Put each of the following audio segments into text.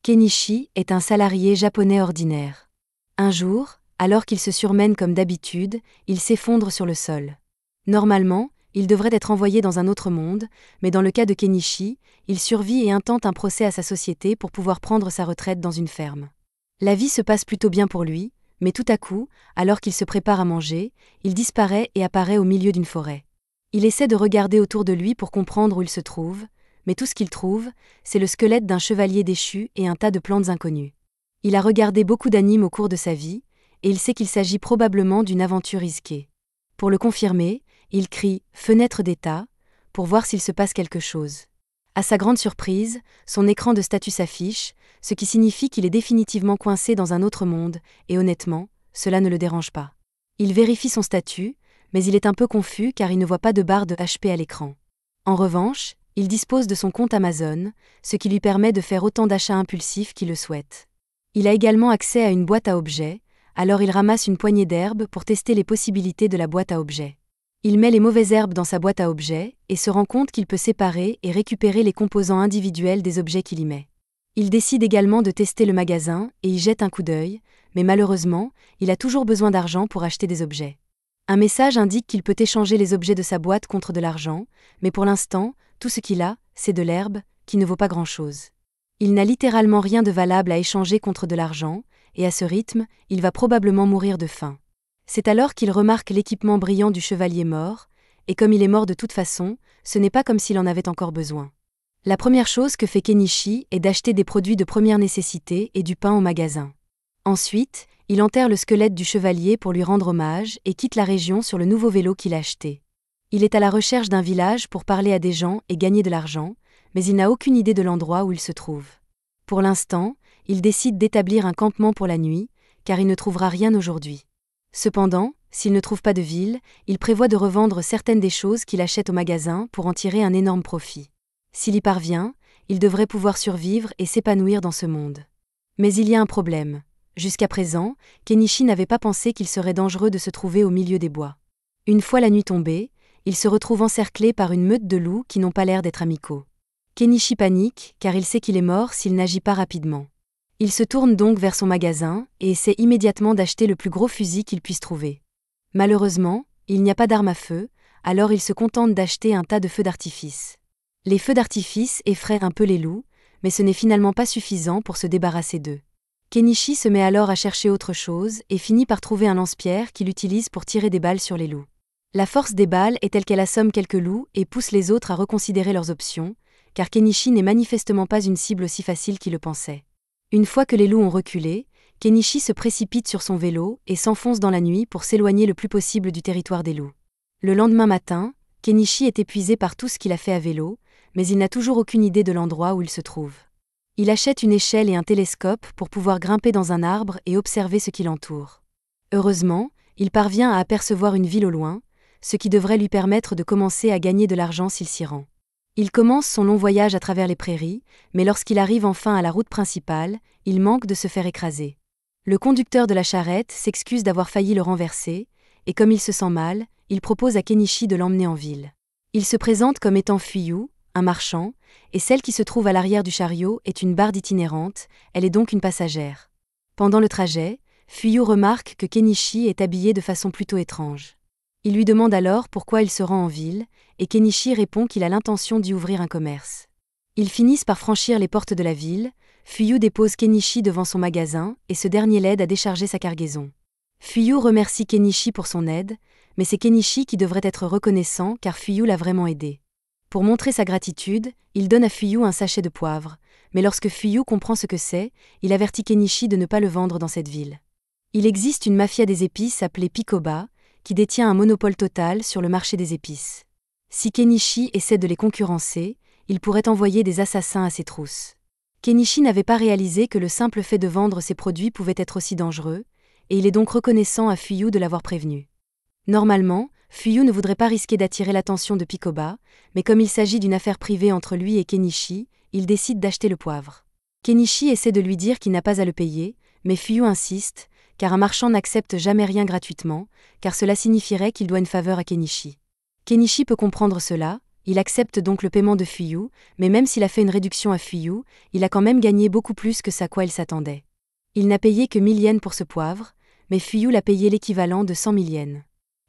Kenichi est un salarié japonais ordinaire. Un jour, alors qu'il se surmène comme d'habitude, il s'effondre sur le sol. Normalement, il devrait être envoyé dans un autre monde, mais dans le cas de Kenichi, il survit et intente un procès à sa société pour pouvoir prendre sa retraite dans une ferme. La vie se passe plutôt bien pour lui, mais tout à coup, alors qu'il se prépare à manger, il disparaît et apparaît au milieu d'une forêt. Il essaie de regarder autour de lui pour comprendre où il se trouve, mais tout ce qu'il trouve, c'est le squelette d'un chevalier déchu et un tas de plantes inconnues. Il a regardé beaucoup d'animes au cours de sa vie, et il sait qu'il s'agit probablement d'une aventure risquée. Pour le confirmer, il crie « Fenêtre d'état » pour voir s'il se passe quelque chose. À sa grande surprise, son écran de statut s'affiche, ce qui signifie qu'il est définitivement coincé dans un autre monde, et honnêtement, cela ne le dérange pas. Il vérifie son statut, mais il est un peu confus car il ne voit pas de barre de HP à l'écran. En revanche, il dispose de son compte Amazon, ce qui lui permet de faire autant d'achats impulsifs qu'il le souhaite. Il a également accès à une boîte à objets, alors il ramasse une poignée d'herbes pour tester les possibilités de la boîte à objets. Il met les mauvaises herbes dans sa boîte à objets et se rend compte qu'il peut séparer et récupérer les composants individuels des objets qu'il y met. Il décide également de tester le magasin et y jette un coup d'œil, mais malheureusement, il a toujours besoin d'argent pour acheter des objets. Un message indique qu'il peut échanger les objets de sa boîte contre de l'argent, mais pour l'instant, tout ce qu'il a, c'est de l'herbe, qui ne vaut pas grand-chose. Il n'a littéralement rien de valable à échanger contre de l'argent, et à ce rythme, il va probablement mourir de faim. C'est alors qu'il remarque l'équipement brillant du chevalier mort, et comme il est mort de toute façon, ce n'est pas comme s'il en avait encore besoin. La première chose que fait Kenichi est d'acheter des produits de première nécessité et du pain au magasin. Ensuite, il enterre le squelette du chevalier pour lui rendre hommage et quitte la région sur le nouveau vélo qu'il a acheté. Il est à la recherche d'un village pour parler à des gens et gagner de l'argent, mais il n'a aucune idée de l'endroit où il se trouve. Pour l'instant, il décide d'établir un campement pour la nuit, car il ne trouvera rien aujourd'hui. Cependant, s'il ne trouve pas de ville, il prévoit de revendre certaines des choses qu'il achète au magasin pour en tirer un énorme profit. S'il y parvient, il devrait pouvoir survivre et s'épanouir dans ce monde. Mais il y a un problème. Jusqu'à présent, Kenichi n'avait pas pensé qu'il serait dangereux de se trouver au milieu des bois. Une fois la nuit tombée, il se retrouve encerclé par une meute de loups qui n'ont pas l'air d'être amicaux. Kenichi panique, car il sait qu'il est mort s'il n'agit pas rapidement. Il se tourne donc vers son magasin et essaie immédiatement d'acheter le plus gros fusil qu'il puisse trouver. Malheureusement, il n'y a pas d'arme à feu, alors il se contente d'acheter un tas de feux d'artifice. Les feux d'artifice effraient un peu les loups, mais ce n'est finalement pas suffisant pour se débarrasser d'eux. Kenichi se met alors à chercher autre chose et finit par trouver un lance-pierre qu'il utilise pour tirer des balles sur les loups. La force des balles est telle qu'elle assomme quelques loups et pousse les autres à reconsidérer leurs options, car Kenichi n'est manifestement pas une cible aussi facile qu'il le pensait. Une fois que les loups ont reculé, Kenichi se précipite sur son vélo et s'enfonce dans la nuit pour s'éloigner le plus possible du territoire des loups. Le lendemain matin, Kenichi est épuisé par tout ce qu'il a fait à vélo, mais il n'a toujours aucune idée de l'endroit où il se trouve. Il achète une échelle et un télescope pour pouvoir grimper dans un arbre et observer ce qui l'entoure. Heureusement, il parvient à apercevoir une ville au loin, ce qui devrait lui permettre de commencer à gagner de l'argent s'il s'y rend. Il commence son long voyage à travers les prairies, mais lorsqu'il arrive enfin à la route principale, il manque de se faire écraser. Le conducteur de la charrette s'excuse d'avoir failli le renverser, et comme il se sent mal, il propose à Kenichi de l'emmener en ville. Il se présente comme étant Fuyu, un marchand, et celle qui se trouve à l'arrière du chariot est une barde itinérante, elle est donc une passagère. Pendant le trajet, Fuyu remarque que Kenichi est habillé de façon plutôt étrange. Il lui demande alors pourquoi il se rend en ville, et Kenichi répond qu'il a l'intention d'y ouvrir un commerce. Ils finissent par franchir les portes de la ville, Fuyu dépose Kenichi devant son magasin, et ce dernier l'aide à décharger sa cargaison. Fuyu remercie Kenichi pour son aide, mais c'est Kenichi qui devrait être reconnaissant car Fuyu l'a vraiment aidé. Pour montrer sa gratitude, il donne à Fuyu un sachet de poivre, mais lorsque Fuyu comprend ce que c'est, il avertit Kenichi de ne pas le vendre dans cette ville. Il existe une mafia des épices appelée Pikoba, qui détient un monopole total sur le marché des épices. Si Kenichi essaie de les concurrencer, il pourrait envoyer des assassins à ses trousses. Kenichi n'avait pas réalisé que le simple fait de vendre ses produits pouvait être aussi dangereux, et il est donc reconnaissant à Fuyu de l'avoir prévenu. Normalement, Fuyu ne voudrait pas risquer d'attirer l'attention de Pikoba, mais comme il s'agit d'une affaire privée entre lui et Kenichi, il décide d'acheter le poivre. Kenichi essaie de lui dire qu'il n'a pas à le payer, mais Fuyu insiste, car un marchand n'accepte jamais rien gratuitement, car cela signifierait qu'il doit une faveur à Kenichi. Kenichi peut comprendre cela, Il accepte donc le paiement de Fuyou, mais même s'il a fait une réduction à Fuyou, il a quand même gagné beaucoup plus que ce à quoi il s'attendait. Il n'a payé que 1000 yens pour ce poivre, mais Fuyou l'a payé l'équivalent de 100 000 yens.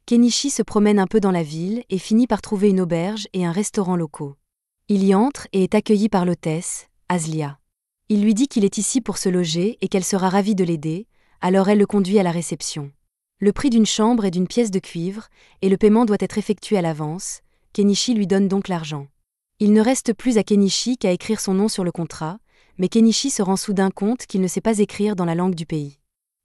Kenichi se promène un peu dans la ville et finit par trouver une auberge et un restaurant locaux. Il y entre et est accueilli par l'hôtesse, Aslia. Il lui dit qu'il est ici pour se loger et qu'elle sera ravie de l'aider, alors elle le conduit à la réception. Le prix d'une chambre est d'une pièce de cuivre, et le paiement doit être effectué à l'avance. Kenichi lui donne donc l'argent. Il ne reste plus à Kenichi qu'à écrire son nom sur le contrat, mais Kenichi se rend soudain compte qu'il ne sait pas écrire dans la langue du pays.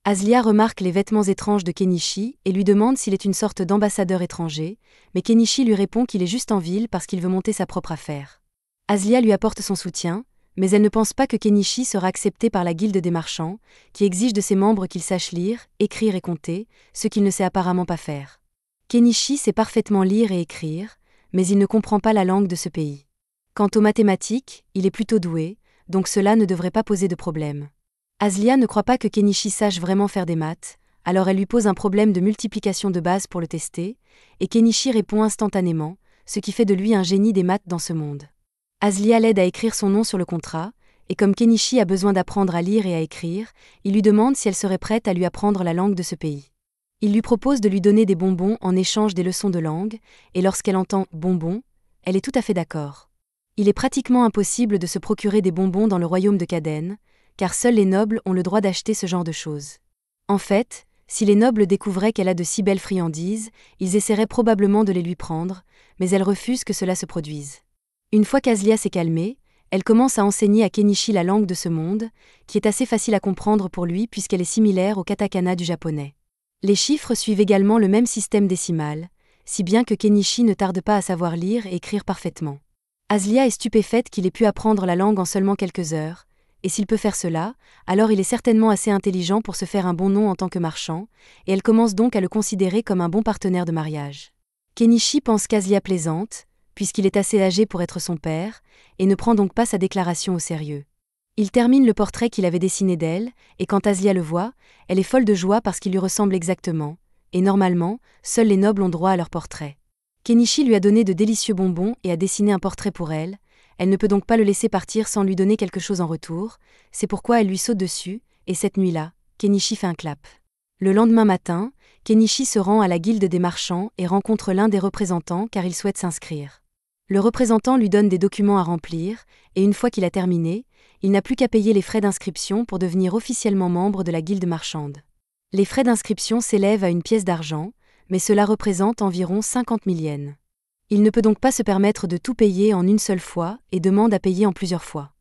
Aslia remarque les vêtements étranges de Kenichi et lui demande s'il est une sorte d'ambassadeur étranger, mais Kenichi lui répond qu'il est juste en ville parce qu'il veut monter sa propre affaire. Aslia lui apporte son soutien, mais elle ne pense pas que Kenichi sera accepté par la guilde des marchands, qui exige de ses membres qu'il sache lire, écrire et compter, ce qu'il ne sait apparemment pas faire. Kenichi sait parfaitement lire et écrire, mais il ne comprend pas la langue de ce pays. Quant aux mathématiques, il est plutôt doué, donc cela ne devrait pas poser de problème. Aslia ne croit pas que Kenichi sache vraiment faire des maths, alors elle lui pose un problème de multiplication de base pour le tester, et Kenichi répond instantanément, ce qui fait de lui un génie des maths dans ce monde. Aslia l'aide à écrire son nom sur le contrat, et comme Kenichi a besoin d'apprendre à lire et à écrire, il lui demande si elle serait prête à lui apprendre la langue de ce pays. Il lui propose de lui donner des bonbons en échange des leçons de langue, et lorsqu'elle entend « bonbons », elle est tout à fait d'accord. Il est pratiquement impossible de se procurer des bonbons dans le royaume de Kaden, car seuls les nobles ont le droit d'acheter ce genre de choses. En fait, si les nobles découvraient qu'elle a de si belles friandises, ils essaieraient probablement de les lui prendre, mais elle refuse que cela se produise. Une fois qu'Aslia s'est calmée, elle commence à enseigner à Kenichi la langue de ce monde, qui est assez facile à comprendre pour lui puisqu'elle est similaire au katakana du japonais. Les chiffres suivent également le même système décimal, si bien que Kenichi ne tarde pas à savoir lire et écrire parfaitement. Aslia est stupéfaite qu'il ait pu apprendre la langue en seulement quelques heures, et s'il peut faire cela, alors il est certainement assez intelligent pour se faire un bon nom en tant que marchand, et elle commence donc à le considérer comme un bon partenaire de mariage. Kenichi pense qu'Aslia plaisante, puisqu'il est assez âgé pour être son père, et ne prend donc pas sa déclaration au sérieux. Il termine le portrait qu'il avait dessiné d'elle, et quand Aslia le voit, elle est folle de joie parce qu'il lui ressemble exactement, et normalement, seuls les nobles ont droit à leur portrait. Kenichi lui a donné de délicieux bonbons et a dessiné un portrait pour elle. Elle ne peut donc pas le laisser partir sans lui donner quelque chose en retour, c'est pourquoi elle lui saute dessus, et cette nuit-là, Kenichi fait un clap. Le lendemain matin, Kenichi se rend à la guilde des marchands et rencontre l'un des représentants car il souhaite s'inscrire. Le représentant lui donne des documents à remplir, et une fois qu'il a terminé, il n'a plus qu'à payer les frais d'inscription pour devenir officiellement membre de la guilde marchande. Les frais d'inscription s'élèvent à une pièce d'argent, mais cela représente environ 50 000 yens. Il ne peut donc pas se permettre de tout payer en une seule fois et demande à payer en plusieurs fois.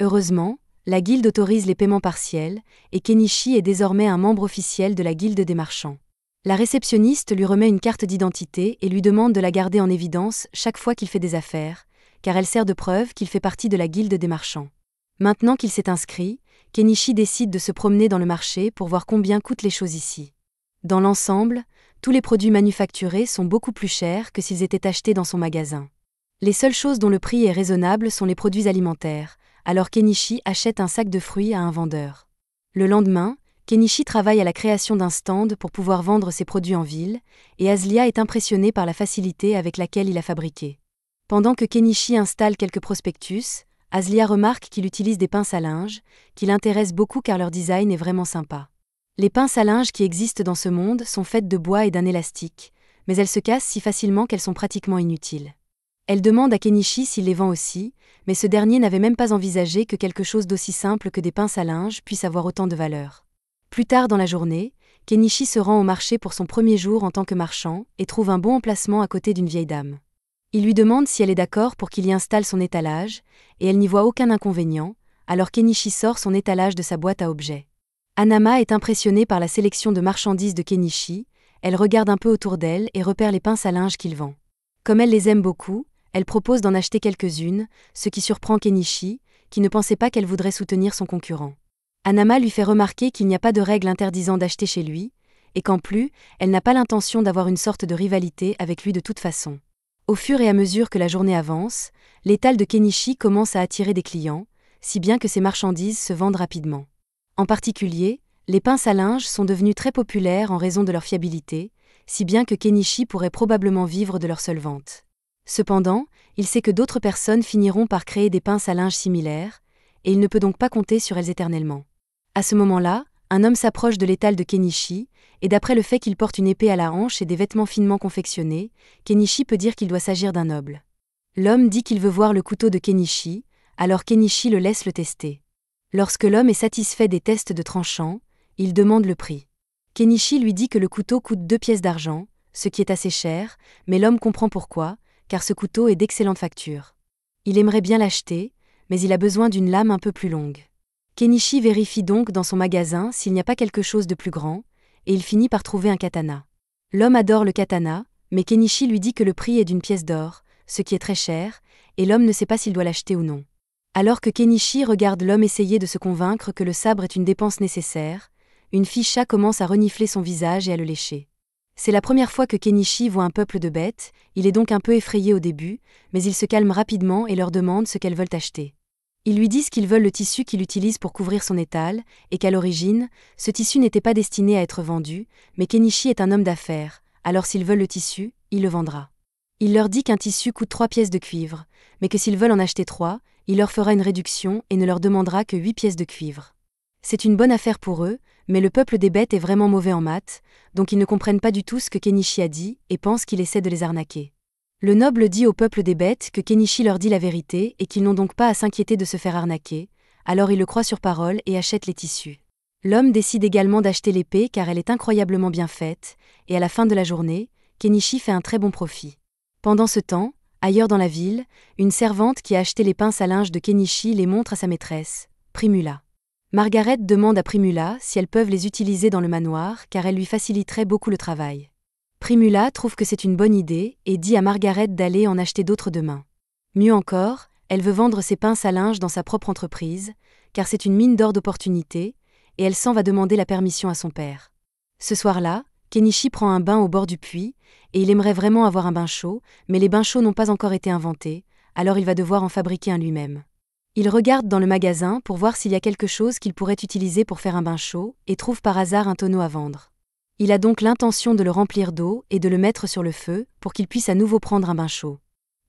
Heureusement, la guilde autorise les paiements partiels, et Kenichi est désormais un membre officiel de la guilde des marchands. La réceptionniste lui remet une carte d'identité et lui demande de la garder en évidence chaque fois qu'il fait des affaires, car elle sert de preuve qu'il fait partie de la guilde des marchands. Maintenant qu'il s'est inscrit, Kenichi décide de se promener dans le marché pour voir combien coûtent les choses ici. Dans l'ensemble, tous les produits manufacturés sont beaucoup plus chers que s'ils étaient achetés dans son magasin. Les seules choses dont le prix est raisonnable sont les produits alimentaires, alors Kenichi achète un sac de fruits à un vendeur. Le lendemain, Kenichi travaille à la création d'un stand pour pouvoir vendre ses produits en ville, et Aslia est impressionnée par la facilité avec laquelle il a fabriqué. Pendant que Kenichi installe quelques prospectus, Aslia remarque qu'il utilise des pinces à linge, qui l'intéressent beaucoup car leur design est vraiment sympa. Les pinces à linge qui existent dans ce monde sont faites de bois et d'un élastique, mais elles se cassent si facilement qu'elles sont pratiquement inutiles. Elle demande à Kenichi s'il les vend aussi, mais ce dernier n'avait même pas envisagé que quelque chose d'aussi simple que des pinces à linge puisse avoir autant de valeur. Plus tard dans la journée, Kenichi se rend au marché pour son premier jour en tant que marchand et trouve un bon emplacement à côté d'une vieille dame. Il lui demande si elle est d'accord pour qu'il y installe son étalage, et elle n'y voit aucun inconvénient, alors Kenichi sort son étalage de sa boîte à objets. Hanama est impressionnée par la sélection de marchandises de Kenichi, elle regarde un peu autour d'elle et repère les pinces à linge qu'il vend. Comme elle les aime beaucoup, elle propose d'en acheter quelques-unes, ce qui surprend Kenichi, qui ne pensait pas qu'elle voudrait soutenir son concurrent. Hanama lui fait remarquer qu'il n'y a pas de règle interdisant d'acheter chez lui, et qu'en plus, elle n'a pas l'intention d'avoir une sorte de rivalité avec lui de toute façon. Au fur et à mesure que la journée avance, l'étal de Kenichi commence à attirer des clients, si bien que ses marchandises se vendent rapidement. En particulier, les pinces à linge sont devenues très populaires en raison de leur fiabilité, si bien que Kenichi pourrait probablement vivre de leur seule vente. Cependant, il sait que d'autres personnes finiront par créer des pinces à linge similaires, et il ne peut donc pas compter sur elles éternellement. À ce moment-là, un homme s'approche de l'étal de Kenichi, et d'après le fait qu'il porte une épée à la hanche et des vêtements finement confectionnés, Kenichi peut dire qu'il doit s'agir d'un noble. L'homme dit qu'il veut voir le couteau de Kenichi, alors Kenichi le laisse le tester. Lorsque l'homme est satisfait des tests de tranchant, il demande le prix. Kenichi lui dit que le couteau coûte 2 pièces d'argent, ce qui est assez cher, mais l'homme comprend pourquoi, car ce couteau est d'excellente facture. Il aimerait bien l'acheter, mais il a besoin d'une lame un peu plus longue. Kenichi vérifie donc dans son magasin s'il n'y a pas quelque chose de plus grand, et il finit par trouver un katana. L'homme adore le katana, mais Kenichi lui dit que le prix est d'une pièce d'or, ce qui est très cher, et l'homme ne sait pas s'il doit l'acheter ou non. Alors que Kenichi regarde l'homme essayer de se convaincre que le sabre est une dépense nécessaire, une fille chat commence à renifler son visage et à le lécher. C'est la première fois que Kenichi voit un peuple de bêtes, il est donc un peu effrayé au début, mais il se calme rapidement et leur demande ce qu'elles veulent acheter. Ils lui disent qu'ils veulent le tissu qu'il utilise pour couvrir son étal, et qu'à l'origine, ce tissu n'était pas destiné à être vendu, mais Kenichi est un homme d'affaires, alors s'ils veulent le tissu, il le vendra. Il leur dit qu'un tissu coûte 3 pièces de cuivre, mais que s'ils veulent en acheter 3, il leur fera une réduction et ne leur demandera que 8 pièces de cuivre. C'est une bonne affaire pour eux, mais le peuple des bêtes est vraiment mauvais en maths, donc ils ne comprennent pas du tout ce que Kenichi a dit et pensent qu'il essaie de les arnaquer. Le noble dit au peuple des bêtes que Kenichi leur dit la vérité et qu'ils n'ont donc pas à s'inquiéter de se faire arnaquer, alors ils le croient sur parole et achètent les tissus. L'homme décide également d'acheter l'épée car elle est incroyablement bien faite, et à la fin de la journée, Kenichi fait un très bon profit. Pendant ce temps, ailleurs dans la ville, une servante qui a acheté les pinces à linge de Kenichi les montre à sa maîtresse, Primula. Margaret demande à Primula si elles peuvent les utiliser dans le manoir car elles lui faciliteraient beaucoup le travail. Primula trouve que c'est une bonne idée et dit à Margaret d'aller en acheter d'autres demain. Mieux encore, elle veut vendre ses pinces à linge dans sa propre entreprise, car c'est une mine d'or d'opportunités, et elle s'en va demander la permission à son père. Ce soir-là, Kenichi prend un bain au bord du puits, et il aimerait vraiment avoir un bain chaud, mais les bains chauds n'ont pas encore été inventés, alors il va devoir en fabriquer un lui-même. Il regarde dans le magasin pour voir s'il y a quelque chose qu'il pourrait utiliser pour faire un bain chaud, et trouve par hasard un tonneau à vendre. Il a donc l'intention de le remplir d'eau et de le mettre sur le feu pour qu'il puisse à nouveau prendre un bain chaud.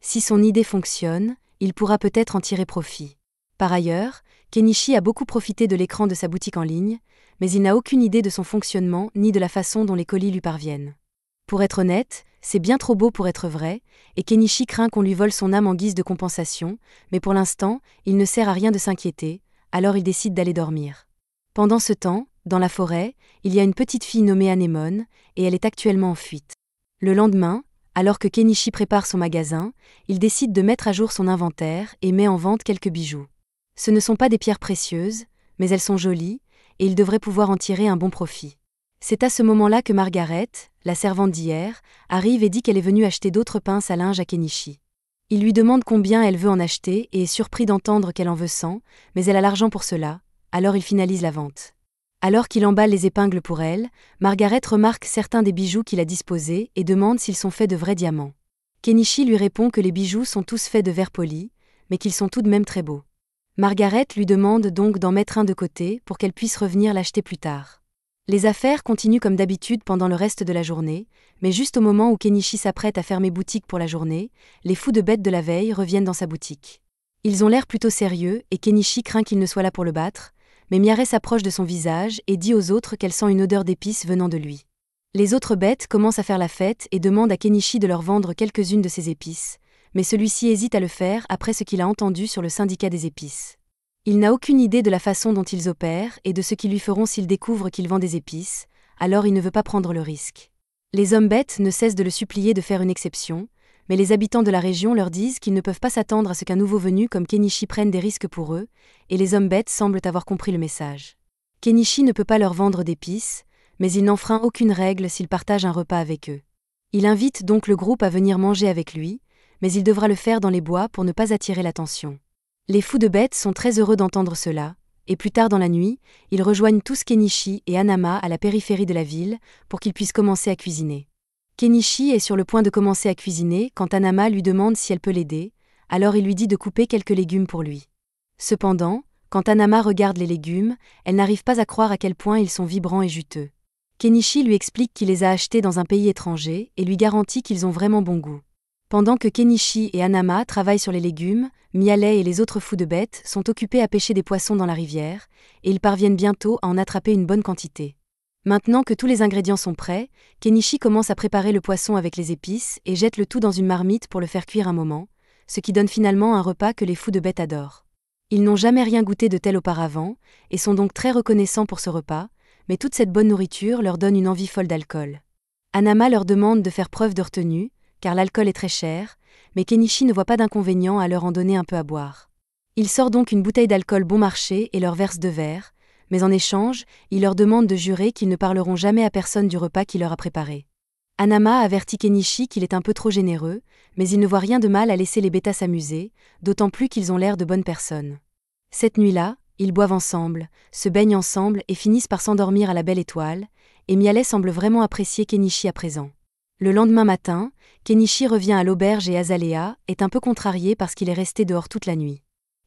Si son idée fonctionne, il pourra peut-être en tirer profit. Par ailleurs, Kenichi a beaucoup profité de l'écran de sa boutique en ligne, mais il n'a aucune idée de son fonctionnement ni de la façon dont les colis lui parviennent. Pour être honnête, c'est bien trop beau pour être vrai, et Kenichi craint qu'on lui vole son âme en guise de compensation, mais pour l'instant, il ne sert à rien de s'inquiéter, alors il décide d'aller dormir. Pendant ce temps, dans la forêt, il y a une petite fille nommée Anémone, et elle est actuellement en fuite. Le lendemain, alors que Kenichi prépare son magasin, il décide de mettre à jour son inventaire et met en vente quelques bijoux. Ce ne sont pas des pierres précieuses, mais elles sont jolies, et il devrait pouvoir en tirer un bon profit. C'est à ce moment-là que Margaret, la servante d'hier, arrive et dit qu'elle est venue acheter d'autres pinces à linge à Kenichi. Il lui demande combien elle veut en acheter et est surpris d'entendre qu'elle en veut 100, mais elle a l'argent pour cela, alors il finalise la vente. Alors qu'il emballe les épingles pour elle, Margaret remarque certains des bijoux qu'il a disposés et demande s'ils sont faits de vrais diamants. Kenichi lui répond que les bijoux sont tous faits de verre poli, mais qu'ils sont tout de même très beaux. Margaret lui demande donc d'en mettre un de côté pour qu'elle puisse revenir l'acheter plus tard. Les affaires continuent comme d'habitude pendant le reste de la journée, mais juste au moment où Kenichi s'apprête à fermer boutique pour la journée, les fous de bêtes de la veille reviennent dans sa boutique. Ils ont l'air plutôt sérieux et Kenichi craint qu'ils ne soient là pour le battre, mais Miare s'approche de son visage et dit aux autres qu'elle sent une odeur d'épices venant de lui. Les autres bêtes commencent à faire la fête et demandent à Kenichi de leur vendre quelques-unes de ces épices, mais celui-ci hésite à le faire après ce qu'il a entendu sur le syndicat des épices. Il n'a aucune idée de la façon dont ils opèrent et de ce qu'ils lui feront s'ils découvrent qu'il vend des épices, alors il ne veut pas prendre le risque. Les hommes bêtes ne cessent de le supplier de faire une exception, mais les habitants de la région leur disent qu'ils ne peuvent pas s'attendre à ce qu'un nouveau venu comme Kenichi prenne des risques pour eux, et les hommes bêtes semblent avoir compris le message. Kenichi ne peut pas leur vendre d'épices, mais il n'enfreint aucune règle s'il partage un repas avec eux. Il invite donc le groupe à venir manger avec lui, mais il devra le faire dans les bois pour ne pas attirer l'attention. Les fous de bêtes sont très heureux d'entendre cela, et plus tard dans la nuit, ils rejoignent tous Kenichi et Hanama à la périphérie de la ville pour qu'ils puissent commencer à cuisiner. Kenichi est sur le point de commencer à cuisiner quand Hanama lui demande si elle peut l'aider, alors il lui dit de couper quelques légumes pour lui. Cependant, quand Hanama regarde les légumes, elle n'arrive pas à croire à quel point ils sont vibrants et juteux. Kenichi lui explique qu'il les a achetés dans un pays étranger et lui garantit qu'ils ont vraiment bon goût. Pendant que Kenichi et Hanama travaillent sur les légumes, Miale et les autres fous de bêtes sont occupés à pêcher des poissons dans la rivière, et ils parviennent bientôt à en attraper une bonne quantité. Maintenant que tous les ingrédients sont prêts, Kenichi commence à préparer le poisson avec les épices et jette le tout dans une marmite pour le faire cuire un moment, ce qui donne finalement un repas que les fous de bêtes adorent. Ils n'ont jamais rien goûté de tel auparavant, et sont donc très reconnaissants pour ce repas, mais toute cette bonne nourriture leur donne une envie folle d'alcool. Hanama leur demande de faire preuve de retenue, car l'alcool est très cher, mais Kenichi ne voit pas d'inconvénient à leur en donner un peu à boire. Il sort donc une bouteille d'alcool bon marché et leur verse 2 verres, mais en échange, il leur demande de jurer qu'ils ne parleront jamais à personne du repas qu'il leur a préparé. Hanama avertit Kenichi qu'il est un peu trop généreux, mais il ne voit rien de mal à laisser les bêtas s'amuser, d'autant plus qu'ils ont l'air de bonnes personnes. Cette nuit-là, ils boivent ensemble, se baignent ensemble et finissent par s'endormir à la belle étoile, et Miale semble vraiment apprécier Kenichi à présent. Le lendemain matin, Kenichi revient à l'auberge et Azalea est un peu contrarié parce qu'il est resté dehors toute la nuit.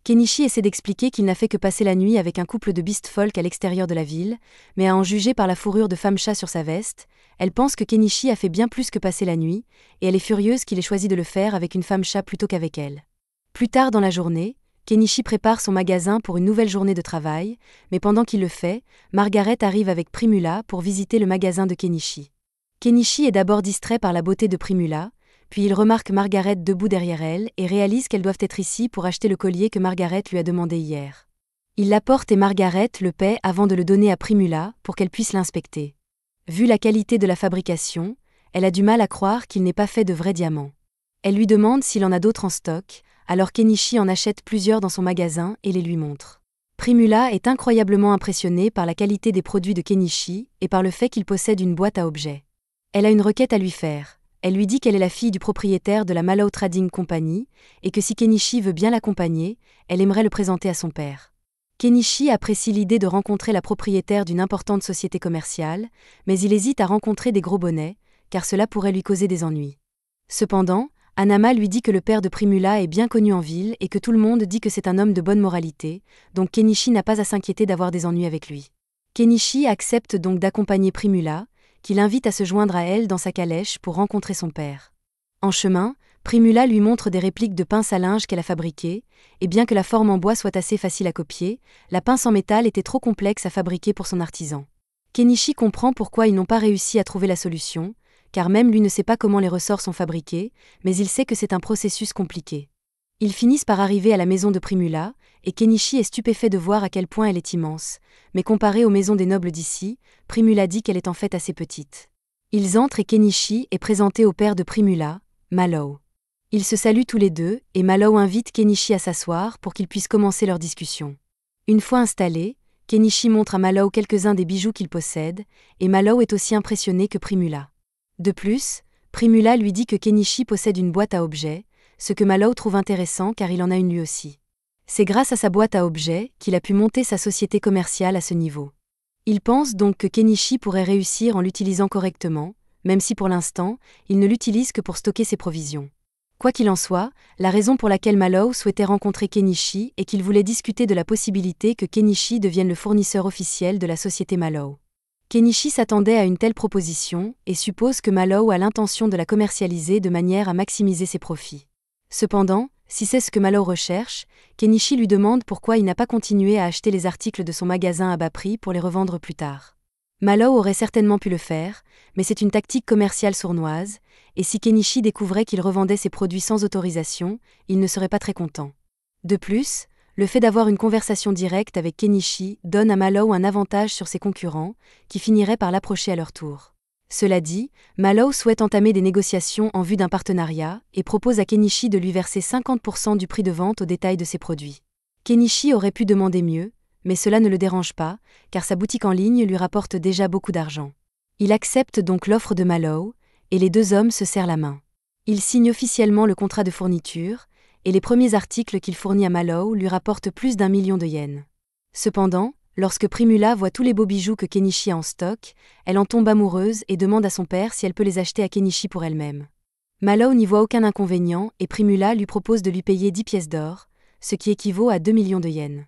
Kenichi essaie d'expliquer qu'il n'a fait que passer la nuit avec un couple de beast folk à l'extérieur de la ville, mais à en juger par la fourrure de femme-chat sur sa veste, elle pense que Kenichi a fait bien plus que passer la nuit, et elle est furieuse qu'il ait choisi de le faire avec une femme-chat plutôt qu'avec elle. Plus tard dans la journée, Kenichi prépare son magasin pour une nouvelle journée de travail, mais pendant qu'il le fait, Margaret arrive avec Primula pour visiter le magasin de Kenichi. Kenichi est d'abord distrait par la beauté de Primula, puis il remarque Margaret debout derrière elle et réalise qu'elles doivent être ici pour acheter le collier que Margaret lui a demandé hier. Il l'apporte et Margaret le paie avant de le donner à Primula pour qu'elle puisse l'inspecter. Vu la qualité de la fabrication, elle a du mal à croire qu'il n'est pas fait de vrais diamants. Elle lui demande s'il en a d'autres en stock, alors Kenichi en achète plusieurs dans son magasin et les lui montre. Primula est incroyablement impressionnée par la qualité des produits de Kenichi et par le fait qu'il possède une boîte à objets. Elle a une requête à lui faire. Elle lui dit qu'elle est la fille du propriétaire de la Mallow Trading Company, et que si Kenichi veut bien l'accompagner, elle aimerait le présenter à son père. Kenichi apprécie l'idée de rencontrer la propriétaire d'une importante société commerciale, mais il hésite à rencontrer des gros bonnets, car cela pourrait lui causer des ennuis. Cependant, Hanama lui dit que le père de Primula est bien connu en ville et que tout le monde dit que c'est un homme de bonne moralité, donc Kenichi n'a pas à s'inquiéter d'avoir des ennuis avec lui. Kenichi accepte donc d'accompagner Primula, qui l'invite à se joindre à elle dans sa calèche pour rencontrer son père. En chemin, Primula lui montre des répliques de pinces à linge qu'elle a fabriquées, et bien que la forme en bois soit assez facile à copier, la pince en métal était trop complexe à fabriquer pour son artisan. Kenichi comprend pourquoi ils n'ont pas réussi à trouver la solution, car même lui ne sait pas comment les ressorts sont fabriqués, mais il sait que c'est un processus compliqué. Ils finissent par arriver à la maison de Primula, et Kenichi est stupéfait de voir à quel point elle est immense, mais comparée aux maisons des nobles d'ici, Primula dit qu'elle est en fait assez petite. Ils entrent et Kenichi est présenté au père de Primula, Mallow. Ils se saluent tous les deux, et Mallow invite Kenichi à s'asseoir pour qu'ils puissent commencer leur discussion. Une fois installés, Kenichi montre à Mallow quelques-uns des bijoux qu'il possède, et Mallow est aussi impressionné que Primula. De plus, Primula lui dit que Kenichi possède une boîte à objets, ce que Mallow trouve intéressant car il en a une lui aussi. C'est grâce à sa boîte à objets qu'il a pu monter sa société commerciale à ce niveau. Il pense donc que Kenichi pourrait réussir en l'utilisant correctement, même si pour l'instant, il ne l'utilise que pour stocker ses provisions. Quoi qu'il en soit, la raison pour laquelle Mallow souhaitait rencontrer Kenichi est qu'il voulait discuter de la possibilité que Kenichi devienne le fournisseur officiel de la société Mallow. Kenichi s'attendait à une telle proposition et suppose que Mallow a l'intention de la commercialiser de manière à maximiser ses profits. Cependant, si c'est ce que Mallow recherche, Kenichi lui demande pourquoi il n'a pas continué à acheter les articles de son magasin à bas prix pour les revendre plus tard. Mallow aurait certainement pu le faire, mais c'est une tactique commerciale sournoise, et si Kenichi découvrait qu'il revendait ses produits sans autorisation, il ne serait pas très content. De plus, le fait d'avoir une conversation directe avec Kenichi donne à Mallow un avantage sur ses concurrents, qui finiraient par l'approcher à leur tour. Cela dit, Mallow souhaite entamer des négociations en vue d'un partenariat et propose à Kenichi de lui verser 50% du prix de vente au détail de ses produits. Kenichi aurait pu demander mieux, mais cela ne le dérange pas, car sa boutique en ligne lui rapporte déjà beaucoup d'argent. Il accepte donc l'offre de Mallow, et les deux hommes se serrent la main. Il signe officiellement le contrat de fourniture, et les premiers articles qu'il fournit à Mallow lui rapportent plus d'1 million de yens. Cependant, lorsque Primula voit tous les beaux bijoux que Kenichi a en stock, elle en tombe amoureuse et demande à son père si elle peut les acheter à Kenichi pour elle-même. Mallow n'y voit aucun inconvénient et Primula lui propose de lui payer 10 pièces d'or, ce qui équivaut à 2 millions de yens.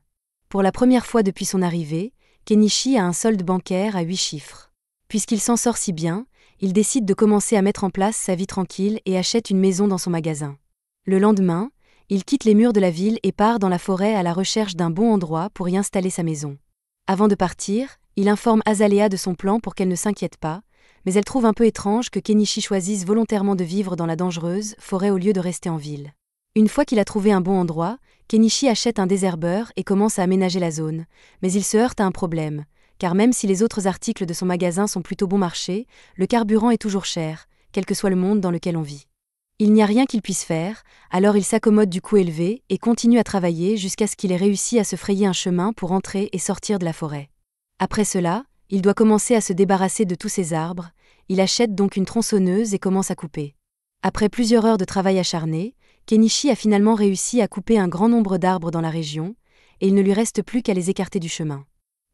Pour la première fois depuis son arrivée, Kenichi a un solde bancaire à 8 chiffres. Puisqu'il s'en sort si bien, Il décide de commencer à mettre en place sa vie tranquille et achète une maison dans son magasin. Le lendemain, il quitte les murs de la ville et part dans la forêt à la recherche d'un bon endroit pour y installer sa maison. Avant de partir, il informe Azalea de son plan pour qu'elle ne s'inquiète pas, mais elle trouve un peu étrange que Kenichi choisisse volontairement de vivre dans la dangereuse forêt au lieu de rester en ville. Une fois qu'il a trouvé un bon endroit, Kenichi achète un désherbeur et commence à aménager la zone, mais il se heurte à un problème, car même si les autres articles de son magasin sont plutôt bon marché, le carburant est toujours cher, quel que soit le monde dans lequel on vit. Il n'y a rien qu'il puisse faire, alors il s'accommode du coût élevé et continue à travailler jusqu'à ce qu'il ait réussi à se frayer un chemin pour entrer et sortir de la forêt. Après cela, il doit commencer à se débarrasser de tous ses arbres, il achète donc une tronçonneuse et commence à couper. Après plusieurs heures de travail acharné, Kenichi a finalement réussi à couper un grand nombre d'arbres dans la région, et il ne lui reste plus qu'à les écarter du chemin.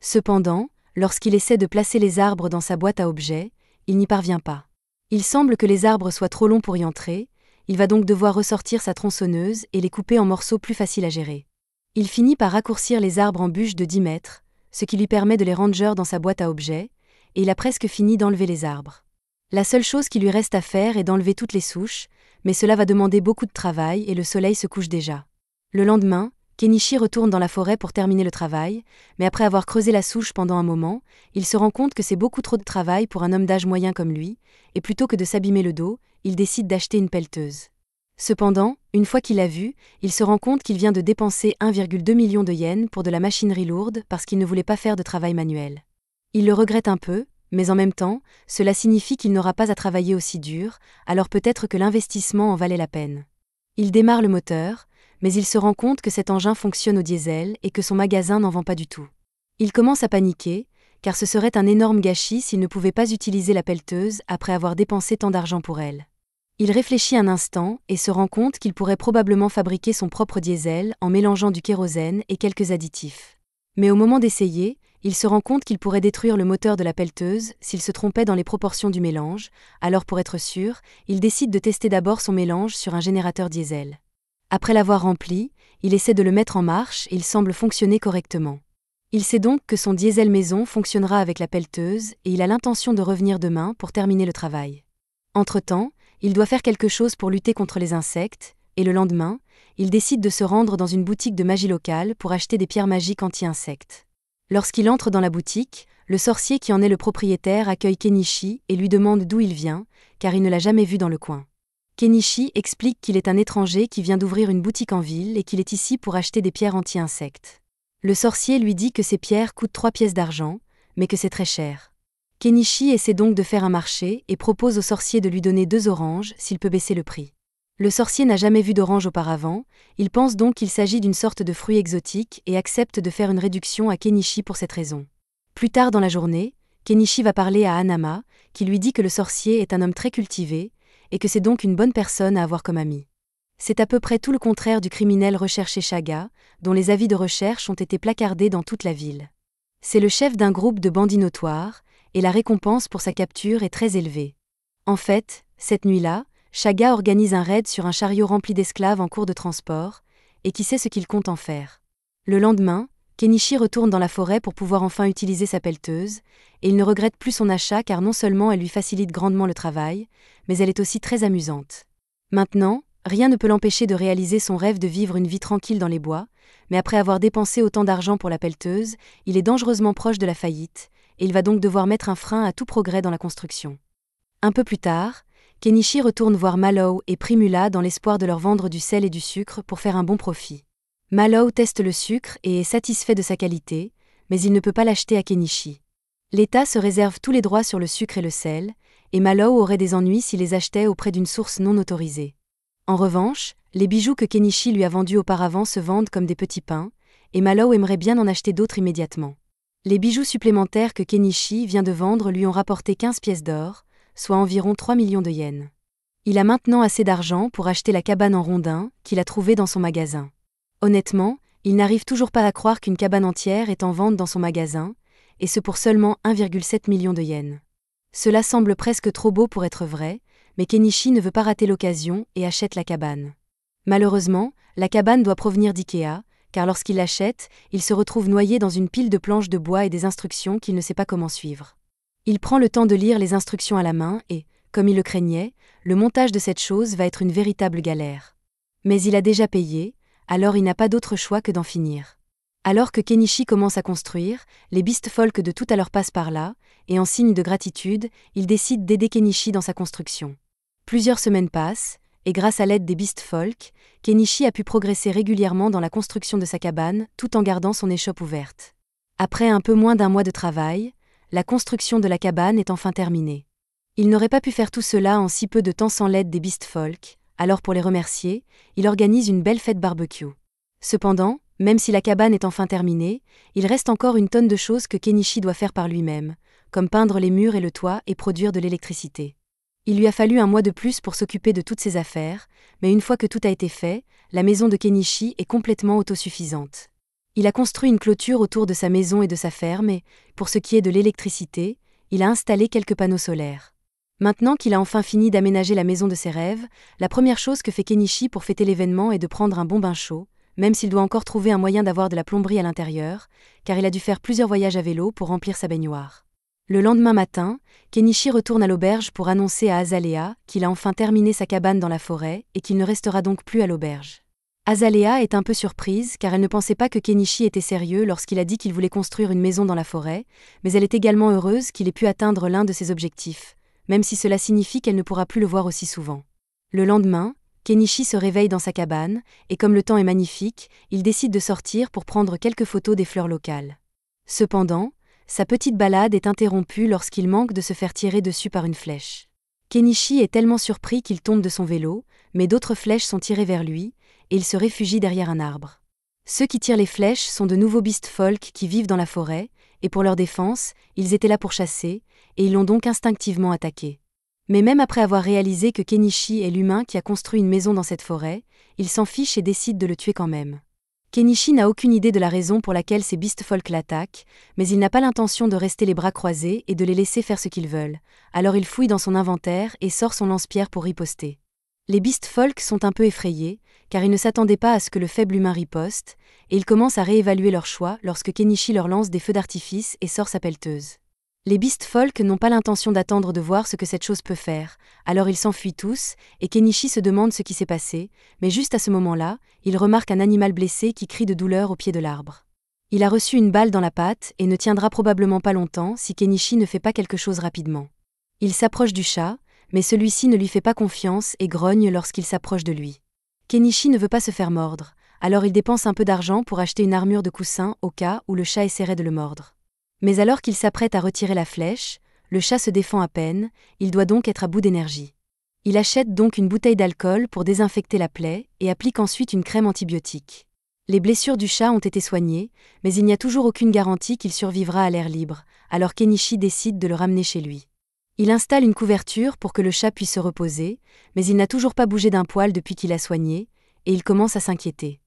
Cependant, lorsqu'il essaie de placer les arbres dans sa boîte à objets, il n'y parvient pas. Il semble que les arbres soient trop longs pour y entrer, il va donc devoir ressortir sa tronçonneuse et les couper en morceaux plus faciles à gérer. Il finit par raccourcir les arbres en bûches de 10 mètres, ce qui lui permet de les ranger dans sa boîte à objets, et il a presque fini d'enlever les arbres. La seule chose qui lui reste à faire est d'enlever toutes les souches, mais cela va demander beaucoup de travail et le soleil se couche déjà. Le lendemain, Kenichi retourne dans la forêt pour terminer le travail, mais après avoir creusé la souche pendant un moment, il se rend compte que c'est beaucoup trop de travail pour un homme d'âge moyen comme lui, et plutôt que de s'abîmer le dos, il décide d'acheter une pelleteuse. Cependant, une fois qu'il l'a vue, il se rend compte qu'il vient de dépenser 1,2 million de yens pour de la machinerie lourde parce qu'il ne voulait pas faire de travail manuel. Il le regrette un peu, mais en même temps, cela signifie qu'il n'aura pas à travailler aussi dur, alors peut-être que l'investissement en valait la peine. Il démarre le moteur, mais il se rend compte que cet engin fonctionne au diesel et que son magasin n'en vend pas du tout. Il commence à paniquer, car ce serait un énorme gâchis s'il ne pouvait pas utiliser la pelleteuse après avoir dépensé tant d'argent pour elle. Il réfléchit un instant et se rend compte qu'il pourrait probablement fabriquer son propre diesel en mélangeant du kérosène et quelques additifs. Mais au moment d'essayer, il se rend compte qu'il pourrait détruire le moteur de la pelleteuse s'il se trompait dans les proportions du mélange, alors pour être sûr, il décide de tester d'abord son mélange sur un générateur diesel. Après l'avoir rempli, il essaie de le mettre en marche et il semble fonctionner correctement. Il sait donc que son diesel maison fonctionnera avec la pelleteuse et il a l'intention de revenir demain pour terminer le travail. Entre-temps, il doit faire quelque chose pour lutter contre les insectes, et le lendemain, il décide de se rendre dans une boutique de magie locale pour acheter des pierres magiques anti-insectes. Lorsqu'il entre dans la boutique, le sorcier qui en est le propriétaire accueille Kenichi et lui demande d'où il vient, car il ne l'a jamais vu dans le coin. Kenichi explique qu'il est un étranger qui vient d'ouvrir une boutique en ville et qu'il est ici pour acheter des pierres anti-insectes. Le sorcier lui dit que ces pierres coûtent 3 pièces d'argent, mais que c'est très cher. Kenichi essaie donc de faire un marché et propose au sorcier de lui donner 2 oranges s'il peut baisser le prix. Le sorcier n'a jamais vu d'orange auparavant, il pense donc qu'il s'agit d'une sorte de fruit exotique et accepte de faire une réduction à Kenichi pour cette raison. Plus tard dans la journée, Kenichi va parler à Hanama, qui lui dit que le sorcier est un homme très cultivé, et que c'est donc une bonne personne à avoir comme ami. C'est à peu près tout le contraire du criminel recherché Chaga, dont les avis de recherche ont été placardés dans toute la ville. C'est le chef d'un groupe de bandits notoires, et la récompense pour sa capture est très élevée. En fait, cette nuit-là, Chaga organise un raid sur un chariot rempli d'esclaves en cours de transport, et qui sait ce qu'il compte en faire. Le lendemain, Kenichi retourne dans la forêt pour pouvoir enfin utiliser sa pelleteuse, et il ne regrette plus son achat car non seulement elle lui facilite grandement le travail, mais elle est aussi très amusante. Maintenant, rien ne peut l'empêcher de réaliser son rêve de vivre une vie tranquille dans les bois, mais après avoir dépensé autant d'argent pour la pelleteuse, il est dangereusement proche de la faillite, et il va donc devoir mettre un frein à tout progrès dans la construction. Un peu plus tard, Kenichi retourne voir Mallow et Primula dans l'espoir de leur vendre du sel et du sucre pour faire un bon profit. Mallow teste le sucre et est satisfait de sa qualité, mais il ne peut pas l'acheter à Kenichi. L'État se réserve tous les droits sur le sucre et le sel, et Mallow aurait des ennuis s'il les achetait auprès d'une source non autorisée. En revanche, les bijoux que Kenichi lui a vendus auparavant se vendent comme des petits pains, et Mallow aimerait bien en acheter d'autres immédiatement. Les bijoux supplémentaires que Kenichi vient de vendre lui ont rapporté 15 pièces d'or, soit environ 3 millions de yens. Il a maintenant assez d'argent pour acheter la cabane en rondins qu'il a trouvée dans son magasin. Honnêtement, il n'arrive toujours pas à croire qu'une cabane entière est en vente dans son magasin, et ce pour seulement 1,7 million de yens. Cela semble presque trop beau pour être vrai, mais Kenichi ne veut pas rater l'occasion et achète la cabane. Malheureusement, la cabane doit provenir d'IKEA, car lorsqu'il l'achète, il se retrouve noyé dans une pile de planches de bois et des instructions qu'il ne sait pas comment suivre. Il prend le temps de lire les instructions à la main et, comme il le craignait, le montage de cette chose va être une véritable galère. Mais il a déjà payé, alors il n'a pas d'autre choix que d'en finir. Alors que Kenichi commence à construire, les Beast Folk de tout à l'heure passent par là, et en signe de gratitude, ils décident d'aider Kenichi dans sa construction. Plusieurs semaines passent, et grâce à l'aide des Beast Folk, Kenichi a pu progresser régulièrement dans la construction de sa cabane, tout en gardant son échoppe ouverte. Après un peu moins d'un mois de travail, la construction de la cabane est enfin terminée. Il n'aurait pas pu faire tout cela en si peu de temps sans l'aide des Beast Folk, alors pour les remercier, il organise une belle fête barbecue. Cependant, même si la cabane est enfin terminée, il reste encore une tonne de choses que Kenichi doit faire par lui-même, comme peindre les murs et le toit et produire de l'électricité. Il lui a fallu un mois de plus pour s'occuper de toutes ses affaires, mais une fois que tout a été fait, la maison de Kenichi est complètement autosuffisante. Il a construit une clôture autour de sa maison et de sa ferme et, pour ce qui est de l'électricité, il a installé quelques panneaux solaires. Maintenant qu'il a enfin fini d'aménager la maison de ses rêves, la première chose que fait Kenichi pour fêter l'événement est de prendre un bon bain chaud, même s'il doit encore trouver un moyen d'avoir de la plomberie à l'intérieur, car il a dû faire plusieurs voyages à vélo pour remplir sa baignoire. Le lendemain matin, Kenichi retourne à l'auberge pour annoncer à Azalea qu'il a enfin terminé sa cabane dans la forêt et qu'il ne restera donc plus à l'auberge. Azalea est un peu surprise car elle ne pensait pas que Kenichi était sérieux lorsqu'il a dit qu'il voulait construire une maison dans la forêt, mais elle est également heureuse qu'il ait pu atteindre l'un de ses objectifs, même si cela signifie qu'elle ne pourra plus le voir aussi souvent. Le lendemain, Kenichi se réveille dans sa cabane, et comme le temps est magnifique, il décide de sortir pour prendre quelques photos des fleurs locales. Cependant, sa petite balade est interrompue lorsqu'il manque de se faire tirer dessus par une flèche. Kenichi est tellement surpris qu'il tombe de son vélo, mais d'autres flèches sont tirées vers lui, et il se réfugie derrière un arbre. Ceux qui tirent les flèches sont de nouveaux Beast Folk qui vivent dans la forêt, et pour leur défense, ils étaient là pour chasser, et ils l'ont donc instinctivement attaqué. Mais même après avoir réalisé que Kenichi est l'humain qui a construit une maison dans cette forêt, il s'en fiche et décide de le tuer quand même. Kenichi n'a aucune idée de la raison pour laquelle ces Beast Folk l'attaquent, mais il n'a pas l'intention de rester les bras croisés et de les laisser faire ce qu'ils veulent, alors il fouille dans son inventaire et sort son lance-pierre pour riposter. Les Beast Folk sont un peu effrayés, car ils ne s'attendaient pas à ce que le faible humain riposte, et ils commencent à réévaluer leur choix lorsque Kenichi leur lance des feux d'artifice et sort sa pelleteuse. Les Beast Folk n'ont pas l'intention d'attendre de voir ce que cette chose peut faire, alors ils s'enfuient tous, et Kenichi se demande ce qui s'est passé, mais juste à ce moment-là, il remarque un animal blessé qui crie de douleur au pied de l'arbre. Il a reçu une balle dans la patte et ne tiendra probablement pas longtemps si Kenichi ne fait pas quelque chose rapidement. Il s'approche du chat, mais celui-ci ne lui fait pas confiance et grogne lorsqu'il s'approche de lui. Kenichi ne veut pas se faire mordre, alors il dépense un peu d'argent pour acheter une armure de coussin au cas où le chat essaierait de le mordre. Mais alors qu'il s'apprête à retirer la flèche, le chat se défend à peine, il doit donc être à bout d'énergie. Il achète donc une bouteille d'alcool pour désinfecter la plaie et applique ensuite une crème antibiotique. Les blessures du chat ont été soignées, mais il n'y a toujours aucune garantie qu'il survivra à l'air libre, alors Kenichi décide de le ramener chez lui. Il installe une couverture pour que le chat puisse se reposer, mais il n'a toujours pas bougé d'un poil depuis qu'il a soigné, et il commence à s'inquiéter.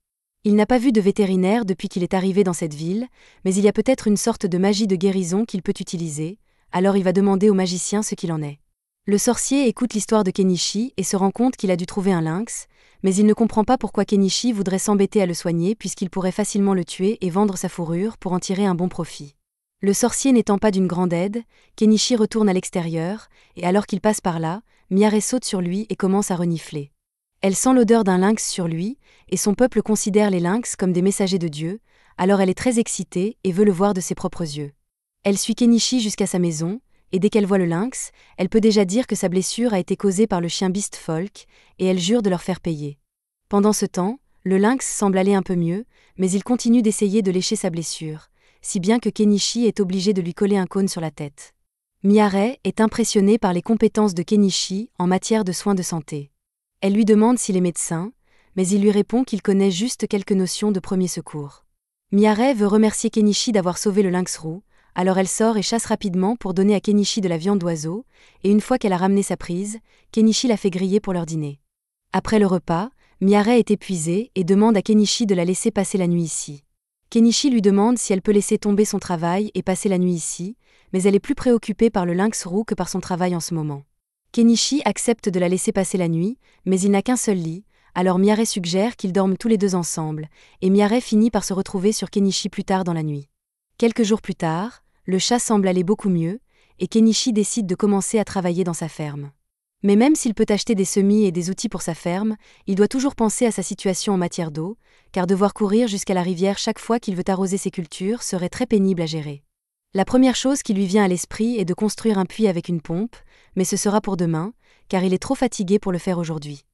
Il n'a pas vu de vétérinaire depuis qu'il est arrivé dans cette ville, mais il y a peut-être une sorte de magie de guérison qu'il peut utiliser, alors il va demander au magicien ce qu'il en est. Le sorcier écoute l'histoire de Kenichi et se rend compte qu'il a dû trouver un lynx, mais il ne comprend pas pourquoi Kenichi voudrait s'embêter à le soigner puisqu'il pourrait facilement le tuer et vendre sa fourrure pour en tirer un bon profit. Le sorcier n'étant pas d'une grande aide, Kenichi retourne à l'extérieur, et alors qu'il passe par là, Miare saute sur lui et commence à renifler. Elle sent l'odeur d'un lynx sur lui, et son peuple considère les lynx comme des messagers de Dieu, alors elle est très excitée et veut le voir de ses propres yeux. Elle suit Kenichi jusqu'à sa maison, et dès qu'elle voit le lynx, elle peut déjà dire que sa blessure a été causée par le chien Beast Folk, et elle jure de leur faire payer. Pendant ce temps, le lynx semble aller un peu mieux, mais il continue d'essayer de lécher sa blessure, si bien que Kenichi est obligé de lui coller un cône sur la tête. Miare est impressionnée par les compétences de Kenichi en matière de soins de santé. Elle lui demande s'il est médecin, mais il lui répond qu'il connaît juste quelques notions de premier secours. Miare veut remercier Kenichi d'avoir sauvé le lynx roux, alors elle sort et chasse rapidement pour donner à Kenichi de la viande d'oiseau, et une fois qu'elle a ramené sa prise, Kenichi la fait griller pour leur dîner. Après le repas, Miare est épuisée et demande à Kenichi de la laisser passer la nuit ici. Kenichi lui demande si elle peut laisser tomber son travail et passer la nuit ici, mais elle est plus préoccupée par le lynx roux que par son travail en ce moment. Kenichi accepte de la laisser passer la nuit, mais il n'a qu'un seul lit, alors Miare suggère qu'ils dorment tous les deux ensemble, et Miare finit par se retrouver sur Kenichi plus tard dans la nuit. Quelques jours plus tard, le chat semble aller beaucoup mieux, et Kenichi décide de commencer à travailler dans sa ferme. Mais même s'il peut acheter des semis et des outils pour sa ferme, il doit toujours penser à sa situation en matière d'eau, car devoir courir jusqu'à la rivière chaque fois qu'il veut arroser ses cultures serait très pénible à gérer. La première chose qui lui vient à l'esprit est de construire un puits avec une pompe, mais ce sera pour demain, car il est trop fatigué pour le faire aujourd'hui.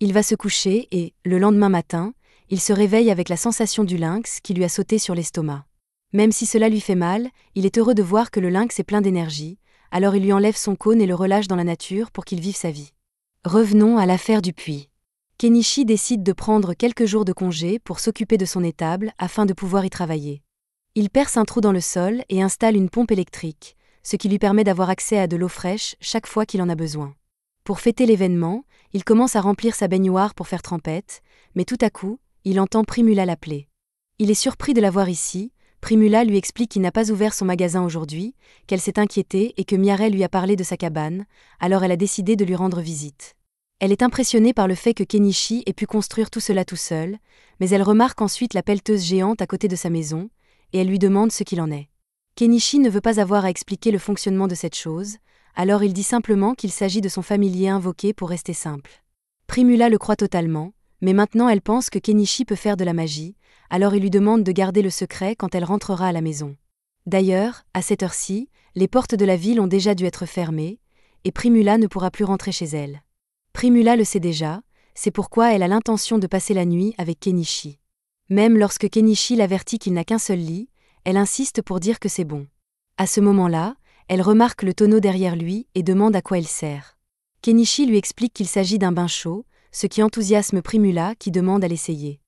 Il va se coucher et, le lendemain matin, il se réveille avec la sensation du lynx qui lui a sauté sur l'estomac. Même si cela lui fait mal, il est heureux de voir que le lynx est plein d'énergie, alors il lui enlève son cône et le relâche dans la nature pour qu'il vive sa vie. Revenons à l'affaire du puits. Kenichi décide de prendre quelques jours de congé pour s'occuper de son étable afin de pouvoir y travailler. Il perce un trou dans le sol et installe une pompe électrique, ce qui lui permet d'avoir accès à de l'eau fraîche chaque fois qu'il en a besoin. Pour fêter l'événement, il commence à remplir sa baignoire pour faire trempette, mais tout à coup, il entend Primula l'appeler. Il est surpris de la voir ici. Primula lui explique qu'il n'a pas ouvert son magasin aujourd'hui, qu'elle s'est inquiétée et que Miaré lui a parlé de sa cabane, alors elle a décidé de lui rendre visite. Elle est impressionnée par le fait que Kenichi ait pu construire tout cela tout seul, mais elle remarque ensuite la pelleteuse géante à côté de sa maison, et elle lui demande ce qu'il en est. Kenichi ne veut pas avoir à expliquer le fonctionnement de cette chose, alors il dit simplement qu'il s'agit de son familier invoqué pour rester simple. Primula le croit totalement, mais maintenant elle pense que Kenichi peut faire de la magie, alors il lui demande de garder le secret quand elle rentrera à la maison. D'ailleurs, à cette heure-ci, les portes de la ville ont déjà dû être fermées, et Primula ne pourra plus rentrer chez elle. Primula le sait déjà, c'est pourquoi elle a l'intention de passer la nuit avec Kenichi. Même lorsque Kenichi l'avertit qu'il n'a qu'un seul lit, elle insiste pour dire que c'est bon. À ce moment-là, elle remarque le tonneau derrière lui et demande à quoi il sert. Kenichi lui explique qu'il s'agit d'un bain chaud, ce qui enthousiasme Primula qui demande à l'essayer.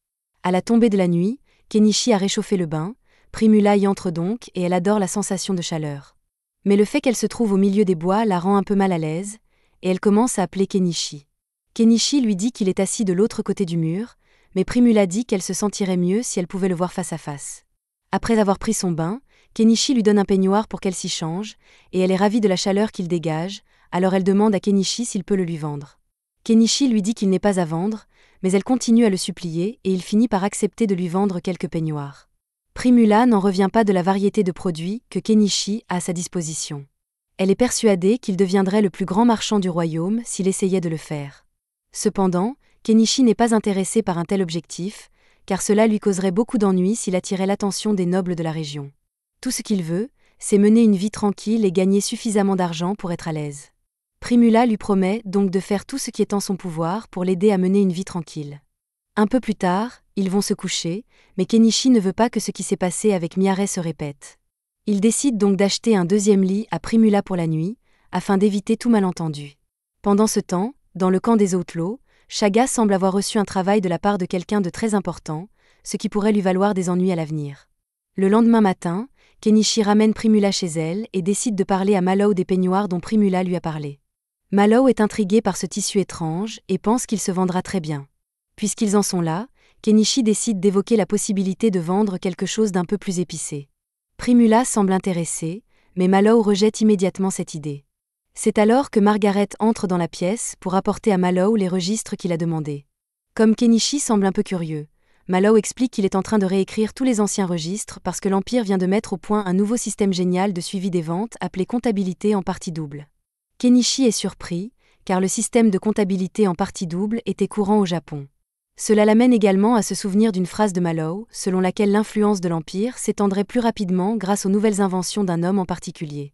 À la tombée de la nuit, Kenichi a réchauffé le bain, Primula y entre donc et elle adore la sensation de chaleur. Mais le fait qu'elle se trouve au milieu des bois la rend un peu mal à l'aise, et elle commence à appeler Kenichi. Kenichi lui dit qu'il est assis de l'autre côté du mur, mais Primula dit qu'elle se sentirait mieux si elle pouvait le voir face à face. Après avoir pris son bain, Kenichi lui donne un peignoir pour qu'elle s'y change, et elle est ravie de la chaleur qu'il dégage, alors elle demande à Kenichi s'il peut le lui vendre. Kenichi lui dit qu'il n'est pas à vendre, mais elle continue à le supplier et il finit par accepter de lui vendre quelques peignoirs. Primula n'en revient pas de la variété de produits que Kenichi a à sa disposition. Elle est persuadée qu'il deviendrait le plus grand marchand du royaume s'il essayait de le faire. Cependant, Kenichi n'est pas intéressé par un tel objectif, car cela lui causerait beaucoup d'ennuis s'il attirait l'attention des nobles de la région. Tout ce qu'il veut, c'est mener une vie tranquille et gagner suffisamment d'argent pour être à l'aise. Primula lui promet donc de faire tout ce qui est en son pouvoir pour l'aider à mener une vie tranquille. Un peu plus tard, ils vont se coucher, mais Kenichi ne veut pas que ce qui s'est passé avec Miaré se répète. Il décide donc d'acheter un deuxième lit à Primula pour la nuit, afin d'éviter tout malentendu. Pendant ce temps, dans le camp des Outlaws, Shaga semble avoir reçu un travail de la part de quelqu'un de très important, ce qui pourrait lui valoir des ennuis à l'avenir. Le lendemain matin, Kenichi ramène Primula chez elle et décide de parler à Mallow des peignoirs dont Primula lui a parlé. Mallow est intrigué par ce tissu étrange et pense qu'il se vendra très bien. Puisqu'ils en sont là, Kenichi décide d'évoquer la possibilité de vendre quelque chose d'un peu plus épicé. Primula semble intéressée, mais Mallow rejette immédiatement cette idée. C'est alors que Margaret entre dans la pièce pour apporter à Mallow les registres qu'il a demandés. Comme Kenichi semble un peu curieux, Mallow explique qu'il est en train de réécrire tous les anciens registres parce que l'Empire vient de mettre au point un nouveau système génial de suivi des ventes appelé comptabilité en partie double. Kenichi est surpris, car le système de comptabilité en partie double était courant au Japon. Cela l'amène également à se souvenir d'une phrase de Mallow, selon laquelle l'influence de l'Empire s'étendrait plus rapidement grâce aux nouvelles inventions d'un homme en particulier.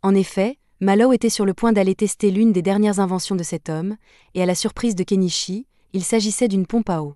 En effet, Mallow était sur le point d'aller tester l'une des dernières inventions de cet homme, et à la surprise de Kenichi, il s'agissait d'une pompe à eau.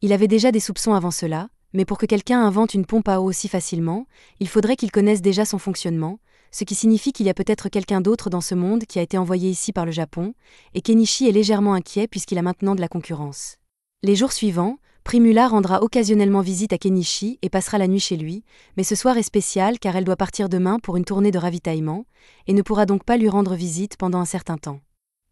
Il avait déjà des soupçons avant cela, mais pour que quelqu'un invente une pompe à eau aussi facilement, il faudrait qu'il connaisse déjà son fonctionnement, ce qui signifie qu'il y a peut-être quelqu'un d'autre dans ce monde qui a été envoyé ici par le Japon, et Kenichi est légèrement inquiet puisqu'il a maintenant de la concurrence. Les jours suivants, Primula rendra occasionnellement visite à Kenichi et passera la nuit chez lui, mais ce soir est spécial car elle doit partir demain pour une tournée de ravitaillement, et ne pourra donc pas lui rendre visite pendant un certain temps.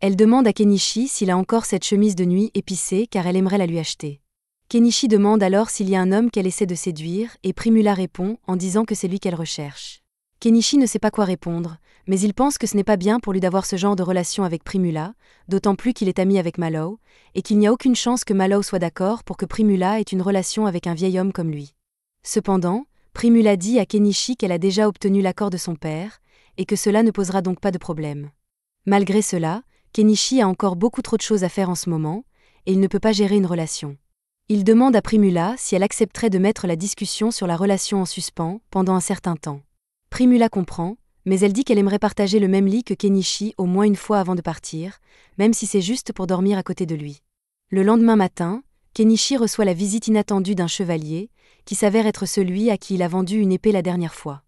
Elle demande à Kenichi s'il a encore cette chemise de nuit épicée car elle aimerait la lui acheter. Kenichi demande alors s'il y a un homme qu'elle essaie de séduire et Primula répond en disant que c'est lui qu'elle recherche. Kenichi ne sait pas quoi répondre, mais il pense que ce n'est pas bien pour lui d'avoir ce genre de relation avec Primula, d'autant plus qu'il est ami avec Mallow, et qu'il n'y a aucune chance que Mallow soit d'accord pour que Primula ait une relation avec un vieil homme comme lui. Cependant, Primula dit à Kenichi qu'elle a déjà obtenu l'accord de son père, et que cela ne posera donc pas de problème. Malgré cela, Kenichi a encore beaucoup trop de choses à faire en ce moment, et il ne peut pas gérer une relation. Il demande à Primula si elle accepterait de mettre la discussion sur la relation en suspens pendant un certain temps. Primula comprend, mais elle dit qu'elle aimerait partager le même lit que Kenichi au moins une fois avant de partir, même si c'est juste pour dormir à côté de lui. Le lendemain matin, Kenichi reçoit la visite inattendue d'un chevalier, qui s'avère être celui à qui il a vendu une épée la dernière fois.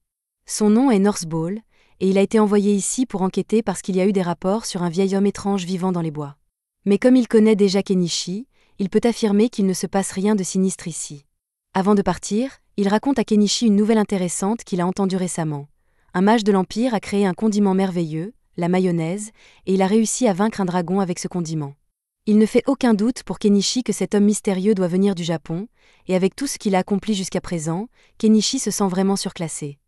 Son nom est Northball, et il a été envoyé ici pour enquêter parce qu'il y a eu des rapports sur un vieil homme étrange vivant dans les bois. Mais comme il connaît déjà Kenichi, il peut affirmer qu'il ne se passe rien de sinistre ici. Avant de partir, il raconte à Kenichi une nouvelle intéressante qu'il a entendue récemment. Un mage de l'Empire a créé un condiment merveilleux, la mayonnaise, et il a réussi à vaincre un dragon avec ce condiment. Il ne fait aucun doute pour Kenichi que cet homme mystérieux doit venir du Japon, et avec tout ce qu'il a accompli jusqu'à présent, Kenichi se sent vraiment surclassé.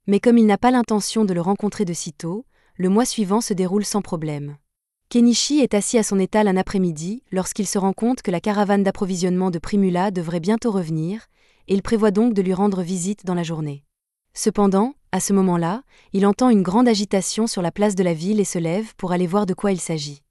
Mais comme il n'a pas l'intention de le rencontrer de sitôt, le mois suivant se déroule sans problème. Kenichi est assis à son étal un après-midi lorsqu'il se rend compte que la caravane d'approvisionnement de Primula devrait bientôt revenir, et il prévoit donc de lui rendre visite dans la journée. Cependant, à ce moment-là, il entend une grande agitation sur la place de la ville et se lève pour aller voir de quoi il s'agit.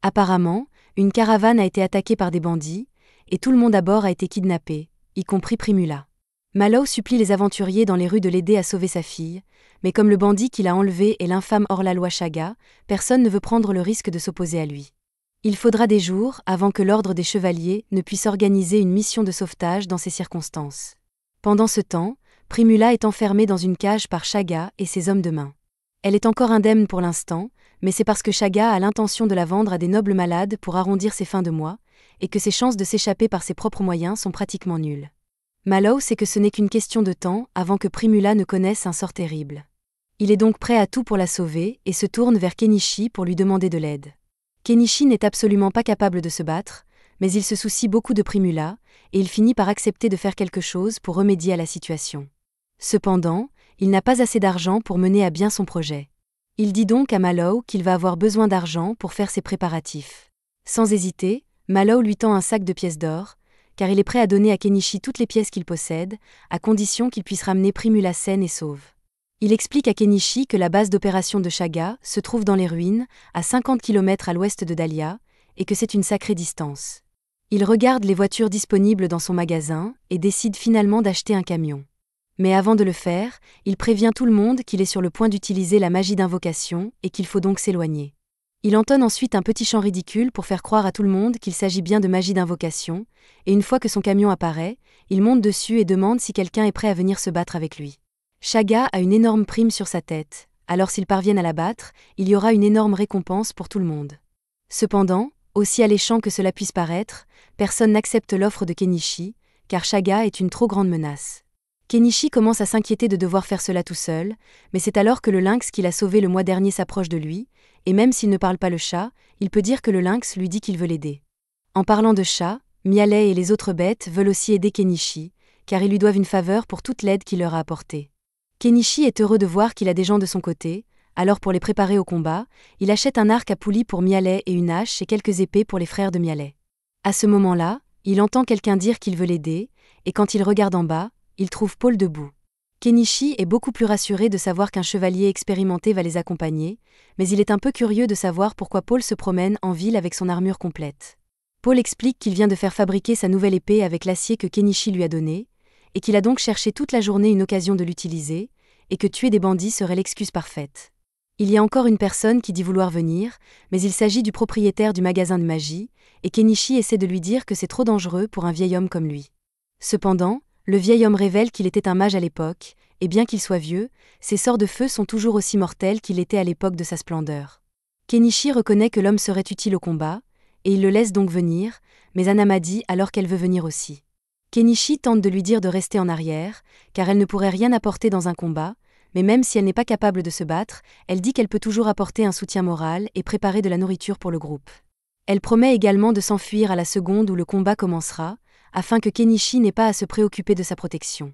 Apparemment, une caravane a été attaquée par des bandits, et tout le monde à bord a été kidnappé, y compris Primula. Mallow supplie les aventuriers dans les rues de l'aider à sauver sa fille, mais comme le bandit qui l'a enlevé est l'infâme hors-la-loi Shaga, personne ne veut prendre le risque de s'opposer à lui. Il faudra des jours avant que l'ordre des chevaliers ne puisse organiser une mission de sauvetage dans ces circonstances. Pendant ce temps, Primula est enfermée dans une cage par Shaga et ses hommes de main. Elle est encore indemne pour l'instant, mais c'est parce que Shaga a l'intention de la vendre à des nobles malades pour arrondir ses fins de mois, et que ses chances de s'échapper par ses propres moyens sont pratiquement nulles. Mallow sait que ce n'est qu'une question de temps avant que Primula ne connaisse un sort terrible. Il est donc prêt à tout pour la sauver et se tourne vers Kenichi pour lui demander de l'aide. Kenichi n'est absolument pas capable de se battre, mais il se soucie beaucoup de Primula, et il finit par accepter de faire quelque chose pour remédier à la situation. Cependant, il n'a pas assez d'argent pour mener à bien son projet. Il dit donc à Mallow qu'il va avoir besoin d'argent pour faire ses préparatifs. Sans hésiter, Mallow lui tend un sac de pièces d'or, car il est prêt à donner à Kenichi toutes les pièces qu'il possède, à condition qu'il puisse ramener Primula saine et sauve. Il explique à Kenichi que la base d'opération de Shaga se trouve dans les ruines, à 50 km à l'ouest de Dahlia, et que c'est une sacrée distance. Il regarde les voitures disponibles dans son magasin et décide finalement d'acheter un camion. Mais avant de le faire, il prévient tout le monde qu'il est sur le point d'utiliser la magie d'invocation et qu'il faut donc s'éloigner. Il entonne ensuite un petit chant ridicule pour faire croire à tout le monde qu'il s'agit bien de magie d'invocation, et une fois que son camion apparaît, il monte dessus et demande si quelqu'un est prêt à venir se battre avec lui. Shaga a une énorme prime sur sa tête, alors s'ils parviennent à la battre, il y aura une énorme récompense pour tout le monde. Cependant, aussi alléchant que cela puisse paraître, personne n'accepte l'offre de Kenichi, car Shaga est une trop grande menace. Kenichi commence à s'inquiéter de devoir faire cela tout seul, mais c'est alors que le lynx qu'il a sauvé le mois dernier s'approche de lui, et même s'il ne parle pas le chat, il peut dire que le lynx lui dit qu'il veut l'aider. En parlant de chat, Mialet et les autres bêtes veulent aussi aider Kenichi, car ils lui doivent une faveur pour toute l'aide qu'il leur a apportée. Kenichi est heureux de voir qu'il a des gens de son côté, alors pour les préparer au combat, il achète un arc à poulie pour Mialet et une hache et quelques épées pour les frères de Mialet. À ce moment-là, il entend quelqu'un dire qu'il veut l'aider, et quand il regarde en bas, il trouve Paul debout. Kenichi est beaucoup plus rassuré de savoir qu'un chevalier expérimenté va les accompagner, mais il est un peu curieux de savoir pourquoi Paul se promène en ville avec son armure complète. Paul explique qu'il vient de faire fabriquer sa nouvelle épée avec l'acier que Kenichi lui a donné, et qu'il a donc cherché toute la journée une occasion de l'utiliser, et que tuer des bandits serait l'excuse parfaite. Il y a encore une personne qui dit vouloir venir, mais il s'agit du propriétaire du magasin de magie, et Kenichi essaie de lui dire que c'est trop dangereux pour un vieil homme comme lui. Cependant, le vieil homme révèle qu'il était un mage à l'époque, et bien qu'il soit vieux, ses sorts de feu sont toujours aussi mortels qu'il était à l'époque de sa splendeur. Kenichi reconnaît que l'homme serait utile au combat, et il le laisse donc venir, mais Anama dit alors qu'elle veut venir aussi. Kenichi tente de lui dire de rester en arrière, car elle ne pourrait rien apporter dans un combat, mais même si elle n'est pas capable de se battre, elle dit qu'elle peut toujours apporter un soutien moral et préparer de la nourriture pour le groupe. Elle promet également de s'enfuir à la seconde où le combat commencera, afin que Kenichi n'ait pas à se préoccuper de sa protection.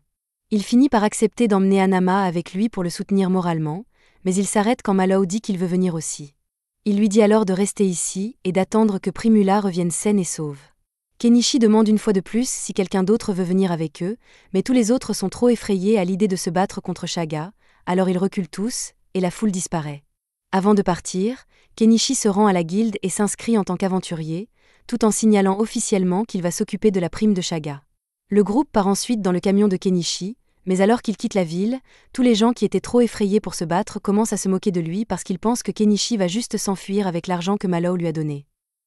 Il finit par accepter d'emmener Anama avec lui pour le soutenir moralement, mais il s'arrête quand Mallow dit qu'il veut venir aussi. Il lui dit alors de rester ici et d'attendre que Primula revienne saine et sauve. Kenichi demande une fois de plus si quelqu'un d'autre veut venir avec eux, mais tous les autres sont trop effrayés à l'idée de se battre contre Shaga, alors ils reculent tous, et la foule disparaît. Avant de partir, Kenichi se rend à la guilde et s'inscrit en tant qu'aventurier, tout en signalant officiellement qu'il va s'occuper de la prime de Shaga. Le groupe part ensuite dans le camion de Kenichi, mais alors qu'il quitte la ville, tous les gens qui étaient trop effrayés pour se battre commencent à se moquer de lui parce qu'ils pensent que Kenichi va juste s'enfuir avec l'argent que Mallow lui a donné.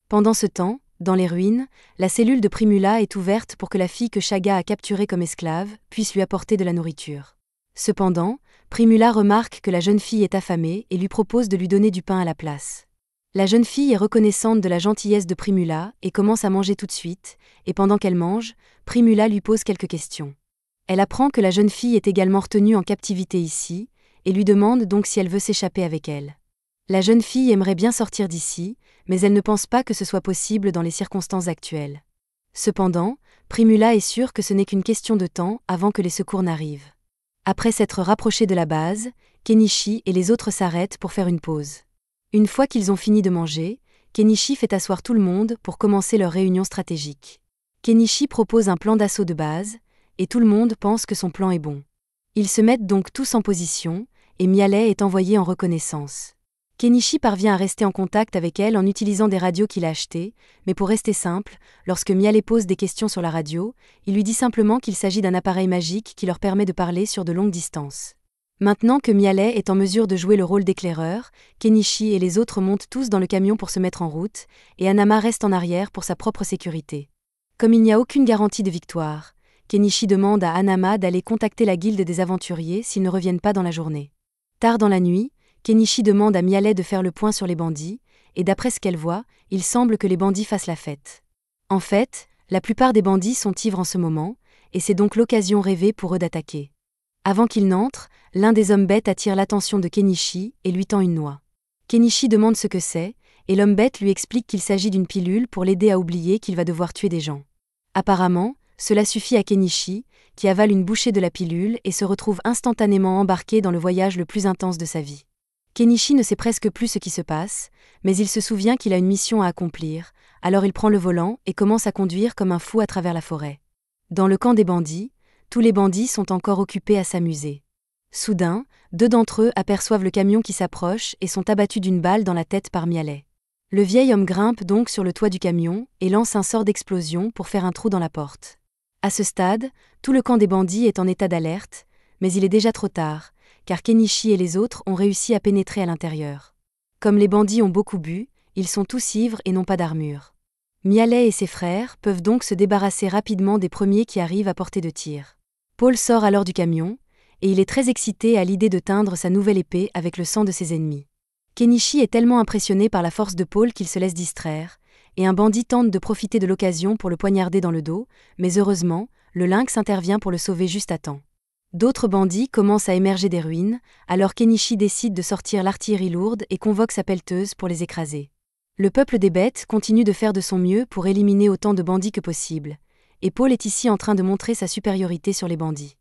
Pendant ce temps, dans les ruines, la cellule de Primula est ouverte pour que la fille que Shaga a capturée comme esclave puisse lui apporter de la nourriture. Cependant, Primula remarque que la jeune fille est affamée et lui propose de lui donner du pain à la place. La jeune fille est reconnaissante de la gentillesse de Primula et commence à manger tout de suite, et pendant qu'elle mange, Primula lui pose quelques questions. Elle apprend que la jeune fille est également retenue en captivité ici, et lui demande donc si elle veut s'échapper avec elle. La jeune fille aimerait bien sortir d'ici, mais elle ne pense pas que ce soit possible dans les circonstances actuelles. Cependant, Primula est sûre que ce n'est qu'une question de temps avant que les secours n'arrivent. Après s'être rapprochés de la base, Kenichi et les autres s'arrêtent pour faire une pause. Une fois qu'ils ont fini de manger, Kenichi fait asseoir tout le monde pour commencer leur réunion stratégique. Kenichi propose un plan d'assaut de base, et tout le monde pense que son plan est bon. Ils se mettent donc tous en position, et Mialet est envoyée en reconnaissance. Kenichi parvient à rester en contact avec elle en utilisant des radios qu'il a achetées, mais pour rester simple, lorsque Mialet pose des questions sur la radio, il lui dit simplement qu'il s'agit d'un appareil magique qui leur permet de parler sur de longues distances. Maintenant que Mialet est en mesure de jouer le rôle d'éclaireur, Kenichi et les autres montent tous dans le camion pour se mettre en route, et Hanama reste en arrière pour sa propre sécurité. Comme il n'y a aucune garantie de victoire, Kenichi demande à Hanama d'aller contacter la guilde des aventuriers s'ils ne reviennent pas dans la journée. Tard dans la nuit, Kenichi demande à Mialet de faire le point sur les bandits, et d'après ce qu'elle voit, il semble que les bandits fassent la fête. En fait, la plupart des bandits sont ivres en ce moment, et c'est donc l'occasion rêvée pour eux d'attaquer. Avant qu'ils n'entrent, l'un des hommes bêtes attire l'attention de Kenichi et lui tend une noix. Kenichi demande ce que c'est, et l'homme bête lui explique qu'il s'agit d'une pilule pour l'aider à oublier qu'il va devoir tuer des gens. Apparemment, cela suffit à Kenichi, qui avale une bouchée de la pilule et se retrouve instantanément embarqué dans le voyage le plus intense de sa vie. Kenichi ne sait presque plus ce qui se passe, mais il se souvient qu'il a une mission à accomplir, alors il prend le volant et commence à conduire comme un fou à travers la forêt. Dans le camp des bandits, tous les bandits sont encore occupés à s'amuser. Soudain, 2 d'entre eux aperçoivent le camion qui s'approche et sont abattus d'une balle dans la tête par Mialet. Le vieil homme grimpe donc sur le toit du camion et lance un sort d'explosion pour faire un trou dans la porte. À ce stade, tout le camp des bandits est en état d'alerte, mais il est déjà trop tard, car Kenichi et les autres ont réussi à pénétrer à l'intérieur. Comme les bandits ont beaucoup bu, ils sont tous ivres et n'ont pas d'armure. Mialet et ses frères peuvent donc se débarrasser rapidement des premiers qui arrivent à portée de tir. Paul sort alors du camion, et il est très excité à l'idée de teindre sa nouvelle épée avec le sang de ses ennemis. Kenichi est tellement impressionné par la force de Paul qu'il se laisse distraire, et un bandit tente de profiter de l'occasion pour le poignarder dans le dos, mais heureusement, le lynx intervient pour le sauver juste à temps. D'autres bandits commencent à émerger des ruines, alors Kenichi décide de sortir l'artillerie lourde et convoque sa pelleteuse pour les écraser. Le peuple des bêtes continue de faire de son mieux pour éliminer autant de bandits que possible, et Paul est ici en train de montrer sa supériorité sur les bandits.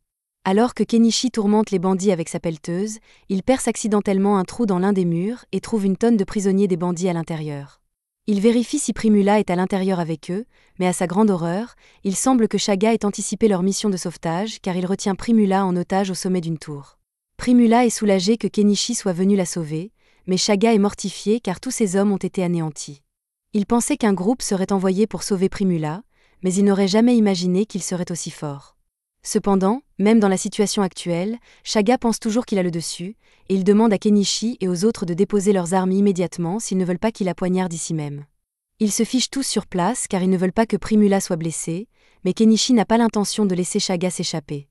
Alors que Kenichi tourmente les bandits avec sa pelleteuse, il perce accidentellement un trou dans l'un des murs et trouve une tonne de prisonniers des bandits à l'intérieur. Il vérifie si Primula est à l'intérieur avec eux, mais à sa grande horreur, il semble que Shaga ait anticipé leur mission de sauvetage car il retient Primula en otage au sommet d'une tour. Primula est soulagée que Kenichi soit venu la sauver, mais Shaga est mortifié car tous ses hommes ont été anéantis. Il pensait qu'un groupe serait envoyé pour sauver Primula, mais il n'aurait jamais imaginé qu'il serait aussi fort. Cependant, même dans la situation actuelle, Shaga pense toujours qu'il a le dessus, et il demande à Kenichi et aux autres de déposer leurs armes immédiatement s'ils ne veulent pas qu'il la poignarde ici même. Ils se fichent tous sur place car ils ne veulent pas que Primula soit blessée, mais Kenichi n'a pas l'intention de laisser Shaga s'échapper.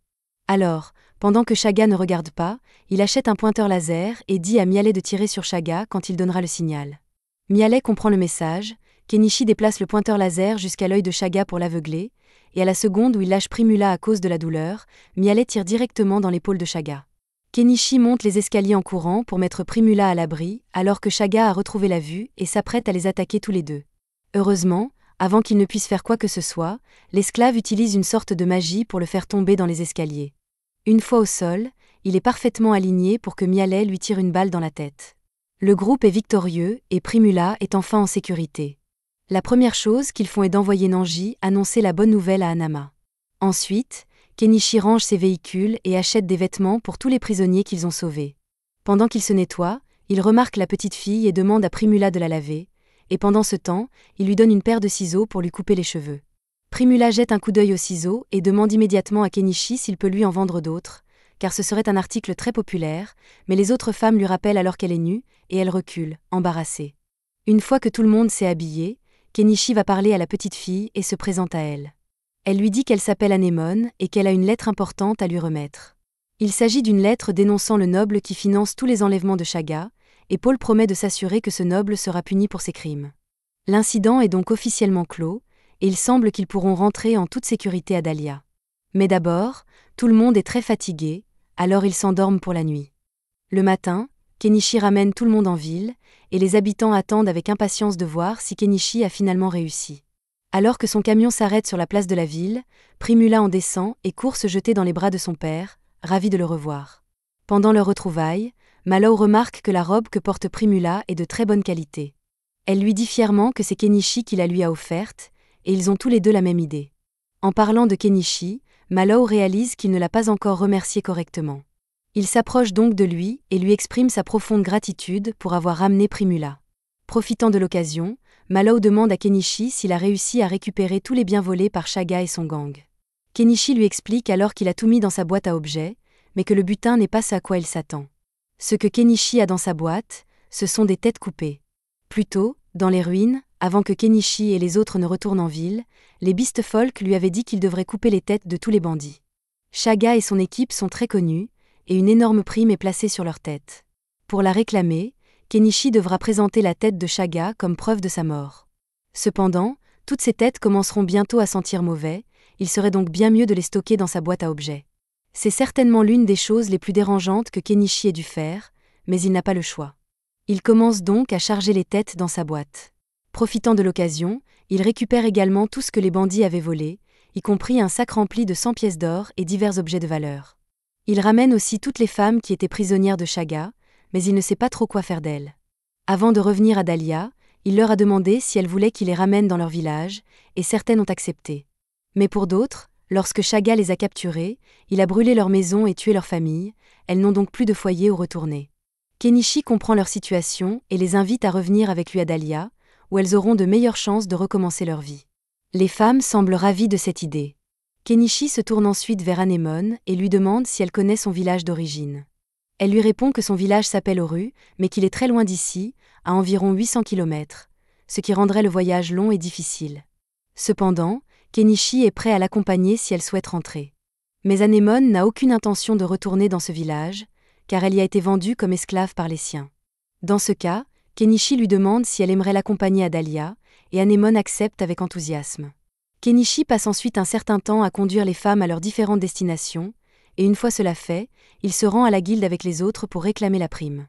Alors, pendant que Shaga ne regarde pas, il achète un pointeur laser et dit à Mialet de tirer sur Shaga quand il donnera le signal. Mialet comprend le message, Kenichi déplace le pointeur laser jusqu'à l'œil de Shaga pour l'aveugler, et à la seconde où il lâche Primula à cause de la douleur, Mialet tire directement dans l'épaule de Shaga. Kenichi monte les escaliers en courant pour mettre Primula à l'abri, alors que Shaga a retrouvé la vue et s'apprête à les attaquer tous les deux. Heureusement, avant qu'il ne puisse faire quoi que ce soit, l'esclave utilise une sorte de magie pour le faire tomber dans les escaliers. Une fois au sol, il est parfaitement aligné pour que Mialet lui tire une balle dans la tête. Le groupe est victorieux et Primula est enfin en sécurité. La première chose qu'ils font est d'envoyer Nanji annoncer la bonne nouvelle à Hanama. Ensuite, Kenichi range ses véhicules et achète des vêtements pour tous les prisonniers qu'ils ont sauvés. Pendant qu'il se nettoie, il remarque la petite fille et demande à Primula de la laver, et pendant ce temps, il lui donne une paire de ciseaux pour lui couper les cheveux. Primula jette un coup d'œil aux ciseaux et demande immédiatement à Kenichi s'il peut lui en vendre d'autres, car ce serait un article très populaire, mais les autres femmes lui rappellent alors qu'elle est nue, et elle recule, embarrassée. Une fois que tout le monde s'est habillé, Kenichi va parler à la petite fille et se présente à elle. Elle lui dit qu'elle s'appelle Anémone et qu'elle a une lettre importante à lui remettre. Il s'agit d'une lettre dénonçant le noble qui finance tous les enlèvements de Chaga, et Paul promet de s'assurer que ce noble sera puni pour ses crimes. L'incident est donc officiellement clos, et il semble qu'ils pourront rentrer en toute sécurité à Dahlia. Mais d'abord, tout le monde est très fatigué, alors ils s'endorment pour la nuit. Le matin, Kenichi ramène tout le monde en ville, et les habitants attendent avec impatience de voir si Kenichi a finalement réussi. Alors que son camion s'arrête sur la place de la ville, Primula en descend et court se jeter dans les bras de son père, ravi de le revoir. Pendant leur retrouvaille, Mallow remarque que la robe que porte Primula est de très bonne qualité. Elle lui dit fièrement que c'est Kenichi qui la lui a offerte, et ils ont tous les deux la même idée. En parlant de Kenichi, Mallow réalise qu'il ne l'a pas encore remercié correctement. Il s'approche donc de lui et lui exprime sa profonde gratitude pour avoir ramené Primula. Profitant de l'occasion, Mallow demande à Kenichi s'il a réussi à récupérer tous les biens volés par Chaga et son gang. Kenichi lui explique alors qu'il a tout mis dans sa boîte à objets, mais que le butin n'est pas ce à quoi il s'attend. Ce que Kenichi a dans sa boîte, ce sont des têtes coupées. Plus tôt, dans les ruines, avant que Kenichi et les autres ne retournent en ville, les Beastfolk lui avaient dit qu'il devrait couper les têtes de tous les bandits. Chaga et son équipe sont très connus, et une énorme prime est placée sur leur tête. Pour la réclamer, Kenichi devra présenter la tête de Chaga comme preuve de sa mort. Cependant, toutes ces têtes commenceront bientôt à sentir mauvais, il serait donc bien mieux de les stocker dans sa boîte à objets. C'est certainement l'une des choses les plus dérangeantes que Kenichi ait dû faire, mais il n'a pas le choix. Il commence donc à charger les têtes dans sa boîte. Profitant de l'occasion, il récupère également tout ce que les bandits avaient volé, y compris un sac rempli de 100 pièces d'or et divers objets de valeur. Il ramène aussi toutes les femmes qui étaient prisonnières de Chaga, mais il ne sait pas trop quoi faire d'elles. Avant de revenir à Dahlia, il leur a demandé si elles voulaient qu'il les ramène dans leur village, et certaines ont accepté. Mais pour d'autres, lorsque Chaga les a capturées, il a brûlé leur maison et tué leur famille, elles n'ont donc plus de foyer où retourner. Kenichi comprend leur situation et les invite à revenir avec lui à Dahlia, où elles auront de meilleures chances de recommencer leur vie. Les femmes semblent ravies de cette idée. Kenichi se tourne ensuite vers Anémone et lui demande si elle connaît son village d'origine. Elle lui répond que son village s'appelle Oru, mais qu'il est très loin d'ici, à environ 800 km, ce qui rendrait le voyage long et difficile. Cependant, Kenichi est prêt à l'accompagner si elle souhaite rentrer. Mais Anémone n'a aucune intention de retourner dans ce village, car elle y a été vendue comme esclave par les siens. Dans ce cas, Kenichi lui demande si elle aimerait l'accompagner à Dahlia, et Anémone accepte avec enthousiasme. Kenichi passe ensuite un certain temps à conduire les femmes à leurs différentes destinations, et une fois cela fait, il se rend à la guilde avec les autres pour réclamer la prime.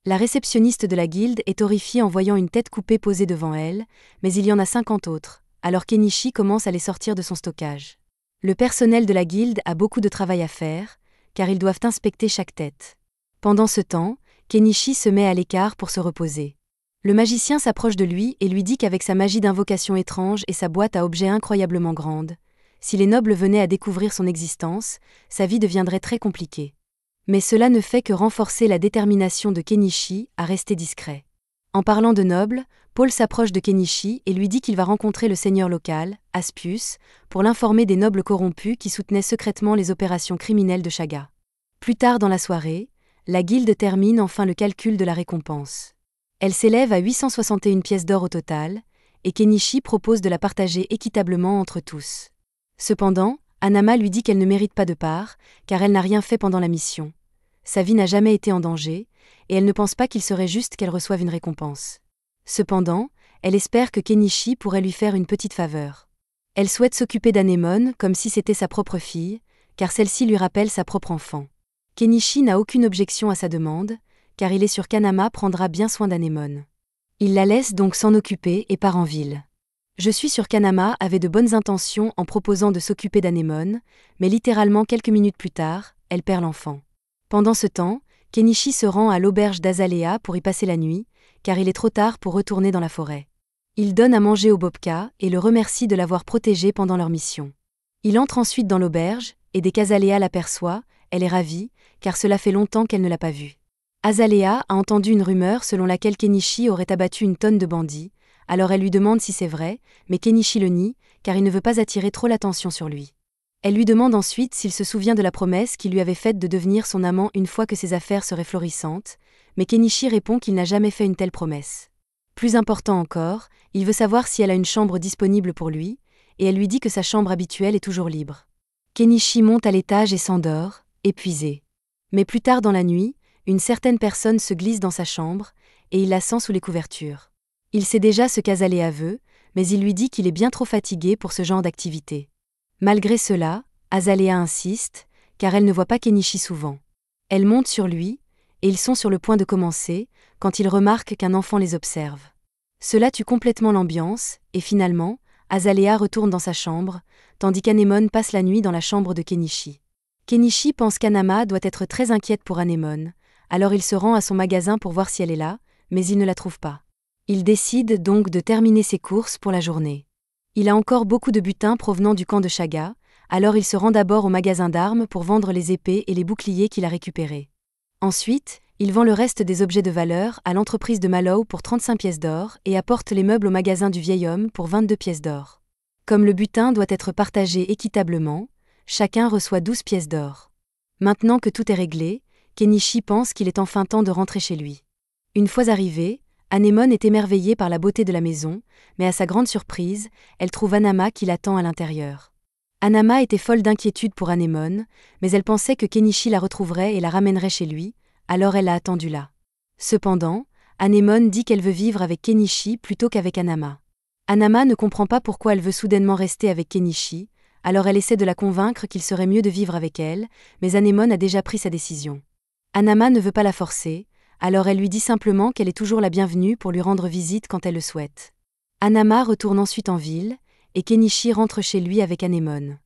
La réceptionniste de la guilde est horrifiée en voyant une tête coupée posée devant elle, mais il y en a 50 autres, alors Kenichi commence à les sortir de son stockage. Le personnel de la guilde a beaucoup de travail à faire, car ils doivent inspecter chaque tête. Pendant ce temps, Kenichi se met à l'écart pour se reposer. Le magicien s'approche de lui et lui dit qu'avec sa magie d'invocation étrange et sa boîte à objets incroyablement grande, si les nobles venaient à découvrir son existence, sa vie deviendrait très compliquée. Mais cela ne fait que renforcer la détermination de Kenichi à rester discret. En parlant de nobles, Paul s'approche de Kenichi et lui dit qu'il va rencontrer le seigneur local, Aspius, pour l'informer des nobles corrompus qui soutenaient secrètement les opérations criminelles de Chaga. Plus tard dans la soirée, la guilde termine enfin le calcul de la récompense. Elle s'élève à 861 pièces d'or au total, et Kenichi propose de la partager équitablement entre tous. Cependant, Anama lui dit qu'elle ne mérite pas de part, car elle n'a rien fait pendant la mission. Sa vie n'a jamais été en danger, et elle ne pense pas qu'il serait juste qu'elle reçoive une récompense. Cependant, elle espère que Kenichi pourrait lui faire une petite faveur. Elle souhaite s'occuper d'Anémone comme si c'était sa propre fille, car celle-ci lui rappelle sa propre enfant. Kenichi n'a aucune objection à sa demande, car il est sûr qu'Anama prendra bien soin d'Anémone. Il la laisse donc s'en occuper et part en ville. Je suis sûr qu'Anama avait de bonnes intentions en proposant de s'occuper d'Anémone, mais littéralement quelques minutes plus tard, elle perd l'enfant. Pendant ce temps, Kenichi se rend à l'auberge d'Azalea pour y passer la nuit, car il est trop tard pour retourner dans la forêt. Il donne à manger au Bobka et le remercie de l'avoir protégé pendant leur mission. Il entre ensuite dans l'auberge, et dès qu'Azalea l'aperçoit, elle est ravie, car cela fait longtemps qu'elle ne l'a pas vu. Azalea a entendu une rumeur selon laquelle Kenichi aurait abattu une tonne de bandits, alors elle lui demande si c'est vrai, mais Kenichi le nie, car il ne veut pas attirer trop l'attention sur lui. Elle lui demande ensuite s'il se souvient de la promesse qu'il lui avait faite de devenir son amant une fois que ses affaires seraient florissantes, mais Kenichi répond qu'il n'a jamais fait une telle promesse. Plus important encore, il veut savoir si elle a une chambre disponible pour lui, et elle lui dit que sa chambre habituelle est toujours libre. Kenichi monte à l'étage et s'endort, épuisé. Mais plus tard dans la nuit, une certaine personne se glisse dans sa chambre, et il la sent sous les couvertures. Il sait déjà ce qu'Azalea veut, mais il lui dit qu'il est bien trop fatigué pour ce genre d'activité. Malgré cela, Azalea insiste, car elle ne voit pas Kenichi souvent. Elle monte sur lui, et ils sont sur le point de commencer, quand ils remarquent qu'un enfant les observe. Cela tue complètement l'ambiance, et finalement, Azalea retourne dans sa chambre, tandis qu'Anemone passe la nuit dans la chambre de Kenichi. Kenichi pense qu'Anama doit être très inquiète pour Anemone, alors il se rend à son magasin pour voir si elle est là, mais il ne la trouve pas. Il décide donc de terminer ses courses pour la journée. Il a encore beaucoup de butin provenant du camp de Shaga, alors il se rend d'abord au magasin d'armes pour vendre les épées et les boucliers qu'il a récupérés. Ensuite, il vend le reste des objets de valeur à l'entreprise de Mallow pour 35 pièces d'or et apporte les meubles au magasin du vieil homme pour 22 pièces d'or. Comme le butin doit être partagé équitablement, chacun reçoit 12 pièces d'or. Maintenant que tout est réglé, Kenichi pense qu'il est enfin temps de rentrer chez lui. Une fois arrivé, Anemone est émerveillée par la beauté de la maison, mais à sa grande surprise, elle trouve Anama qui l'attend à l'intérieur. Anama était folle d'inquiétude pour Anemone, mais elle pensait que Kenichi la retrouverait et la ramènerait chez lui, alors elle l'a attendu là. Cependant, Anemone dit qu'elle veut vivre avec Kenichi plutôt qu'avec Anama. Anama ne comprend pas pourquoi elle veut soudainement rester avec Kenichi, alors elle essaie de la convaincre qu'il serait mieux de vivre avec elle, mais Anemone a déjà pris sa décision. Anama ne veut pas la forcer, alors elle lui dit simplement qu'elle est toujours la bienvenue pour lui rendre visite quand elle le souhaite. Anama retourne ensuite en ville, et Kenichi rentre chez lui avec Anemone.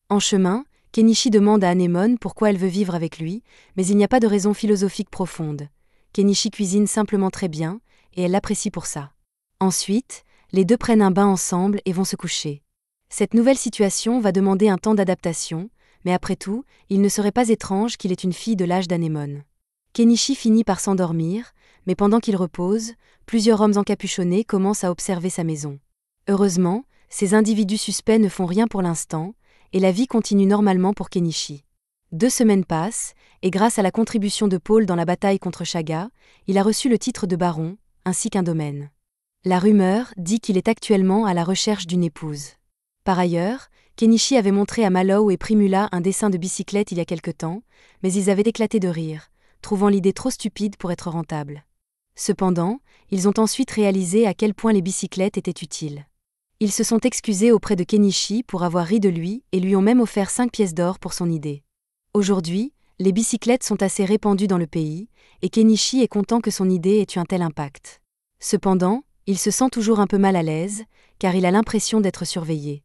En chemin, Kenichi demande à Anemone pourquoi elle veut vivre avec lui, mais il n'y a pas de raison philosophique profonde. Kenichi cuisine simplement très bien, et elle l'apprécie pour ça. Ensuite, les deux prennent un bain ensemble et vont se coucher. Cette nouvelle situation va demander un temps d'adaptation, mais après tout, il ne serait pas étrange qu'il ait une fille de l'âge d'Anemone. Kenichi finit par s'endormir, mais pendant qu'il repose, plusieurs hommes encapuchonnés commencent à observer sa maison. Heureusement, ces individus suspects ne font rien pour l'instant, et la vie continue normalement pour Kenichi. 2 semaines passent, et grâce à la contribution de Paul dans la bataille contre Shaga, il a reçu le titre de baron, ainsi qu'un domaine. La rumeur dit qu'il est actuellement à la recherche d'une épouse. Par ailleurs, Kenichi avait montré à Mallow et Primula un dessin de bicyclette il y a quelque temps, mais ils avaient éclaté de rire, trouvant l'idée trop stupide pour être rentable. Cependant, ils ont ensuite réalisé à quel point les bicyclettes étaient utiles. Ils se sont excusés auprès de Kenichi pour avoir ri de lui et lui ont même offert 5 pièces d'or pour son idée. Aujourd'hui, les bicyclettes sont assez répandues dans le pays, et Kenichi est content que son idée ait eu un tel impact. Cependant, il se sent toujours un peu mal à l'aise, car il a l'impression d'être surveillé.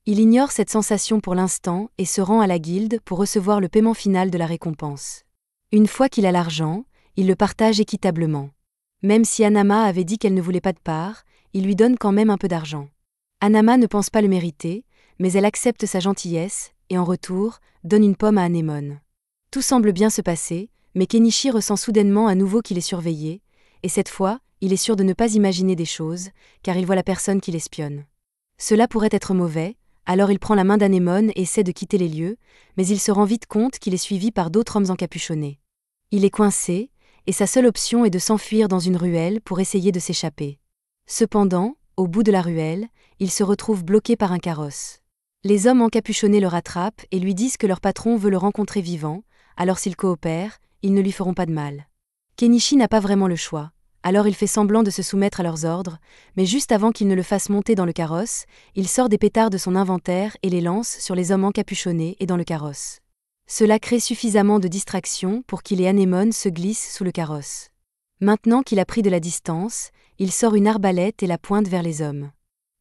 Il ignore cette sensation pour l'instant et se rend à la guilde pour recevoir le paiement final de la récompense. Une fois qu'il a l'argent, il le partage équitablement. Même si Anama avait dit qu'elle ne voulait pas de part, il lui donne quand même un peu d'argent. Anama ne pense pas le mériter, mais elle accepte sa gentillesse, et en retour, donne une pomme à Anemone. Tout semble bien se passer, mais Kenichi ressent soudainement à nouveau qu'il est surveillé, et cette fois, il est sûr de ne pas imaginer des choses, car il voit la personne qui l'espionne. Cela pourrait être mauvais, alors il prend la main d'Anemone et essaie de quitter les lieux, mais il se rend vite compte qu'il est suivi par d'autres hommes encapuchonnés. Il est coincé, et sa seule option est de s'enfuir dans une ruelle pour essayer de s'échapper. Cependant, au bout de la ruelle, il se retrouve bloqué par un carrosse. Les hommes encapuchonnés le rattrapent et lui disent que leur patron veut le rencontrer vivant, alors s'ils coopèrent, ils ne lui feront pas de mal. Kenichi n'a pas vraiment le choix, alors il fait semblant de se soumettre à leurs ordres, mais juste avant qu'ils ne le fassent monter dans le carrosse, il sort des pétards de son inventaire et les lance sur les hommes encapuchonnés et dans le carrosse. Cela crée suffisamment de distraction pour qu'il et Anemone se glissent sous le carrosse. Maintenant qu'il a pris de la distance, il sort une arbalète et la pointe vers les hommes.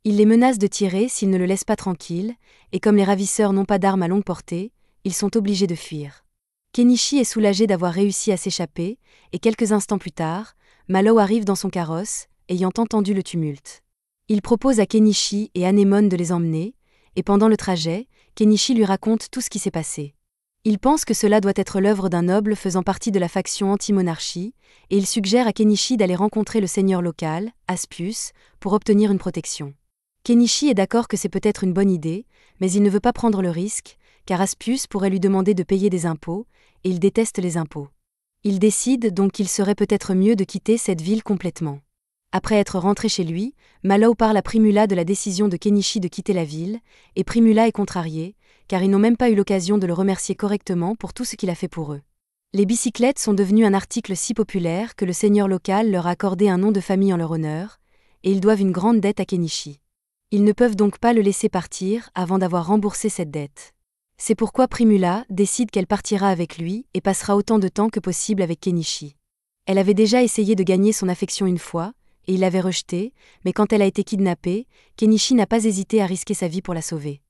Il les menace de tirer s'ils ne le laissent pas tranquille, et comme les ravisseurs n'ont pas d'armes à longue portée, ils sont obligés de fuir. Kenichi est soulagé d'avoir réussi à s'échapper, et quelques instants plus tard, Mallow arrive dans son carrosse, ayant entendu le tumulte. Il propose à Kenichi et Anemone de les emmener, et pendant le trajet, Kenichi lui raconte tout ce qui s'est passé. Il pense que cela doit être l'œuvre d'un noble faisant partie de la faction anti-monarchie, et il suggère à Kenichi d'aller rencontrer le seigneur local, Aspius, pour obtenir une protection. Kenichi est d'accord que c'est peut-être une bonne idée, mais il ne veut pas prendre le risque, car Aspius pourrait lui demander de payer des impôts, et il déteste les impôts. Il décide donc qu'il serait peut-être mieux de quitter cette ville complètement. Après être rentré chez lui, Mallow parle à Primula de la décision de Kenichi de quitter la ville, et Primula est contrarié, car ils n'ont même pas eu l'occasion de le remercier correctement pour tout ce qu'il a fait pour eux. Les bicyclettes sont devenues un article si populaire que le seigneur local leur a accordé un nom de famille en leur honneur, et ils doivent une grande dette à Kenichi. Ils ne peuvent donc pas le laisser partir avant d'avoir remboursé cette dette. C'est pourquoi Primula décide qu'elle partira avec lui et passera autant de temps que possible avec Kenichi. Elle avait déjà essayé de gagner son affection une fois, et il l'avait rejetée, mais quand elle a été kidnappée, Kenichi n'a pas hésité à risquer sa vie pour la sauver.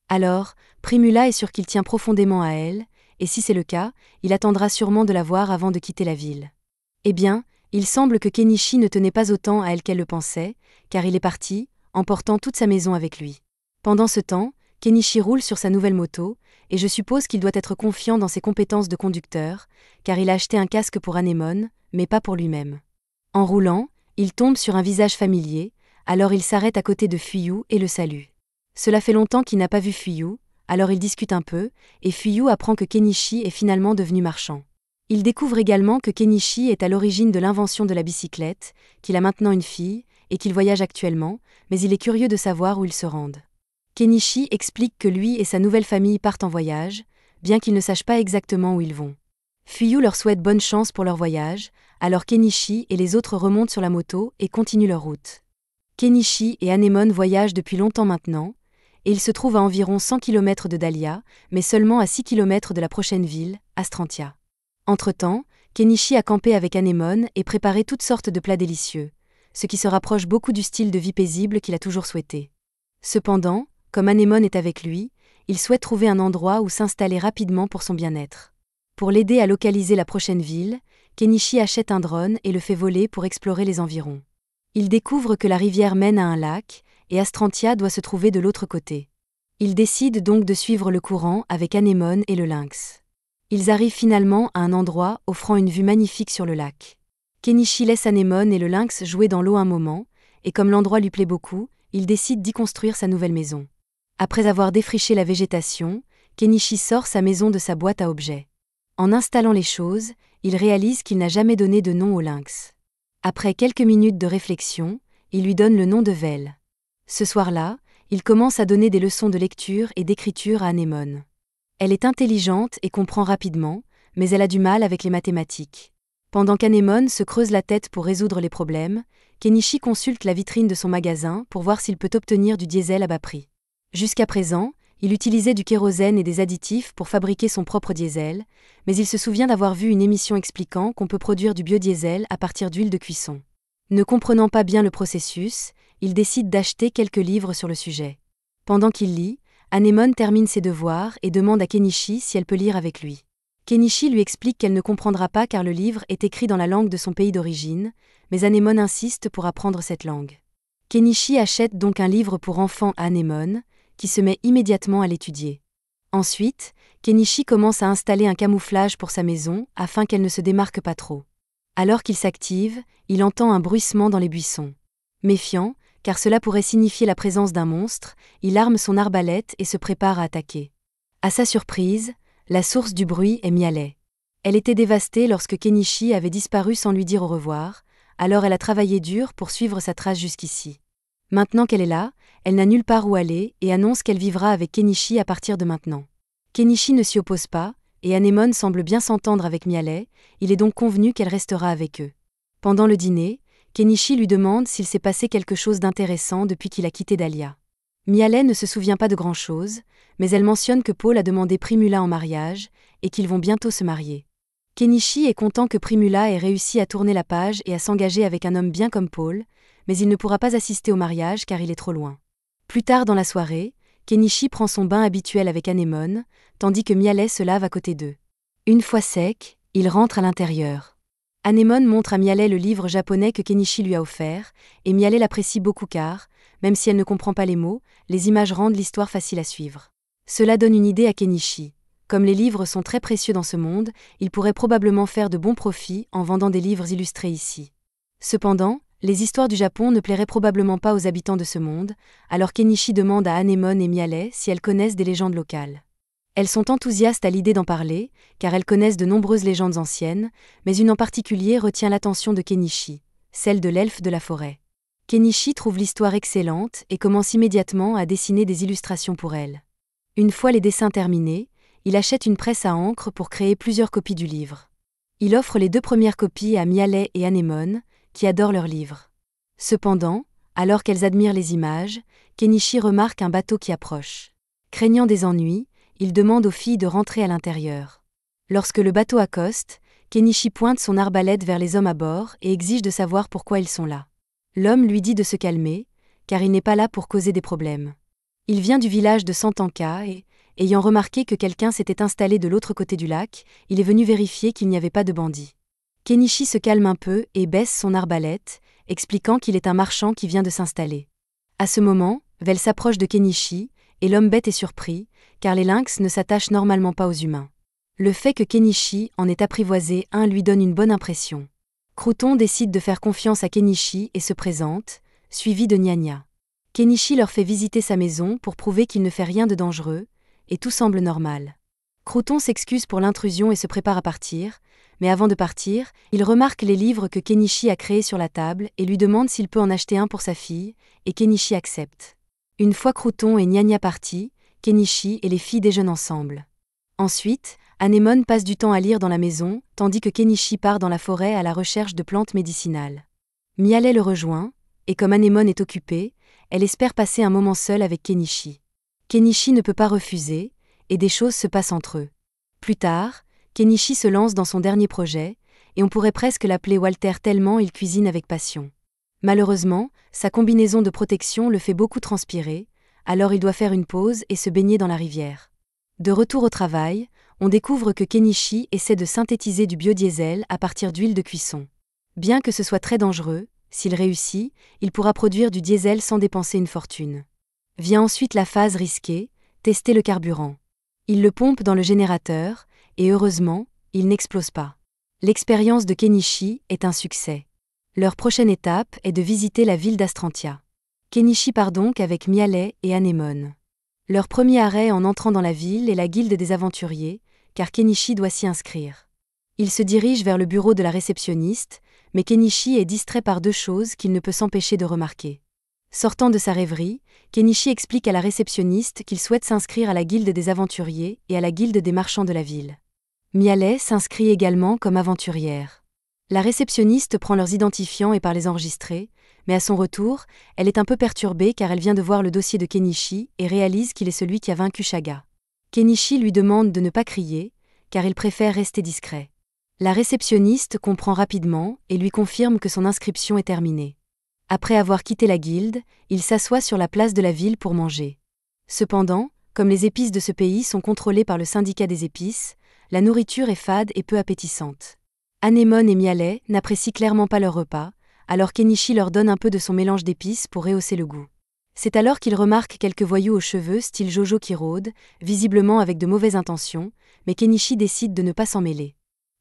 Alors, Primula est sûr qu'il tient profondément à elle, et si c'est le cas, il attendra sûrement de la voir avant de quitter la ville. Eh bien, il semble que Kenichi ne tenait pas autant à elle qu'elle le pensait, car il est parti, emportant toute sa maison avec lui. Pendant ce temps, Kenichi roule sur sa nouvelle moto, et je suppose qu'il doit être confiant dans ses compétences de conducteur, car il a acheté un casque pour Anémone, mais pas pour lui-même. En roulant, il tombe sur un visage familier, alors il s'arrête à côté de Fuyu et le salue. Cela fait longtemps qu'il n'a pas vu Fuyu, alors ils discutent un peu, et Fuyu apprend que Kenichi est finalement devenu marchand. Il découvre également que Kenichi est à l'origine de l'invention de la bicyclette, qu'il a maintenant une fille, et qu'il voyage actuellement, mais il est curieux de savoir où ils se rendent. Kenichi explique que lui et sa nouvelle famille partent en voyage, bien qu'ils ne sachent pas exactement où ils vont. Fuyu leur souhaite bonne chance pour leur voyage, alors Kenichi et les autres remontent sur la moto et continuent leur route. Kenichi et Anémone voyagent depuis longtemps maintenant, et ils se trouvent à environ 100 km de Dahlia, mais seulement à 6 km de la prochaine ville, Astrantia. Entre-temps, Kenichi a campé avec Anémone et préparé toutes sortes de plats délicieux, ce qui se rapproche beaucoup du style de vie paisible qu'il a toujours souhaité. Cependant, comme Anémone est avec lui, il souhaite trouver un endroit où s'installer rapidement pour son bien-être. Pour l'aider à localiser la prochaine ville, Kenichi achète un drone et le fait voler pour explorer les environs. Il découvre que la rivière mène à un lac, et Astrantia doit se trouver de l'autre côté. Il décide donc de suivre le courant avec Anémone et le lynx. Ils arrivent finalement à un endroit offrant une vue magnifique sur le lac. Kenichi laisse Anémone et le lynx jouer dans l'eau un moment, et comme l'endroit lui plaît beaucoup, il décide d'y construire sa nouvelle maison. Après avoir défriché la végétation, Kenichi sort sa maison de sa boîte à objets. En installant les choses, il réalise qu'il n'a jamais donné de nom au lynx. Après quelques minutes de réflexion, il lui donne le nom de Vel. Ce soir-là, il commence à donner des leçons de lecture et d'écriture à Anémone. Elle est intelligente et comprend rapidement, mais elle a du mal avec les mathématiques. Pendant qu'Anémone se creuse la tête pour résoudre les problèmes, Kenichi consulte la vitrine de son magasin pour voir s'il peut obtenir du diesel à bas prix. Jusqu'à présent, il utilisait du kérosène et des additifs pour fabriquer son propre diesel, mais il se souvient d'avoir vu une émission expliquant qu'on peut produire du biodiesel à partir d'huile de cuisson. Ne comprenant pas bien le processus, il décide d'acheter quelques livres sur le sujet. Pendant qu'il lit, Anémone termine ses devoirs et demande à Kenichi si elle peut lire avec lui. Kenichi lui explique qu'elle ne comprendra pas car le livre est écrit dans la langue de son pays d'origine, mais Anémone insiste pour apprendre cette langue. Kenichi achète donc un livre pour enfants à Anémone, qui se met immédiatement à l'étudier. Ensuite, Kenichi commence à installer un camouflage pour sa maison afin qu'elle ne se démarque pas trop. Alors qu'il s'active, il entend un bruissement dans les buissons. Méfiant, car cela pourrait signifier la présence d'un monstre, il arme son arbalète et se prépare à attaquer. À sa surprise, la source du bruit est Mialet. Elle était dévastée lorsque Kenichi avait disparu sans lui dire au revoir, alors elle a travaillé dur pour suivre sa trace jusqu'ici. Maintenant qu'elle est là, elle n'a nulle part où aller et annonce qu'elle vivra avec Kenichi à partir de maintenant. Kenichi ne s'y oppose pas, et Anémone semble bien s'entendre avec Mialet, il est donc convenu qu'elle restera avec eux. Pendant le dîner, Kenichi lui demande s'il s'est passé quelque chose d'intéressant depuis qu'il a quitté Dahlia. Mialet ne se souvient pas de grand-chose, mais elle mentionne que Paul a demandé Primula en mariage, et qu'ils vont bientôt se marier. Kenichi est content que Primula ait réussi à tourner la page et à s'engager avec un homme bien comme Paul, mais il ne pourra pas assister au mariage car il est trop loin. Plus tard dans la soirée, Kenichi prend son bain habituel avec Anémone, tandis que Mialet se lave à côté d'eux. Une fois sec, il rentre à l'intérieur. Anémone montre à Mialet le livre japonais que Kenichi lui a offert, et Mialet l'apprécie beaucoup car, même si elle ne comprend pas les mots, les images rendent l'histoire facile à suivre. Cela donne une idée à Kenichi. Comme les livres sont très précieux dans ce monde, il pourrait probablement faire de bons profits en vendant des livres illustrés ici. Cependant, les histoires du Japon ne plairaient probablement pas aux habitants de ce monde, alors Kenichi demande à Anemone et Mialet si elles connaissent des légendes locales. Elles sont enthousiastes à l'idée d'en parler, car elles connaissent de nombreuses légendes anciennes, mais une en particulier retient l'attention de Kenichi, celle de l'elfe de la forêt. Kenichi trouve l'histoire excellente et commence immédiatement à dessiner des illustrations pour elle. Une fois les dessins terminés, il achète une presse à encre pour créer plusieurs copies du livre. Il offre les 2 premières copies à Mialet et Anemone, qui adorent leurs livres. Cependant, alors qu'elles admirent les images, Kenichi remarque un bateau qui approche. Craignant des ennuis, il demande aux filles de rentrer à l'intérieur. Lorsque le bateau accoste, Kenichi pointe son arbalète vers les hommes à bord et exige de savoir pourquoi ils sont là. L'homme lui dit de se calmer, car il n'est pas là pour causer des problèmes. Il vient du village de Santanka et, ayant remarqué que quelqu'un s'était installé de l'autre côté du lac, il est venu vérifier qu'il n'y avait pas de bandits. Kenichi se calme un peu et baisse son arbalète, expliquant qu'il est un marchand qui vient de s'installer. À ce moment, Vel s'approche de Kenichi, et l'homme bête est surpris, car les lynx ne s'attachent normalement pas aux humains. Le fait que Kenichi en ait apprivoisé un lui donne une bonne impression. Crouton décide de faire confiance à Kenichi et se présente, suivi de Nya. Kenichi leur fait visiter sa maison pour prouver qu'il ne fait rien de dangereux, et tout semble normal. Crouton s'excuse pour l'intrusion et se prépare à partir, mais avant de partir, il remarque les livres que Kenichi a créés sur la table et lui demande s'il peut en acheter un pour sa fille, et Kenichi accepte. Une fois Crouton et Nya partis, Kenichi et les filles déjeunent ensemble. Ensuite, Anemone passe du temps à lire dans la maison, tandis que Kenichi part dans la forêt à la recherche de plantes médicinales. Mialet le rejoint, et comme Anemone est occupée, elle espère passer un moment seule avec Kenichi. Kenichi ne peut pas refuser, et des choses se passent entre eux. Plus tard, Kenichi se lance dans son dernier projet, et on pourrait presque l'appeler Walter tellement il cuisine avec passion. Malheureusement, sa combinaison de protection le fait beaucoup transpirer, alors il doit faire une pause et se baigner dans la rivière. De retour au travail, on découvre que Kenichi essaie de synthétiser du biodiesel à partir d'huile de cuisson. Bien que ce soit très dangereux, s'il réussit, il pourra produire du diesel sans dépenser une fortune. Vient ensuite la phase risquée, tester le carburant. Il le pompe dans le générateur, et heureusement, il n'explose pas. L'expérience de Kenichi est un succès. Leur prochaine étape est de visiter la ville d'Astrantia. Kenichi part donc avec Mialet et Anemone. Leur premier arrêt en entrant dans la ville est la guilde des aventuriers, car Kenichi doit s'y inscrire. Il se dirige vers le bureau de la réceptionniste, mais Kenichi est distrait par 2 choses qu'il ne peut s'empêcher de remarquer. Sortant de sa rêverie, Kenichi explique à la réceptionniste qu'il souhaite s'inscrire à la guilde des aventuriers et à la guilde des marchands de la ville. Mialet s'inscrit également comme aventurière. La réceptionniste prend leurs identifiants et part les enregistrer, mais à son retour, elle est un peu perturbée car elle vient de voir le dossier de Kenichi et réalise qu'il est celui qui a vaincu Shaga. Kenichi lui demande de ne pas crier, car il préfère rester discret. La réceptionniste comprend rapidement et lui confirme que son inscription est terminée. Après avoir quitté la guilde, il s'assoit sur la place de la ville pour manger. Cependant, comme les épices de ce pays sont contrôlées par le syndicat des épices, la nourriture est fade et peu appétissante. Anemone et Mialet n'apprécient clairement pas leur repas, alors Kenichi leur donne un peu de son mélange d'épices pour rehausser le goût. C'est alors qu'il remarque quelques voyous aux cheveux style Jojo qui rôdent, visiblement avec de mauvaises intentions, mais Kenichi décide de ne pas s'en mêler.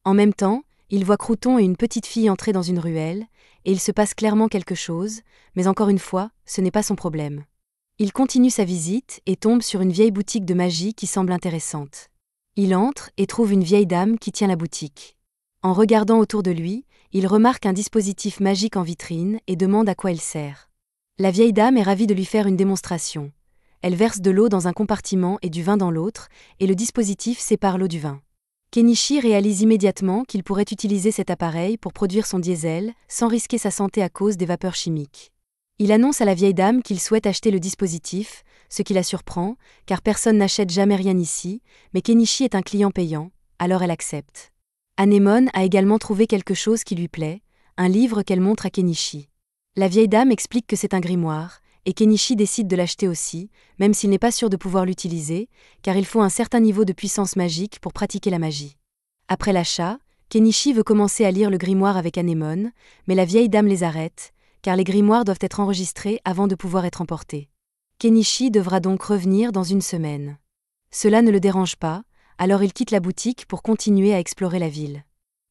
En même temps, il voit Crouton et une petite fille entrer dans une ruelle, et il se passe clairement quelque chose, mais encore une fois, ce n'est pas son problème. Il continue sa visite et tombe sur une vieille boutique de magie qui semble intéressante. Il entre et trouve une vieille dame qui tient la boutique. En regardant autour de lui, il remarque un dispositif magique en vitrine et demande à quoi il sert. La vieille dame est ravie de lui faire une démonstration. Elle verse de l'eau dans un compartiment et du vin dans l'autre, et le dispositif sépare l'eau du vin. Kenichi réalise immédiatement qu'il pourrait utiliser cet appareil pour produire son diesel, sans risquer sa santé à cause des vapeurs chimiques. Il annonce à la vieille dame qu'il souhaite acheter le dispositif, ce qui la surprend, car personne n'achète jamais rien ici, mais Kenichi est un client payant, alors elle accepte. Anemone a également trouvé quelque chose qui lui plaît, un livre qu'elle montre à Kenichi. La vieille dame explique que c'est un grimoire, et Kenichi décide de l'acheter aussi, même s'il n'est pas sûr de pouvoir l'utiliser, car il faut un certain niveau de puissance magique pour pratiquer la magie. Après l'achat, Kenichi veut commencer à lire le grimoire avec Anemone, mais la vieille dame les arrête, car les grimoires doivent être enregistrés avant de pouvoir être emportés. Kenichi devra donc revenir dans une semaine. Cela ne le dérange pas, alors il quitte la boutique pour continuer à explorer la ville.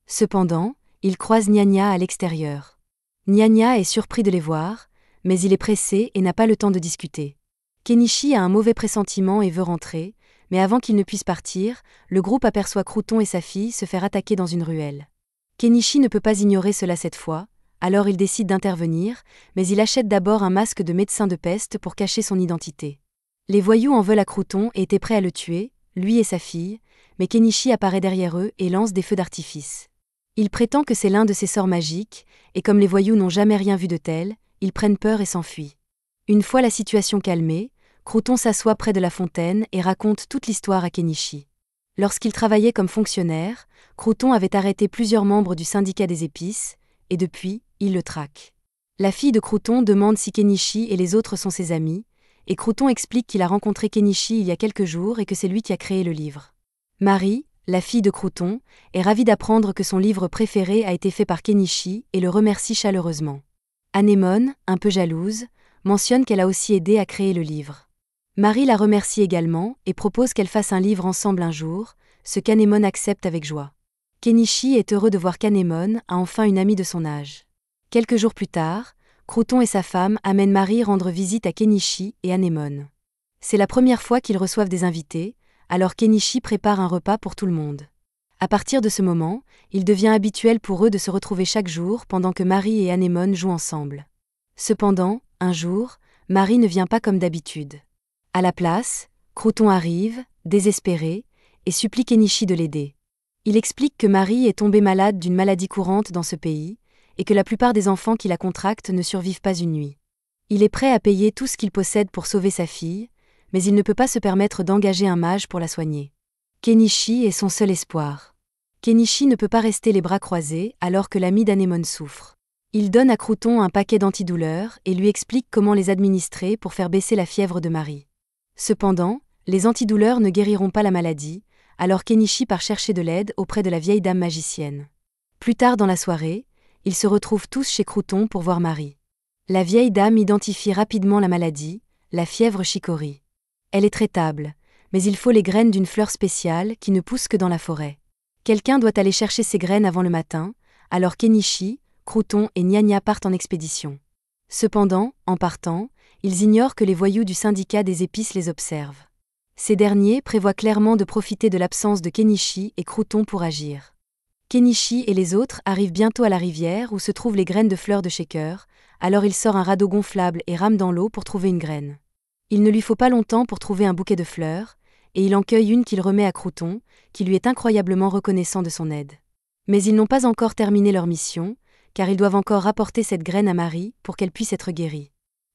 Cependant, il croise Nya à l'extérieur. Nya est surpris de les voir, mais il est pressé et n'a pas le temps de discuter. Kenichi a un mauvais pressentiment et veut rentrer, mais avant qu'il ne puisse partir, le groupe aperçoit Crouton et sa fille se faire attaquer dans une ruelle. Kenichi ne peut pas ignorer cela cette fois, alors il décide d'intervenir, mais il achète d'abord un masque de médecin de peste pour cacher son identité. Les voyous en veulent à Crouton et étaient prêts à le tuer, lui et sa fille, mais Kenichi apparaît derrière eux et lance des feux d'artifice. Il prétend que c'est l'un de ses sorts magiques, et comme les voyous n'ont jamais rien vu de tel, ils prennent peur et s'enfuient. Une fois la situation calmée, Crouton s'assoit près de la fontaine et raconte toute l'histoire à Kenichi. Lorsqu'il travaillait comme fonctionnaire, Crouton avait arrêté plusieurs membres du syndicat des épices, et depuis, il le traque. La fille de Crouton demande si Kenichi et les autres sont ses amis, et Crouton explique qu'il a rencontré Kenichi il y a quelques jours et que c'est lui qui a créé le livre. Marie, la fille de Crouton, est ravie d'apprendre que son livre préféré a été fait par Kenichi et le remercie chaleureusement. Anémone, un peu jalouse, mentionne qu'elle a aussi aidé à créer le livre. Marie la remercie également et propose qu'elle fasse un livre ensemble un jour, ce qu'Anémone accepte avec joie. Kenichi est heureux de voir qu'Anémone a enfin une amie de son âge. Quelques jours plus tard, Crouton et sa femme amènent Marie rendre visite à Kenichi et Anémone. C'est la première fois qu'ils reçoivent des invités, alors Kenichi prépare un repas pour tout le monde. À partir de ce moment, il devient habituel pour eux de se retrouver chaque jour pendant que Marie et Anémone jouent ensemble. Cependant, un jour, Marie ne vient pas comme d'habitude. À la place, Crouton arrive, désespéré, et supplie Kenichi de l'aider. Il explique que Marie est tombée malade d'une maladie courante dans ce pays, et que la plupart des enfants qui la contractent ne survivent pas une nuit. Il est prêt à payer tout ce qu'il possède pour sauver sa fille, mais il ne peut pas se permettre d'engager un mage pour la soigner. Kenichi est son seul espoir. Kenichi ne peut pas rester les bras croisés alors que l'ami d'Anémone souffre. Il donne à Crouton un paquet d'antidouleurs et lui explique comment les administrer pour faire baisser la fièvre de Marie. Cependant, les antidouleurs ne guériront pas la maladie, alors Kenichi part chercher de l'aide auprès de la vieille dame magicienne. Plus tard dans la soirée, ils se retrouvent tous chez Crouton pour voir Marie. La vieille dame identifie rapidement la maladie, la fièvre chicory. Elle est traitable, mais il faut les graines d'une fleur spéciale qui ne pousse que dans la forêt. Quelqu'un doit aller chercher ces graines avant le matin, alors Kenichi, Crouton et Nya partent en expédition. Cependant, en partant, ils ignorent que les voyous du syndicat des épices les observent. Ces derniers prévoient clairement de profiter de l'absence de Kenichi et Crouton pour agir. Kenichi et les autres arrivent bientôt à la rivière où se trouvent les graines de fleurs de shaker, alors il sort un radeau gonflable et rame dans l'eau pour trouver une graine. Il ne lui faut pas longtemps pour trouver un bouquet de fleurs, et il en cueille une qu'il remet à Crouton, qui lui est incroyablement reconnaissant de son aide. Mais ils n'ont pas encore terminé leur mission, car ils doivent encore rapporter cette graine à Marie pour qu'elle puisse être guérie.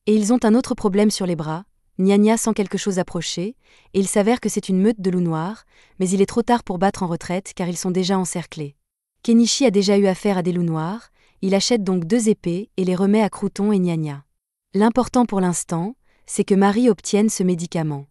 Et ils ont un autre problème sur les bras. Nya sent quelque chose approcher, et il s'avère que c'est une meute de loups noirs, mais il est trop tard pour battre en retraite car ils sont déjà encerclés. Kenichi a déjà eu affaire à des loups noirs, il achète donc 2 épées et les remet à Crouton et Nya. L'important pour l'instant, c'est que Marie obtienne ce médicament.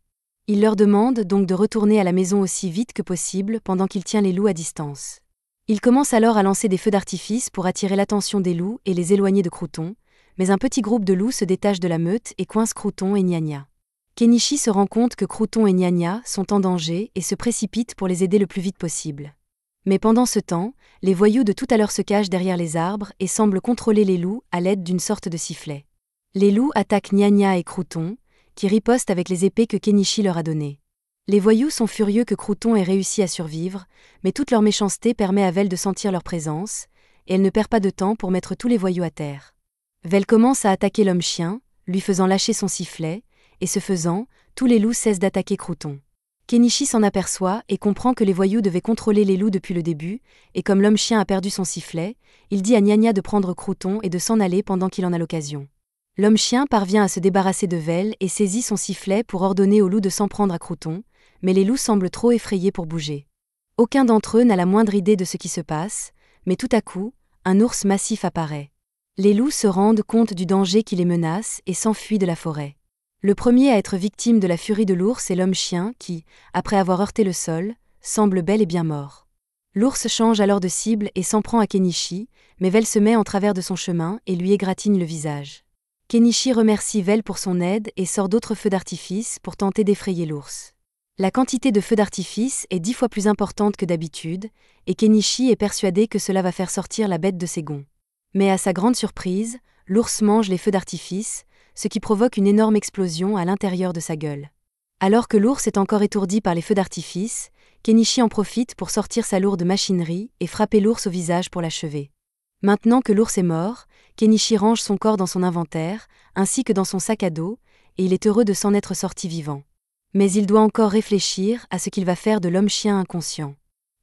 Il leur demande donc de retourner à la maison aussi vite que possible pendant qu'il tient les loups à distance. Il commence alors à lancer des feux d'artifice pour attirer l'attention des loups et les éloigner de Crouton, mais un petit groupe de loups se détache de la meute et coince Crouton et Nya. Kenichi se rend compte que Crouton et Nya sont en danger et se précipite pour les aider le plus vite possible. Mais pendant ce temps, les voyous de tout à l'heure se cachent derrière les arbres et semblent contrôler les loups à l'aide d'une sorte de sifflet. Les loups attaquent Nya et Crouton, qui ripostent avec les épées que Kenichi leur a données. Les voyous sont furieux que Crouton ait réussi à survivre, mais toute leur méchanceté permet à Vel de sentir leur présence, et elle ne perd pas de temps pour mettre tous les voyous à terre. Vel commence à attaquer l'homme-chien, lui faisant lâcher son sifflet, et ce faisant, tous les loups cessent d'attaquer Crouton. Kenichi s'en aperçoit et comprend que les voyous devaient contrôler les loups depuis le début, et comme l'homme-chien a perdu son sifflet, il dit à Nya de prendre Crouton et de s'en aller pendant qu'il en a l'occasion. L'homme-chien parvient à se débarrasser de Vel et saisit son sifflet pour ordonner aux loups de s'en prendre à Crouton, mais les loups semblent trop effrayés pour bouger. Aucun d'entre eux n'a la moindre idée de ce qui se passe, mais tout à coup, un ours massif apparaît. Les loups se rendent compte du danger qui les menace et s'enfuient de la forêt. Le premier à être victime de la furie de l'ours est l'homme-chien qui, après avoir heurté le sol, semble bel et bien mort. L'ours change alors de cible et s'en prend à Kenichi, mais Vel se met en travers de son chemin et lui égratigne le visage. Kenichi remercie Vel pour son aide et sort d'autres feux d'artifice pour tenter d'effrayer l'ours. La quantité de feux d'artifice est 10 fois plus importante que d'habitude, et Kenichi est persuadé que cela va faire sortir la bête de ses gonds. Mais à sa grande surprise, l'ours mange les feux d'artifice, ce qui provoque une énorme explosion à l'intérieur de sa gueule. Alors que l'ours est encore étourdi par les feux d'artifice, Kenichi en profite pour sortir sa lourde machinerie et frapper l'ours au visage pour l'achever. Maintenant que l'ours est mort, Kenichi range son corps dans son inventaire, ainsi que dans son sac à dos, et il est heureux de s'en être sorti vivant. Mais il doit encore réfléchir à ce qu'il va faire de l'homme-chien inconscient.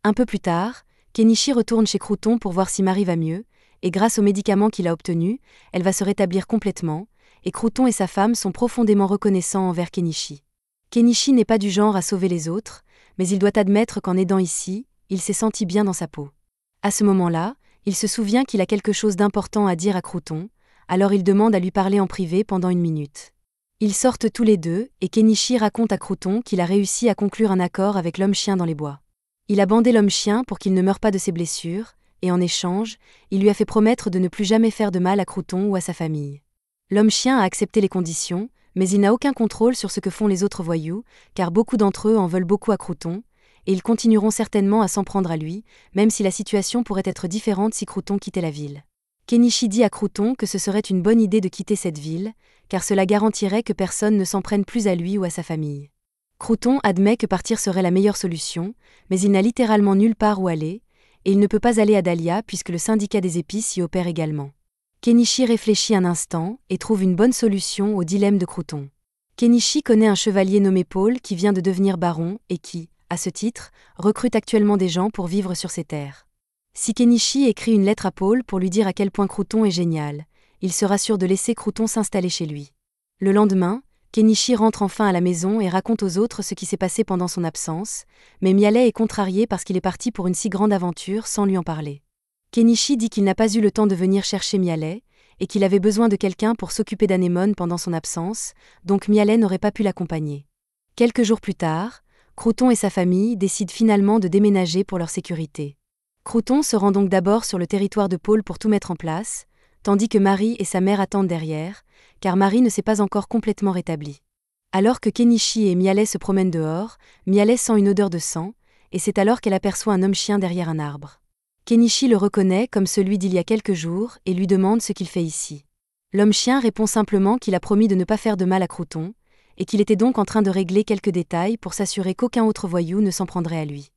Un peu plus tard, Kenichi retourne chez Crouton pour voir si Marie va mieux, et grâce aux médicaments qu'il a obtenus, elle va se rétablir complètement, et Crouton et sa femme sont profondément reconnaissants envers Kenichi. Kenichi n'est pas du genre à sauver les autres, mais il doit admettre qu'en aidant ici, il s'est senti bien dans sa peau. À ce moment-là, il se souvient qu'il a quelque chose d'important à dire à Crouton, alors il demande à lui parler en privé pendant 1 minute. Ils sortent tous les deux, et Kenichi raconte à Crouton qu'il a réussi à conclure un accord avec l'homme-chien dans les bois. Il a bandé l'homme-chien pour qu'il ne meure pas de ses blessures, et en échange, il lui a fait promettre de ne plus jamais faire de mal à Crouton ou à sa famille. L'homme-chien a accepté les conditions, mais il n'a aucun contrôle sur ce que font les autres voyous, car beaucoup d'entre eux en veulent beaucoup à Crouton, et ils continueront certainement à s'en prendre à lui, même si la situation pourrait être différente si Crouton quittait la ville. Kenichi dit à Crouton que ce serait une bonne idée de quitter cette ville, car cela garantirait que personne ne s'en prenne plus à lui ou à sa famille. Crouton admet que partir serait la meilleure solution, mais il n'a littéralement nulle part où aller, et il ne peut pas aller à Dahlia puisque le syndicat des épices y opère également. Kenichi réfléchit un instant et trouve une bonne solution au dilemme de Crouton. Kenichi connaît un chevalier nommé Paul qui vient de devenir baron et qui, à ce titre, recrute actuellement des gens pour vivre sur ses terres. Si Kenichi écrit une lettre à Paul pour lui dire à quel point Crouton est génial, il sera sûr de laisser Crouton s'installer chez lui. Le lendemain, Kenichi rentre enfin à la maison et raconte aux autres ce qui s'est passé pendant son absence, mais Mialet est contrarié parce qu'il est parti pour une si grande aventure sans lui en parler. Kenichi dit qu'il n'a pas eu le temps de venir chercher Mialet, et qu'il avait besoin de quelqu'un pour s'occuper d'Anémone pendant son absence, donc Mialet n'aurait pas pu l'accompagner. Quelques jours plus tard, Crouton et sa famille décident finalement de déménager pour leur sécurité. Crouton se rend donc d'abord sur le territoire de Paul pour tout mettre en place, tandis que Marie et sa mère attendent derrière, car Marie ne s'est pas encore complètement rétablie. Alors que Kenichi et Mialet se promènent dehors, Mialet sent une odeur de sang, et c'est alors qu'elle aperçoit un homme-chien derrière un arbre. Kenichi le reconnaît comme celui d'il y a quelques jours et lui demande ce qu'il fait ici. L'homme-chien répond simplement qu'il a promis de ne pas faire de mal à Crouton, et qu'il était donc en train de régler quelques détails pour s'assurer qu'aucun autre voyou ne s'en prendrait à lui.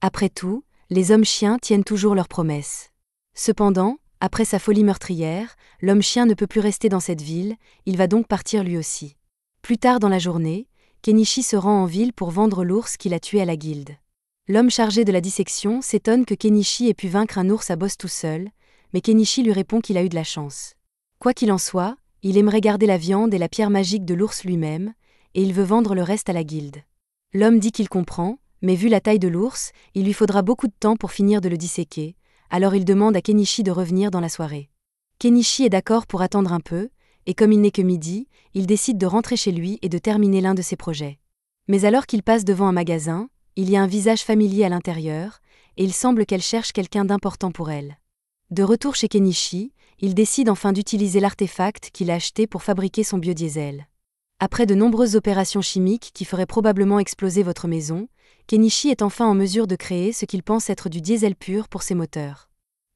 Après tout, les hommes-chiens tiennent toujours leurs promesses. Cependant, après sa folie meurtrière, l'homme-chien ne peut plus rester dans cette ville, il va donc partir lui aussi. Plus tard dans la journée, Kenichi se rend en ville pour vendre l'ours qu'il a tué à la guilde. L'homme chargé de la dissection s'étonne que Kenichi ait pu vaincre un ours à bosse tout seul, mais Kenichi lui répond qu'il a eu de la chance. Quoi qu'il en soit, il aimerait garder la viande et la pierre magique de l'ours lui-même, et il veut vendre le reste à la guilde. L'homme dit qu'il comprend, mais vu la taille de l'ours, il lui faudra beaucoup de temps pour finir de le disséquer, alors il demande à Kenichi de revenir dans la soirée. Kenichi est d'accord pour attendre un peu, et comme il n'est que midi, il décide de rentrer chez lui et de terminer l'un de ses projets. Mais alors qu'il passe devant un magasin, il y a un visage familier à l'intérieur, et il semble qu'elle cherche quelqu'un d'important pour elle. De retour chez Kenichi, il décide enfin d'utiliser l'artefact qu'il a acheté pour fabriquer son biodiesel. Après de nombreuses opérations chimiques qui feraient probablement exploser votre maison, Kenichi est enfin en mesure de créer ce qu'il pense être du diesel pur pour ses moteurs.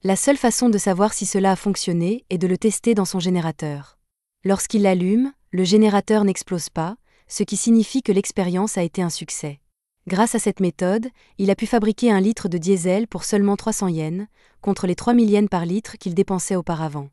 La seule façon de savoir si cela a fonctionné est de le tester dans son générateur. Lorsqu'il l'allume, le générateur n'explose pas, ce qui signifie que l'expérience a été un succès. Grâce à cette méthode, il a pu fabriquer 1 litre de diesel pour seulement 300 yens, contre les 3000 yens par litre qu'il dépensait auparavant.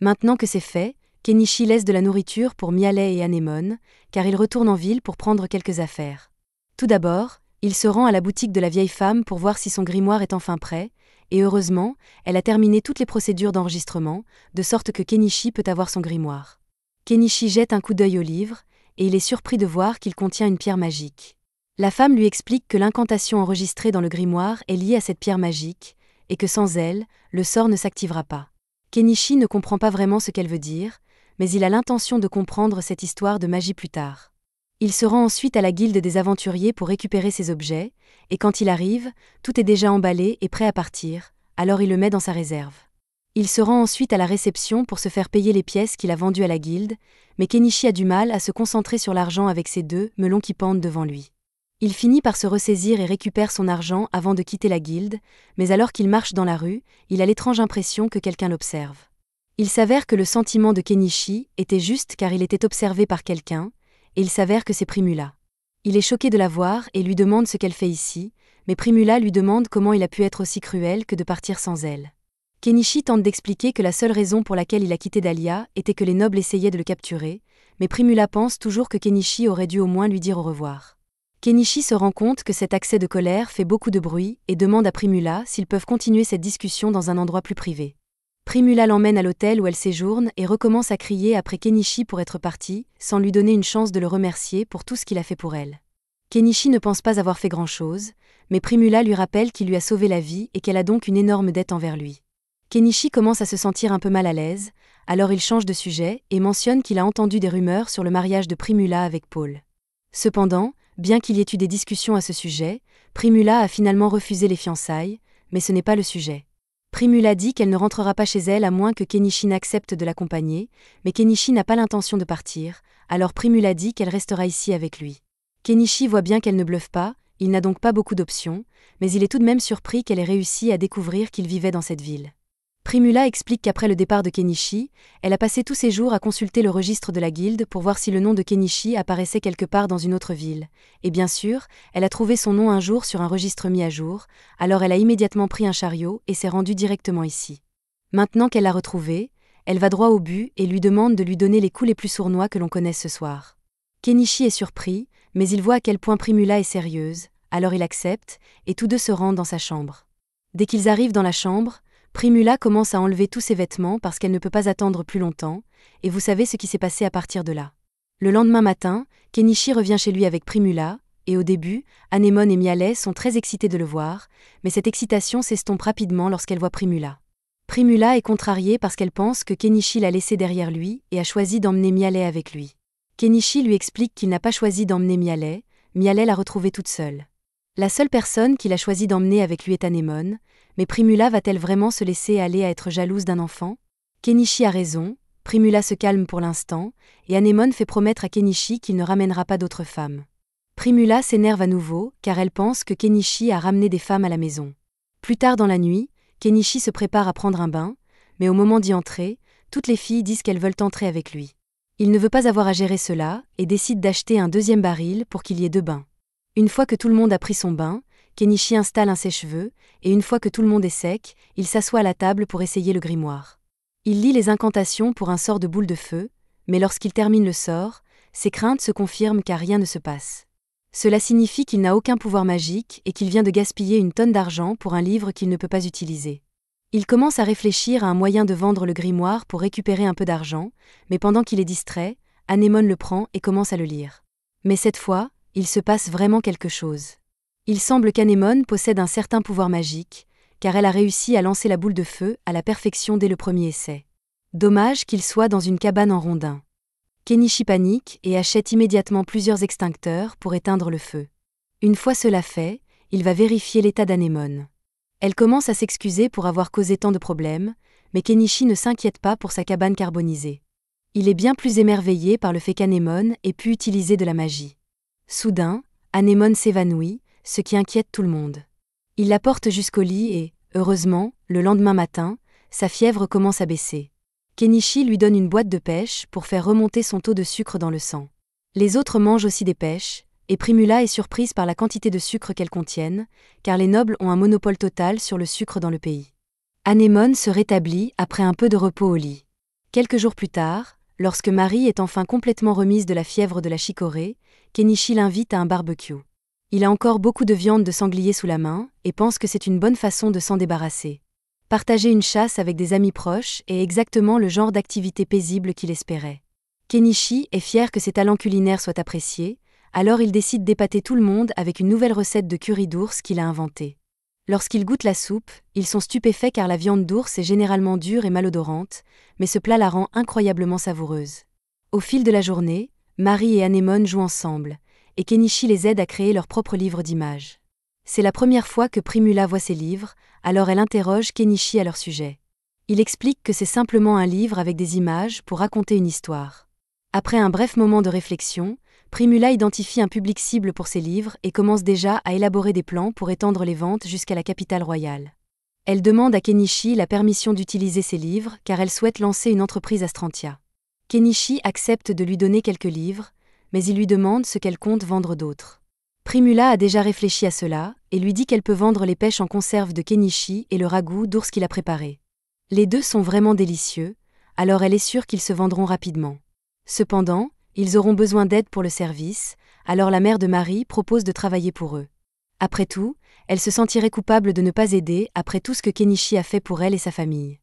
Maintenant que c'est fait, Kenichi laisse de la nourriture pour Mialet et Anémone, car il retourne en ville pour prendre quelques affaires. Tout d'abord, il se rend à la boutique de la vieille femme pour voir si son grimoire est enfin prêt, et heureusement, elle a terminé toutes les procédures d'enregistrement, de sorte que Kenichi peut avoir son grimoire. Kenichi jette un coup d'œil au livre, et il est surpris de voir qu'il contient une pierre magique. La femme lui explique que l'incantation enregistrée dans le grimoire est liée à cette pierre magique, et que sans elle, le sort ne s'activera pas. Kenichi ne comprend pas vraiment ce qu'elle veut dire, mais il a l'intention de comprendre cette histoire de magie plus tard. Il se rend ensuite à la guilde des aventuriers pour récupérer ses objets, et quand il arrive, tout est déjà emballé et prêt à partir, alors il le met dans sa réserve. Il se rend ensuite à la réception pour se faire payer les pièces qu'il a vendues à la guilde, mais Kenichi a du mal à se concentrer sur l'argent avec ses 2 melons qui pendent devant lui. Il finit par se ressaisir et récupère son argent avant de quitter la guilde, mais alors qu'il marche dans la rue, il a l'étrange impression que quelqu'un l'observe. Il s'avère que le sentiment de Kenichi était juste car il était observé par quelqu'un, et il s'avère que c'est Primula. Il est choqué de la voir et lui demande ce qu'elle fait ici, mais Primula lui demande comment il a pu être aussi cruel que de partir sans elle. Kenichi tente d'expliquer que la seule raison pour laquelle il a quitté Dahlia était que les nobles essayaient de le capturer, mais Primula pense toujours que Kenichi aurait dû au moins lui dire au revoir. Kenichi se rend compte que cet accès de colère fait beaucoup de bruit et demande à Primula s'ils peuvent continuer cette discussion dans un endroit plus privé. Primula l'emmène à l'hôtel où elle séjourne et recommence à crier après Kenichi pour être parti, sans lui donner une chance de le remercier pour tout ce qu'il a fait pour elle. Kenichi ne pense pas avoir fait grand-chose, mais Primula lui rappelle qu'il lui a sauvé la vie et qu'elle a donc une énorme dette envers lui. Kenichi commence à se sentir un peu mal à l'aise, alors il change de sujet et mentionne qu'il a entendu des rumeurs sur le mariage de Primula avec Paul. Cependant, bien qu'il y ait eu des discussions à ce sujet, Primula a finalement refusé les fiançailles, mais ce n'est pas le sujet. Primula dit qu'elle ne rentrera pas chez elle à moins que Kenichi n'accepte de l'accompagner, mais Kenichi n'a pas l'intention de partir, alors Primula dit qu'elle restera ici avec lui. Kenichi voit bien qu'elle ne bluffe pas, il n'a donc pas beaucoup d'options, mais il est tout de même surpris qu'elle ait réussi à découvrir qu'il vivait dans cette ville. Primula explique qu'après le départ de Kenichi, elle a passé tous ses jours à consulter le registre de la guilde pour voir si le nom de Kenichi apparaissait quelque part dans une autre ville. Et bien sûr, elle a trouvé son nom un jour sur un registre mis à jour, alors elle a immédiatement pris un chariot et s'est rendue directement ici. Maintenant qu'elle l'a retrouvé, elle va droit au but et lui demande de lui donner les coups les plus sournois que l'on connaisse ce soir. Kenichi est surpris, mais il voit à quel point Primula est sérieuse, alors il accepte, et tous deux se rendent dans sa chambre. Dès qu'ils arrivent dans la chambre, Primula commence à enlever tous ses vêtements parce qu'elle ne peut pas attendre plus longtemps, et vous savez ce qui s'est passé à partir de là. Le lendemain matin, Kenichi revient chez lui avec Primula, et au début, Anemone et Mialet sont très excités de le voir, mais cette excitation s'estompe rapidement lorsqu'elle voit Primula. Primula est contrariée parce qu'elle pense que Kenichi l'a laissée derrière lui et a choisi d'emmener Mialet avec lui. Kenichi lui explique qu'il n'a pas choisi d'emmener Mialet l'a retrouvée toute seule. La seule personne qu'il a choisi d'emmener avec lui est Anemone, mais Primula va-t-elle vraiment se laisser aller à être jalouse d'un enfant ? Kenichi a raison, Primula se calme pour l'instant, et Anemone fait promettre à Kenichi qu'il ne ramènera pas d'autres femmes. Primula s'énerve à nouveau, car elle pense que Kenichi a ramené des femmes à la maison. Plus tard dans la nuit, Kenichi se prépare à prendre un bain, mais au moment d'y entrer, toutes les filles disent qu'elles veulent entrer avec lui. Il ne veut pas avoir à gérer cela, et décide d'acheter un deuxième baril pour qu'il y ait 2 bains. Une fois que tout le monde a pris son bain, Kenichi installe un sèche-cheveux, et une fois que tout le monde est sec, il s'assoit à la table pour essayer le grimoire. Il lit les incantations pour un sort de boule de feu, mais lorsqu'il termine le sort, ses craintes se confirment car rien ne se passe. Cela signifie qu'il n'a aucun pouvoir magique et qu'il vient de gaspiller une tonne d'argent pour un livre qu'il ne peut pas utiliser. Il commence à réfléchir à un moyen de vendre le grimoire pour récupérer un peu d'argent, mais pendant qu'il est distrait, Anemone le prend et commence à le lire. Mais cette fois, il se passe vraiment quelque chose. Il semble qu'Anemone possède un certain pouvoir magique, car elle a réussi à lancer la boule de feu à la perfection dès le premier essai. Dommage qu'il soit dans une cabane en rondin. Kenichi panique et achète immédiatement plusieurs extincteurs pour éteindre le feu. Une fois cela fait, il va vérifier l'état d'Anemone. Elle commence à s'excuser pour avoir causé tant de problèmes, mais Kenichi ne s'inquiète pas pour sa cabane carbonisée. Il est bien plus émerveillé par le fait qu'Anemone ait pu utiliser de la magie. Soudain, Anemone s'évanouit, ce qui inquiète tout le monde. Il la porte jusqu'au lit et, heureusement, le lendemain matin, sa fièvre commence à baisser. Kenichi lui donne une boîte de pêche pour faire remonter son taux de sucre dans le sang. Les autres mangent aussi des pêches, et Primula est surprise par la quantité de sucre qu'elles contiennent, car les nobles ont un monopole total sur le sucre dans le pays. Anemone se rétablit après un peu de repos au lit. Quelques jours plus tard, lorsque Marie est enfin complètement remise de la fièvre de la chicorée, Kenichi l'invite à un barbecue. Il a encore beaucoup de viande de sanglier sous la main, et pense que c'est une bonne façon de s'en débarrasser. Partager une chasse avec des amis proches est exactement le genre d'activité paisible qu'il espérait. Kenichi est fier que ses talents culinaires soient appréciés, alors il décide d'épater tout le monde avec une nouvelle recette de curry d'ours qu'il a inventée. Lorsqu'ils goûtent la soupe, ils sont stupéfaits car la viande d'ours est généralement dure et malodorante, mais ce plat la rend incroyablement savoureuse. Au fil de la journée, Marie et Anemone jouent ensemble, et Kenichi les aide à créer leur propre livre d'images. C'est la première fois que Primula voit ces livres, alors elle interroge Kenichi à leur sujet. Il explique que c'est simplement un livre avec des images pour raconter une histoire. Après un bref moment de réflexion, Primula identifie un public cible pour ses livres et commence déjà à élaborer des plans pour étendre les ventes jusqu'à la capitale royale. Elle demande à Kenichi la permission d'utiliser ses livres car elle souhaite lancer une entreprise à Strantia. Kenichi accepte de lui donner quelques livres, mais il lui demande ce qu'elle compte vendre d'autres. Primula a déjà réfléchi à cela et lui dit qu'elle peut vendre les pêches en conserve de Kenichi et le ragoût d'ours qu'il a préparé. Les deux sont vraiment délicieux, alors elle est sûre qu'ils se vendront rapidement. Cependant, ils auront besoin d'aide pour le service, alors la mère de Marie propose de travailler pour eux. Après tout, elle se sentirait coupable de ne pas aider après tout ce que Kenichi a fait pour elle et sa famille.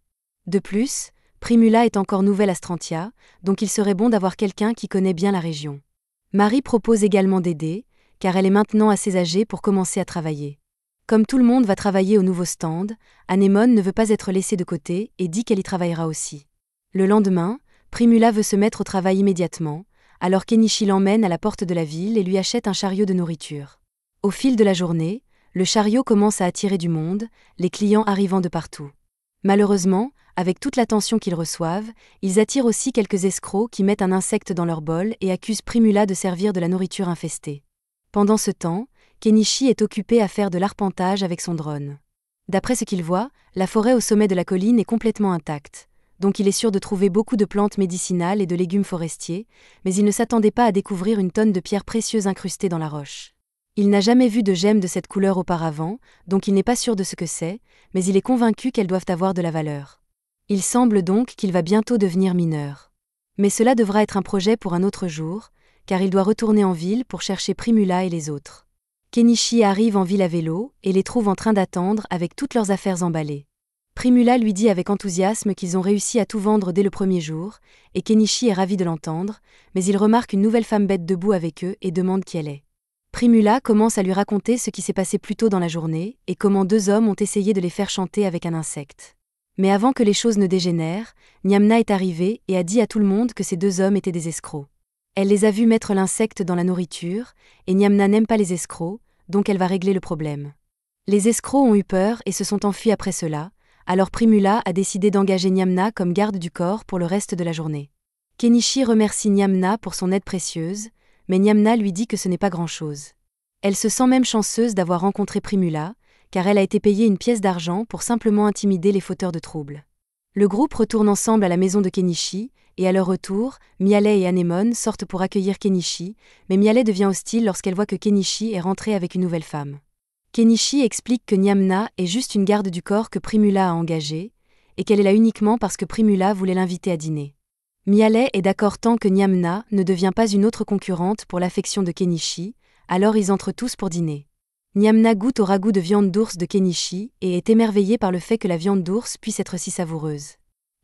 De plus, Primula est encore nouvelle à Strantia, donc il serait bon d'avoir quelqu'un qui connaît bien la région. Marie propose également d'aider, car elle est maintenant assez âgée pour commencer à travailler. Comme tout le monde va travailler au nouveau stand, Anémone ne veut pas être laissée de côté et dit qu'elle y travaillera aussi. Le lendemain, Primula veut se mettre au travail immédiatement, alors Kenichi l'emmène à la porte de la ville et lui achète un chariot de nourriture. Au fil de la journée, le chariot commence à attirer du monde, les clients arrivant de partout. Malheureusement, avec toute l'attention qu'ils reçoivent, ils attirent aussi quelques escrocs qui mettent un insecte dans leur bol et accusent Primula de servir de la nourriture infestée. Pendant ce temps, Kenichi est occupé à faire de l'arpentage avec son drone. D'après ce qu'il voit, la forêt au sommet de la colline est complètement intacte, donc il est sûr de trouver beaucoup de plantes médicinales et de légumes forestiers, mais il ne s'attendait pas à découvrir une tonne de pierres précieuses incrustées dans la roche. Il n'a jamais vu de gemmes de cette couleur auparavant, donc il n'est pas sûr de ce que c'est, mais il est convaincu qu'elles doivent avoir de la valeur. Il semble donc qu'il va bientôt devenir mineur. Mais cela devra être un projet pour un autre jour, car il doit retourner en ville pour chercher Primula et les autres. Kenichi arrive en ville à vélo et les trouve en train d'attendre avec toutes leurs affaires emballées. Primula lui dit avec enthousiasme qu'ils ont réussi à tout vendre dès le premier jour, et Kenichi est ravi de l'entendre, mais il remarque une nouvelle femme bête debout avec eux et demande qui elle est. Primula commence à lui raconter ce qui s'est passé plus tôt dans la journée et comment deux hommes ont essayé de les faire chanter avec un insecte. Mais avant que les choses ne dégénèrent, Nyamna est arrivée et a dit à tout le monde que ces deux hommes étaient des escrocs. Elle les a vus mettre l'insecte dans la nourriture, et Nyamna n'aime pas les escrocs, donc elle va régler le problème. Les escrocs ont eu peur et se sont enfuis après cela, alors Primula a décidé d'engager Nyamna comme garde du corps pour le reste de la journée. Kenichi remercie Nyamna pour son aide précieuse, mais Nyamna lui dit que ce n'est pas grand-chose. Elle se sent même chanceuse d'avoir rencontré Primula, car elle a été payée une pièce d'argent pour simplement intimider les fauteurs de troubles. Le groupe retourne ensemble à la maison de Kenichi, et à leur retour, Mialet et Anémone sortent pour accueillir Kenichi, mais Mialet devient hostile lorsqu'elle voit que Kenichi est rentré avec une nouvelle femme. Kenichi explique que Nyamna est juste une garde du corps que Primula a engagée, et qu'elle est là uniquement parce que Primula voulait l'inviter à dîner. Mialet est d'accord tant que Nyamna ne devient pas une autre concurrente pour l'affection de Kenichi, alors ils entrent tous pour dîner. Nyamna goûte au ragoût de viande d'ours de Kenichi et est émerveillée par le fait que la viande d'ours puisse être si savoureuse.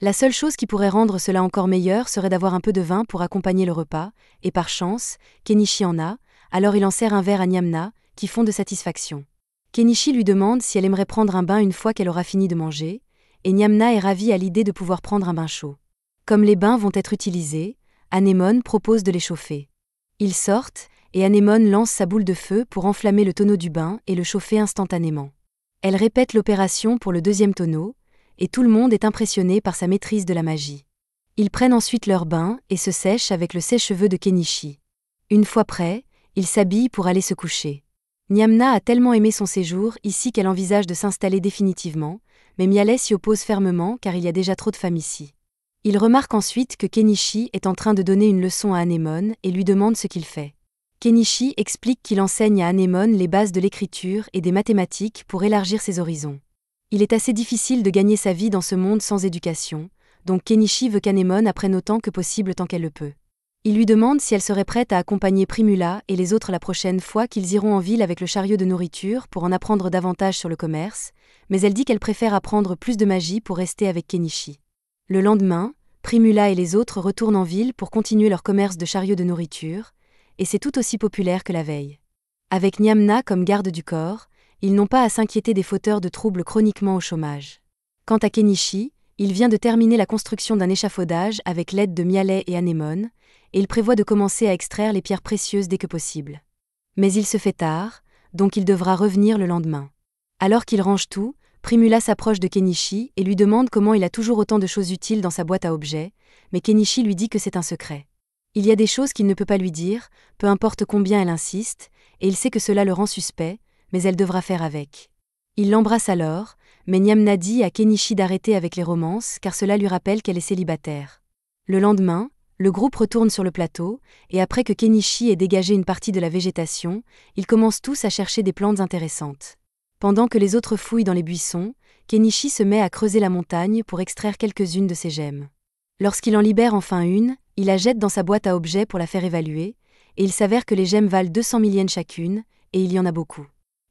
La seule chose qui pourrait rendre cela encore meilleur serait d'avoir un peu de vin pour accompagner le repas, et par chance, Kenichi en a, alors il en sert un verre à Nyamna, qui fond de satisfaction. Kenichi lui demande si elle aimerait prendre un bain une fois qu'elle aura fini de manger, et Nyamna est ravie à l'idée de pouvoir prendre un bain chaud. Comme les bains vont être utilisés, Anémone propose de les chauffer. Ils sortent, et Anémone lance sa boule de feu pour enflammer le tonneau du bain et le chauffer instantanément. Elle répète l'opération pour le deuxième tonneau, et tout le monde est impressionné par sa maîtrise de la magie. Ils prennent ensuite leur bain et se sèchent avec le sèche-cheveux de Kenichi. Une fois prêts, ils s'habillent pour aller se coucher. Nyamna a tellement aimé son séjour ici qu'elle envisage de s'installer définitivement, mais Mialet s'y oppose fermement car il y a déjà trop de femmes ici. Il remarque ensuite que Kenichi est en train de donner une leçon à Anémone et lui demande ce qu'il fait. Kenichi explique qu'il enseigne à Anémone les bases de l'écriture et des mathématiques pour élargir ses horizons. Il est assez difficile de gagner sa vie dans ce monde sans éducation, donc Kenichi veut qu'Anémone apprenne autant que possible tant qu'elle le peut. Il lui demande si elle serait prête à accompagner Primula et les autres la prochaine fois qu'ils iront en ville avec le chariot de nourriture pour en apprendre davantage sur le commerce, mais elle dit qu'elle préfère apprendre plus de magie pour rester avec Kenichi. Le lendemain, Primula et les autres retournent en ville pour continuer leur commerce de chariot de nourriture, et c'est tout aussi populaire que la veille. Avec Nyamna comme garde du corps, ils n'ont pas à s'inquiéter des fauteurs de troubles chroniquement au chômage. Quant à Kenichi, il vient de terminer la construction d'un échafaudage avec l'aide de Mialet et Anémone, et il prévoit de commencer à extraire les pierres précieuses dès que possible. Mais il se fait tard, donc il devra revenir le lendemain. Alors qu'il range tout, Primula s'approche de Kenichi et lui demande comment il a toujours autant de choses utiles dans sa boîte à objets, mais Kenichi lui dit que c'est un secret. Il y a des choses qu'il ne peut pas lui dire, peu importe combien elle insiste, et il sait que cela le rend suspect, mais elle devra faire avec. Il l'embrasse alors, mais Nyamna dit à Kenichi d'arrêter avec les romances car cela lui rappelle qu'elle est célibataire. Le lendemain, le groupe retourne sur le plateau, et après que Kenichi ait dégagé une partie de la végétation, ils commencent tous à chercher des plantes intéressantes. Pendant que les autres fouillent dans les buissons, Kenichi se met à creuser la montagne pour extraire quelques-unes de ses gemmes. Lorsqu'il en libère enfin une, il la jette dans sa boîte à objets pour la faire évaluer, et il s'avère que les gemmes valent 200 000 yens chacune, et il y en a beaucoup.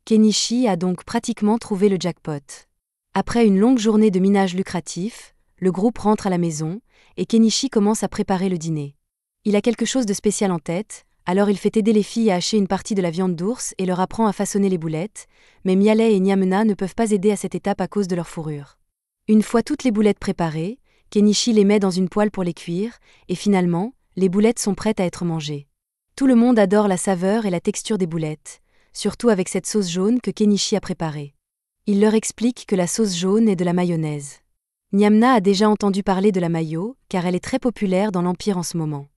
Kenichi a donc pratiquement trouvé le jackpot. Après une longue journée de minage lucratif, le groupe rentre à la maison, et Kenichi commence à préparer le dîner. Il a quelque chose de spécial en tête, alors il fait aider les filles à hacher une partie de la viande d'ours et leur apprend à façonner les boulettes, mais Miale et Nyamna ne peuvent pas aider à cette étape à cause de leur fourrure. Une fois toutes les boulettes préparées, Kenichi les met dans une poêle pour les cuire, et finalement, les boulettes sont prêtes à être mangées. Tout le monde adore la saveur et la texture des boulettes, surtout avec cette sauce jaune que Kenichi a préparée. Il leur explique que la sauce jaune est de la mayonnaise. Nyamna a déjà entendu parler de la mayo, car elle est très populaire dans l'Empire en ce moment.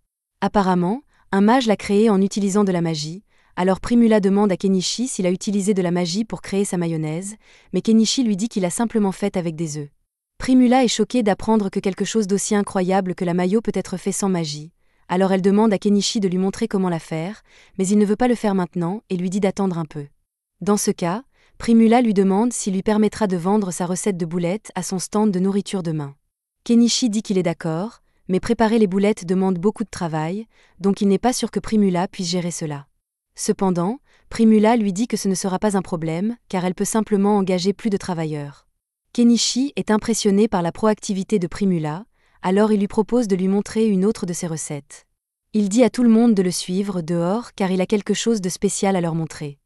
Apparemment, un mage l'a créée en utilisant de la magie, alors Primula demande à Kenichi s'il a utilisé de la magie pour créer sa mayonnaise, mais Kenichi lui dit qu'il a simplement fait avec des œufs. Primula est choquée d'apprendre que quelque chose d'aussi incroyable que la mayo peut être fait sans magie, alors elle demande à Kenichi de lui montrer comment la faire, mais il ne veut pas le faire maintenant et lui dit d'attendre un peu. Dans ce cas, Primula lui demande s'il lui permettra de vendre sa recette de boulettes à son stand de nourriture demain. Kenichi dit qu'il est d'accord, mais préparer les boulettes demande beaucoup de travail, donc il n'est pas sûr que Primula puisse gérer cela. Cependant, Primula lui dit que ce ne sera pas un problème, car elle peut simplement engager plus de travailleurs. Kenichi est impressionné par la proactivité de Primula, alors il lui propose de lui montrer une autre de ses recettes. Il dit à tout le monde de le suivre dehors car il a quelque chose de spécial à leur montrer.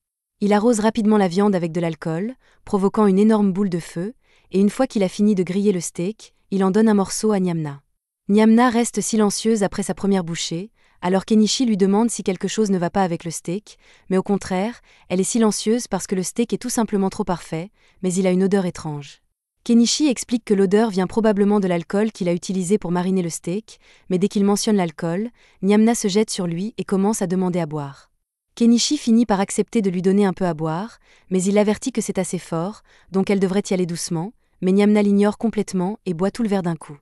Il arrose rapidement la viande avec de l'alcool, provoquant une énorme boule de feu, et une fois qu'il a fini de griller le steak, il en donne un morceau à Nyamna. Nyamna reste silencieuse après sa première bouchée, alors Kenichi lui demande si quelque chose ne va pas avec le steak, mais au contraire, elle est silencieuse parce que le steak est tout simplement trop parfait, mais il a une odeur étrange. Kenichi explique que l'odeur vient probablement de l'alcool qu'il a utilisé pour mariner le steak, mais dès qu'il mentionne l'alcool, Nyamna se jette sur lui et commence à demander à boire. Kenichi finit par accepter de lui donner un peu à boire, mais il avertit que c'est assez fort, donc elle devrait y aller doucement, mais Nyamna l'ignore complètement et boit tout le verre d'un coup.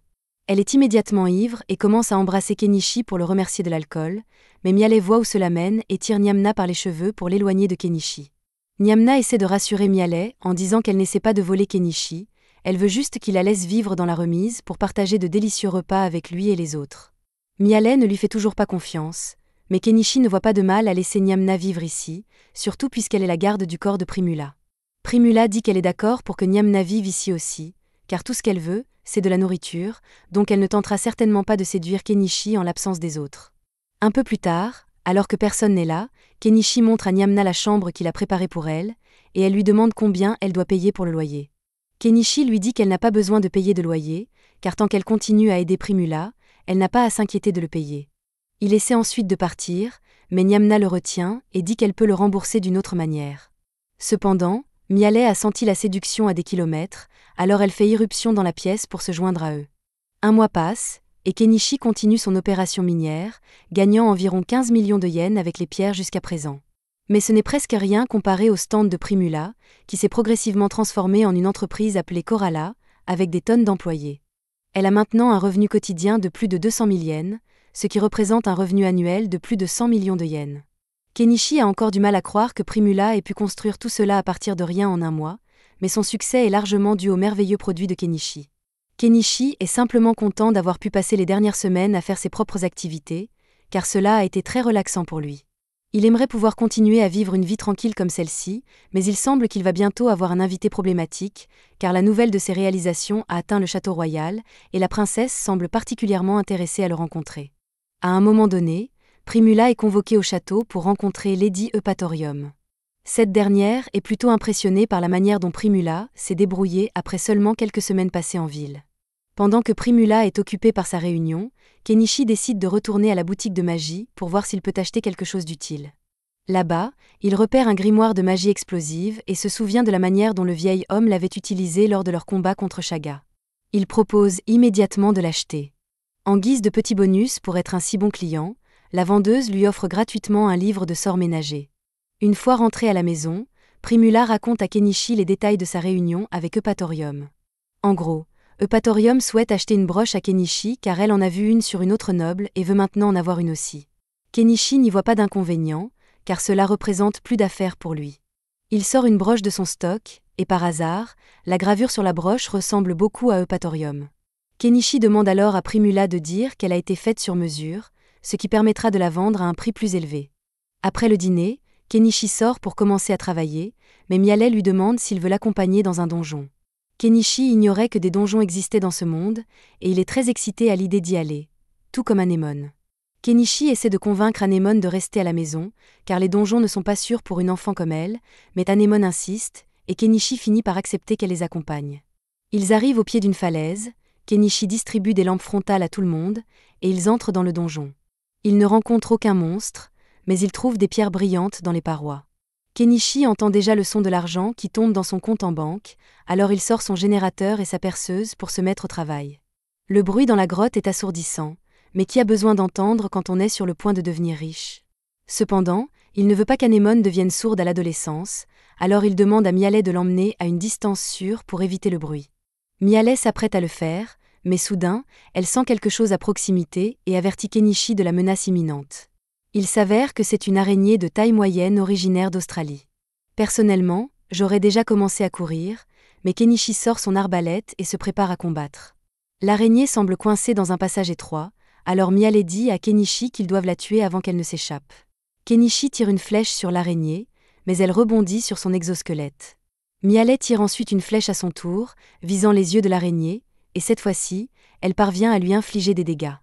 Elle est immédiatement ivre et commence à embrasser Kenichi pour le remercier de l'alcool, mais Miale voit où cela mène et tire Nyamna par les cheveux pour l'éloigner de Kenichi. Nyamna essaie de rassurer Miale en disant qu'elle n'essaie pas de voler Kenichi, elle veut juste qu'il la laisse vivre dans la remise pour partager de délicieux repas avec lui et les autres. Miale ne lui fait toujours pas confiance, mais Kenichi ne voit pas de mal à laisser Nyamna vivre ici, surtout puisqu'elle est la garde du corps de Primula. Primula dit qu'elle est d'accord pour que Nyamna vive ici aussi, car tout ce qu'elle veut, c'est de la nourriture, donc elle ne tentera certainement pas de séduire Kenichi en l'absence des autres. Un peu plus tard, alors que personne n'est là, Kenichi montre à Nyamna la chambre qu'il a préparée pour elle, et elle lui demande combien elle doit payer pour le loyer. Kenichi lui dit qu'elle n'a pas besoin de payer de loyer, car tant qu'elle continue à aider Primula, elle n'a pas à s'inquiéter de le payer. Il essaie ensuite de partir, mais Nyamna le retient et dit qu'elle peut le rembourser d'une autre manière. Cependant, Miale a senti la séduction à des kilomètres, alors elle fait irruption dans la pièce pour se joindre à eux. Un mois passe, et Kenichi continue son opération minière, gagnant environ 15 millions de yens avec les pierres jusqu'à présent. Mais ce n'est presque rien comparé au stand de Primula, qui s'est progressivement transformé en une entreprise appelée Coralla, avec des tonnes d'employés. Elle a maintenant un revenu quotidien de plus de 200 000 yens, ce qui représente un revenu annuel de plus de 100 millions de yens. Kenichi a encore du mal à croire que Primula ait pu construire tout cela à partir de rien en un mois, mais son succès est largement dû aux merveilleux produits de Kenichi. Kenichi est simplement content d'avoir pu passer les dernières semaines à faire ses propres activités, car cela a été très relaxant pour lui. Il aimerait pouvoir continuer à vivre une vie tranquille comme celle-ci, mais il semble qu'il va bientôt avoir un invité problématique, car la nouvelle de ses réalisations a atteint le château royal, et la princesse semble particulièrement intéressée à le rencontrer. À un moment donné, Primula est convoquée au château pour rencontrer Lady Eupatorium. Cette dernière est plutôt impressionnée par la manière dont Primula s'est débrouillée après seulement quelques semaines passées en ville. Pendant que Primula est occupée par sa réunion, Kenichi décide de retourner à la boutique de magie pour voir s'il peut acheter quelque chose d'utile. Là-bas, il repère un grimoire de magie explosive et se souvient de la manière dont le vieil homme l'avait utilisé lors de leur combat contre Shaga. Il propose immédiatement de l'acheter. En guise de petit bonus pour être un si bon client, la vendeuse lui offre gratuitement un livre de sorts ménagers. Une fois rentrée à la maison, Primula raconte à Kenichi les détails de sa réunion avec Eupatorium. En gros, Eupatorium souhaite acheter une broche à Kenichi car elle en a vu une sur une autre noble et veut maintenant en avoir une aussi. Kenichi n'y voit pas d'inconvénient, car cela représente plus d'affaires pour lui. Il sort une broche de son stock, et par hasard, la gravure sur la broche ressemble beaucoup à Eupatorium. Kenichi demande alors à Primula de dire qu'elle a été faite sur mesure, ce qui permettra de la vendre à un prix plus élevé. Après le dîner, Kenichi sort pour commencer à travailler, mais Mialet lui demande s'il veut l'accompagner dans un donjon. Kenichi ignorait que des donjons existaient dans ce monde, et il est très excité à l'idée d'y aller, tout comme Anémone. Kenichi essaie de convaincre Anémone de rester à la maison, car les donjons ne sont pas sûrs pour une enfant comme elle, mais Anémone insiste, et Kenichi finit par accepter qu'elle les accompagne. Ils arrivent au pied d'une falaise, Kenichi distribue des lampes frontales à tout le monde, et ils entrent dans le donjon. Ils ne rencontrent aucun monstre, mais ils trouvent des pierres brillantes dans les parois. Kenichi entend déjà le son de l'argent qui tombe dans son compte en banque, alors il sort son générateur et sa perceuse pour se mettre au travail. Le bruit dans la grotte est assourdissant, mais qui a besoin d'entendre quand on est sur le point de devenir riche? Cependant, il ne veut pas qu'Anémone devienne sourde à l'adolescence, alors il demande à Mialet de l'emmener à une distance sûre pour éviter le bruit. Mialet s'apprête à le faire, mais soudain, elle sent quelque chose à proximité et avertit Kenichi de la menace imminente. Il s'avère que c'est une araignée de taille moyenne originaire d'Australie. Personnellement, j'aurais déjà commencé à courir, mais Kenichi sort son arbalète et se prépare à combattre. L'araignée semble coincée dans un passage étroit, alors Mialet dit à Kenichi qu'ils doivent la tuer avant qu'elle ne s'échappe. Kenichi tire une flèche sur l'araignée, mais elle rebondit sur son exosquelette. Mialet tire ensuite une flèche à son tour, visant les yeux de l'araignée, et cette fois-ci, elle parvient à lui infliger des dégâts.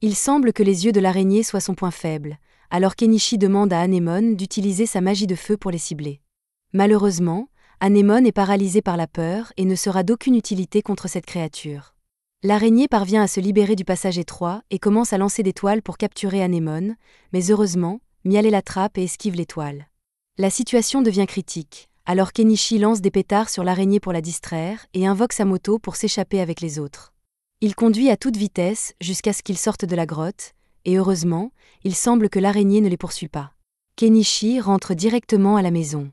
Il semble que les yeux de l'araignée soient son point faible, alors Kenichi demande à Anémone d'utiliser sa magie de feu pour les cibler. Malheureusement, Anémone est paralysée par la peur et ne sera d'aucune utilité contre cette créature. L'araignée parvient à se libérer du passage étroit et commence à lancer des toiles pour capturer Anémone, mais heureusement, Mialet l'attrape et esquive les toiles. La situation devient critique, alors Kenichi lance des pétards sur l'araignée pour la distraire et invoque sa moto pour s'échapper avec les autres. Il conduit à toute vitesse jusqu'à ce qu'ils sortent de la grotte, et heureusement, il semble que l'araignée ne les poursuit pas. Kenichi rentre directement à la maison.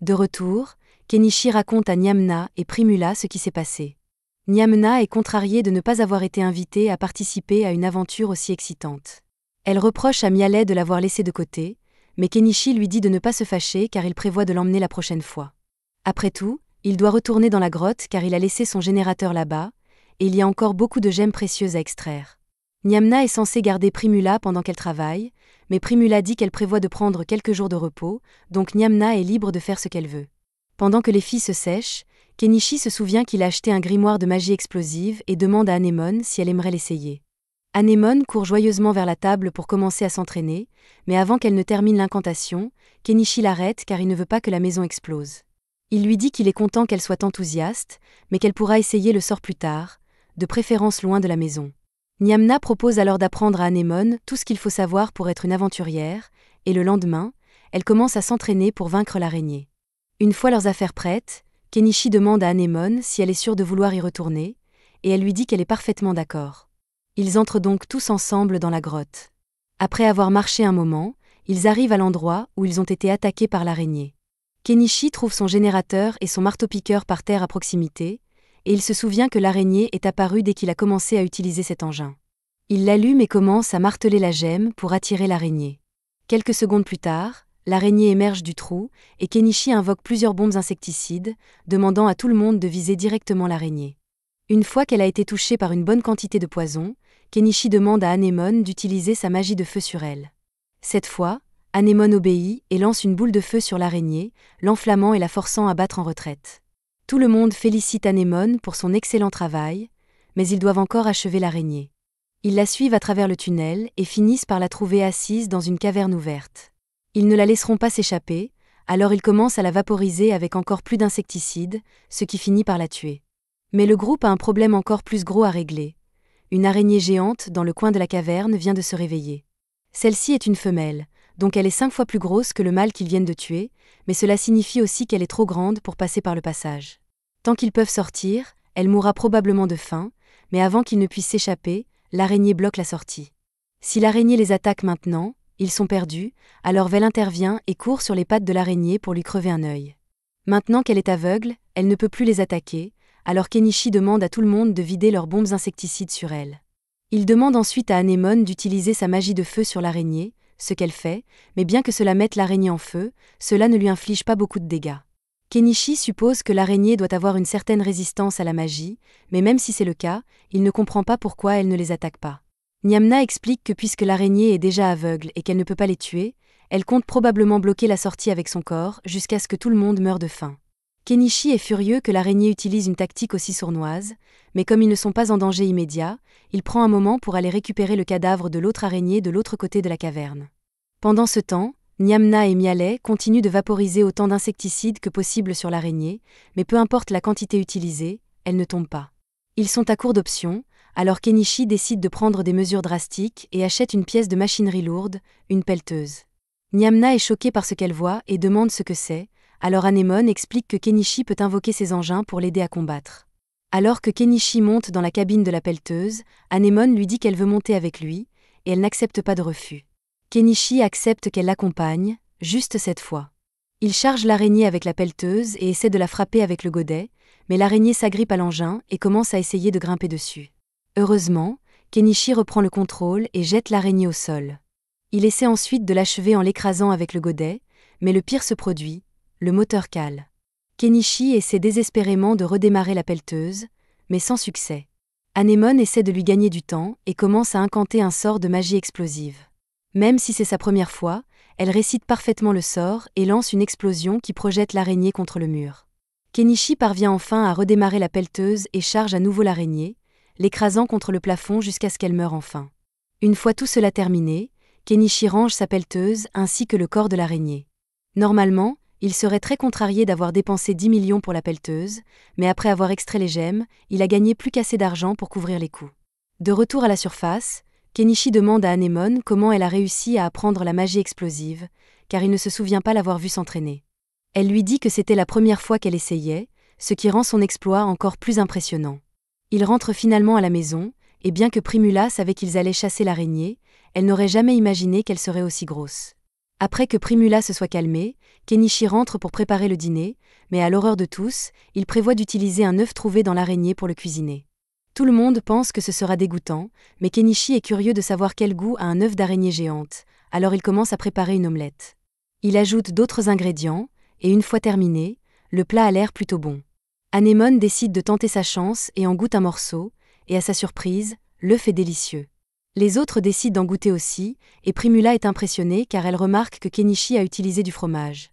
De retour, Kenichi raconte à Nyamna et Primula ce qui s'est passé. Nyamna est contrariée de ne pas avoir été invitée à participer à une aventure aussi excitante. Elle reproche à Mialet de l'avoir laissée de côté, mais Kenichi lui dit de ne pas se fâcher car il prévoit de l'emmener la prochaine fois. Après tout, il doit retourner dans la grotte car il a laissé son générateur là-bas, et il y a encore beaucoup de gemmes précieuses à extraire. Nyamna est censée garder Primula pendant qu'elle travaille, mais Primula dit qu'elle prévoit de prendre quelques jours de repos, donc Nyamna est libre de faire ce qu'elle veut. Pendant que les filles se sèchent, Kenichi se souvient qu'il a acheté un grimoire de magie explosive et demande à Anémone si elle aimerait l'essayer. Anémone court joyeusement vers la table pour commencer à s'entraîner, mais avant qu'elle ne termine l'incantation, Kenichi l'arrête car il ne veut pas que la maison explose. Il lui dit qu'il est content qu'elle soit enthousiaste, mais qu'elle pourra essayer le sort plus tard, de préférence loin de la maison. Nyamna propose alors d'apprendre à Anémone tout ce qu'il faut savoir pour être une aventurière, et le lendemain, elle commence à s'entraîner pour vaincre l'araignée. Une fois leurs affaires prêtes, Kenichi demande à Anémone si elle est sûre de vouloir y retourner, et elle lui dit qu'elle est parfaitement d'accord. Ils entrent donc tous ensemble dans la grotte. Après avoir marché un moment, ils arrivent à l'endroit où ils ont été attaqués par l'araignée. Kenichi trouve son générateur et son marteau-piqueur par terre à proximité, et il se souvient que l'araignée est apparue dès qu'il a commencé à utiliser cet engin. Il l'allume et commence à marteler la gemme pour attirer l'araignée. Quelques secondes plus tard, l'araignée émerge du trou, et Kenichi invoque plusieurs bombes insecticides, demandant à tout le monde de viser directement l'araignée. Une fois qu'elle a été touchée par une bonne quantité de poison, Kenichi demande à Anémone d'utiliser sa magie de feu sur elle. Cette fois, Anémone obéit et lance une boule de feu sur l'araignée, l'enflammant et la forçant à battre en retraite. Tout le monde félicite Anémone pour son excellent travail, mais ils doivent encore achever l'araignée. Ils la suivent à travers le tunnel et finissent par la trouver assise dans une caverne ouverte. Ils ne la laisseront pas s'échapper, alors ils commencent à la vaporiser avec encore plus d'insecticides, ce qui finit par la tuer. Mais le groupe a un problème encore plus gros à régler. Une araignée géante dans le coin de la caverne vient de se réveiller. Celle-ci est une femelle, donc elle est 5 fois plus grosse que le mâle qu'ils viennent de tuer, mais cela signifie aussi qu'elle est trop grande pour passer par le passage. Tant qu'ils peuvent sortir, elle mourra probablement de faim, mais avant qu'ils ne puissent s'échapper, l'araignée bloque la sortie. Si l'araignée les attaque maintenant, ils sont perdus, alors Vel intervient et court sur les pattes de l'araignée pour lui crever un œil. Maintenant qu'elle est aveugle, elle ne peut plus les attaquer, alors Kenichi demande à tout le monde de vider leurs bombes insecticides sur elle. Il demande ensuite à Anémone d'utiliser sa magie de feu sur l'araignée, ce qu'elle fait, mais bien que cela mette l'araignée en feu, cela ne lui inflige pas beaucoup de dégâts. Kenichi suppose que l'araignée doit avoir une certaine résistance à la magie, mais même si c'est le cas, il ne comprend pas pourquoi elle ne les attaque pas. Nyamna explique que puisque l'araignée est déjà aveugle et qu'elle ne peut pas les tuer, elle compte probablement bloquer la sortie avec son corps jusqu'à ce que tout le monde meure de faim. Kenichi est furieux que l'araignée utilise une tactique aussi sournoise, mais comme ils ne sont pas en danger immédiat, il prend un moment pour aller récupérer le cadavre de l'autre araignée de l'autre côté de la caverne. Pendant ce temps, Nyamna et Mialet continuent de vaporiser autant d'insecticides que possible sur l'araignée, mais peu importe la quantité utilisée, elle ne tombe pas. Ils sont à court d'options, alors Kenichi décide de prendre des mesures drastiques et achète une pièce de machinerie lourde, une pelleteuse. Nyamna est choquée par ce qu'elle voit et demande ce que c'est, alors Anémone explique que Kenichi peut invoquer ses engins pour l'aider à combattre. Alors que Kenichi monte dans la cabine de la pelleteuse, Anémone lui dit qu'elle veut monter avec lui, et elle n'accepte pas de refus. Kenichi accepte qu'elle l'accompagne, juste cette fois. Il charge l'araignée avec la pelleteuse et essaie de la frapper avec le godet, mais l'araignée s'agrippe à l'engin et commence à essayer de grimper dessus. Heureusement, Kenichi reprend le contrôle et jette l'araignée au sol. Il essaie ensuite de l'achever en l'écrasant avec le godet, mais le pire se produit, le moteur cale. Kenichi essaie désespérément de redémarrer la pelleteuse, mais sans succès. Anémone essaie de lui gagner du temps et commence à incanter un sort de magie explosive. Même si c'est sa première fois, elle récite parfaitement le sort et lance une explosion qui projette l'araignée contre le mur. Kenichi parvient enfin à redémarrer la pelleteuse et charge à nouveau l'araignée, l'écrasant contre le plafond jusqu'à ce qu'elle meure enfin. Une fois tout cela terminé, Kenichi range sa pelleteuse ainsi que le corps de l'araignée. Normalement, il serait très contrarié d'avoir dépensé 10 millions pour la pelleteuse, mais après avoir extrait les gemmes, il a gagné plus qu'assez d'argent pour couvrir les coûts. De retour à la surface, Kenichi demande à Anémone comment elle a réussi à apprendre la magie explosive, car il ne se souvient pas l'avoir vue s'entraîner. Elle lui dit que c'était la première fois qu'elle essayait, ce qui rend son exploit encore plus impressionnant. Il rentre finalement à la maison, et bien que Primula savait qu'ils allaient chasser l'araignée, elle n'aurait jamais imaginé qu'elle serait aussi grosse. Après que Primula se soit calmée, Kenichi rentre pour préparer le dîner, mais à l'horreur de tous, il prévoit d'utiliser un œuf trouvé dans l'araignée pour le cuisiner. Tout le monde pense que ce sera dégoûtant, mais Kenichi est curieux de savoir quel goût a un œuf d'araignée géante, alors il commence à préparer une omelette. Il ajoute d'autres ingrédients, et une fois terminé, le plat a l'air plutôt bon. Anémone décide de tenter sa chance et en goûte un morceau, et à sa surprise, l'œuf est délicieux. Les autres décident d'en goûter aussi, et Primula est impressionnée car elle remarque que Kenichi a utilisé du fromage.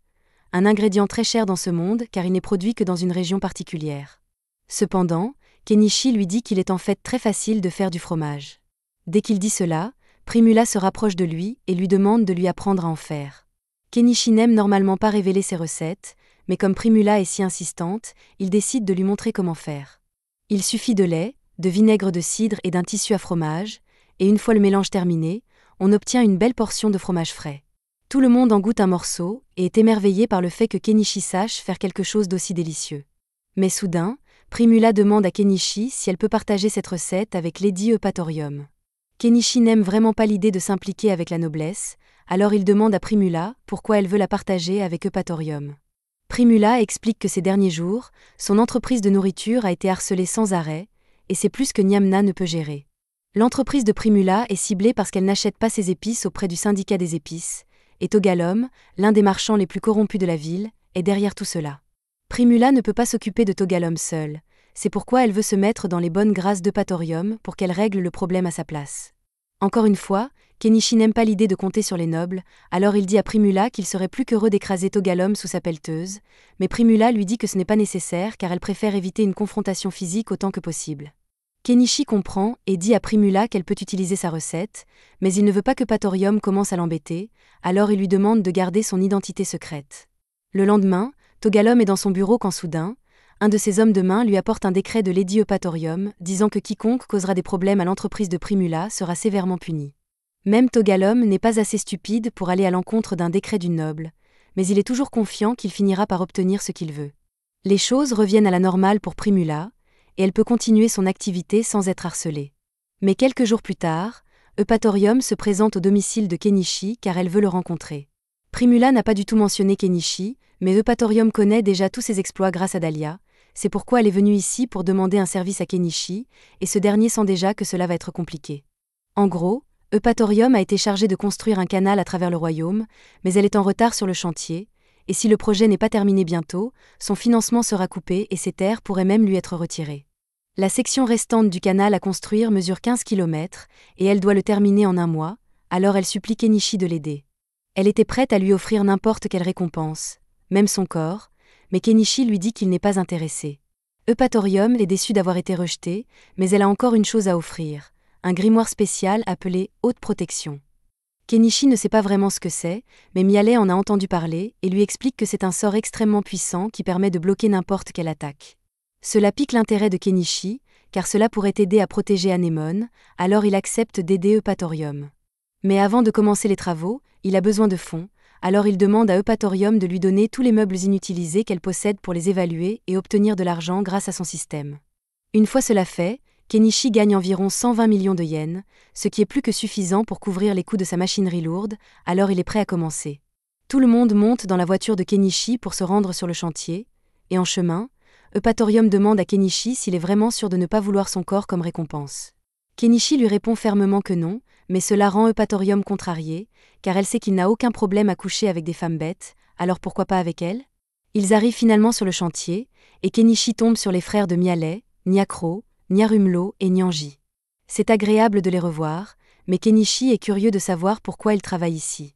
Un ingrédient très cher dans ce monde car il n'est produit que dans une région particulière. Cependant, Kenichi lui dit qu'il est en fait très facile de faire du fromage. Dès qu'il dit cela, Primula se rapproche de lui et lui demande de lui apprendre à en faire. Kenichi n'aime normalement pas révéler ses recettes, mais comme Primula est si insistante, il décide de lui montrer comment faire. Il suffit de lait, de vinaigre de cidre et d'un tissu à fromage, et une fois le mélange terminé, on obtient une belle portion de fromage frais. Tout le monde en goûte un morceau et est émerveillé par le fait que Kenichi sache faire quelque chose d'aussi délicieux. Mais soudain, Primula demande à Kenichi si elle peut partager cette recette avec Lady Eupatorium. Kenichi n'aime vraiment pas l'idée de s'impliquer avec la noblesse, alors il demande à Primula pourquoi elle veut la partager avec Eupatorium. Primula explique que ces derniers jours, son entreprise de nourriture a été harcelée sans arrêt, et c'est plus que Nyamna ne peut gérer. L'entreprise de Primula est ciblée parce qu'elle n'achète pas ses épices auprès du syndicat des épices, et Togalom, l'un des marchands les plus corrompus de la ville, est derrière tout cela. Primula ne peut pas s'occuper de Togalom seule, c'est pourquoi elle veut se mettre dans les bonnes grâces d'Eupatorium pour qu'elle règle le problème à sa place. Encore une fois, Kenichi n'aime pas l'idée de compter sur les nobles, alors il dit à Primula qu'il serait plus qu'heureux d'écraser Togalom sous sa pelleteuse, mais Primula lui dit que ce n'est pas nécessaire car elle préfère éviter une confrontation physique autant que possible. Kenichi comprend et dit à Primula qu'elle peut utiliser sa recette, mais il ne veut pas que Patorium commence à l'embêter, alors il lui demande de garder son identité secrète. Le lendemain, Togalom est dans son bureau quand soudain, un de ses hommes de main lui apporte un décret de Lady Eupatorium disant que quiconque causera des problèmes à l'entreprise de Primula sera sévèrement puni. Même Togalom n'est pas assez stupide pour aller à l'encontre d'un décret d'une noble, mais il est toujours confiant qu'il finira par obtenir ce qu'il veut. Les choses reviennent à la normale pour Primula, et elle peut continuer son activité sans être harcelée. Mais quelques jours plus tard, Eupatorium se présente au domicile de Kenichi car elle veut le rencontrer. Primula n'a pas du tout mentionné Kenichi, mais Eupatorium connaît déjà tous ses exploits grâce à Dahlia, c'est pourquoi elle est venue ici pour demander un service à Kenichi, et ce dernier sent déjà que cela va être compliqué. En gros, Eupatorium a été chargé de construire un canal à travers le royaume, mais elle est en retard sur le chantier, et si le projet n'est pas terminé bientôt, son financement sera coupé et ses terres pourraient même lui être retirées. La section restante du canal à construire mesure 15 km, et elle doit le terminer en un mois, alors elle supplie Kenichi de l'aider. Elle était prête à lui offrir n'importe quelle récompense, même son corps, mais Kenichi lui dit qu'il n'est pas intéressé. Eupatorium est déçue d'avoir été rejetée, mais elle a encore une chose à offrir, un grimoire spécial appelé Haute Protection. Kenichi ne sait pas vraiment ce que c'est, mais Miale en a entendu parler et lui explique que c'est un sort extrêmement puissant qui permet de bloquer n'importe quelle attaque. Cela pique l'intérêt de Kenichi, car cela pourrait aider à protéger Anémone, alors il accepte d'aider Eupatorium. Mais avant de commencer les travaux, il a besoin de fonds, alors il demande à Eupatorium de lui donner tous les meubles inutilisés qu'elle possède pour les évaluer et obtenir de l'argent grâce à son système. Une fois cela fait, Kenichi gagne environ 120 millions de yens, ce qui est plus que suffisant pour couvrir les coûts de sa machinerie lourde, alors il est prêt à commencer. Tout le monde monte dans la voiture de Kenichi pour se rendre sur le chantier, et en chemin, Eupatorium demande à Kenichi s'il est vraiment sûr de ne pas vouloir son corps comme récompense. Kenichi lui répond fermement que non, mais cela rend Eupatorium contrarié, car elle sait qu'il n'a aucun problème à coucher avec des femmes bêtes, alors pourquoi pas avec elle? Ils arrivent finalement sur le chantier, et Kenichi tombe sur les frères de Miale, Nyakro, Nyarumlo et Nyanji. C'est agréable de les revoir, mais Kenichi est curieux de savoir pourquoi ils travaillent ici.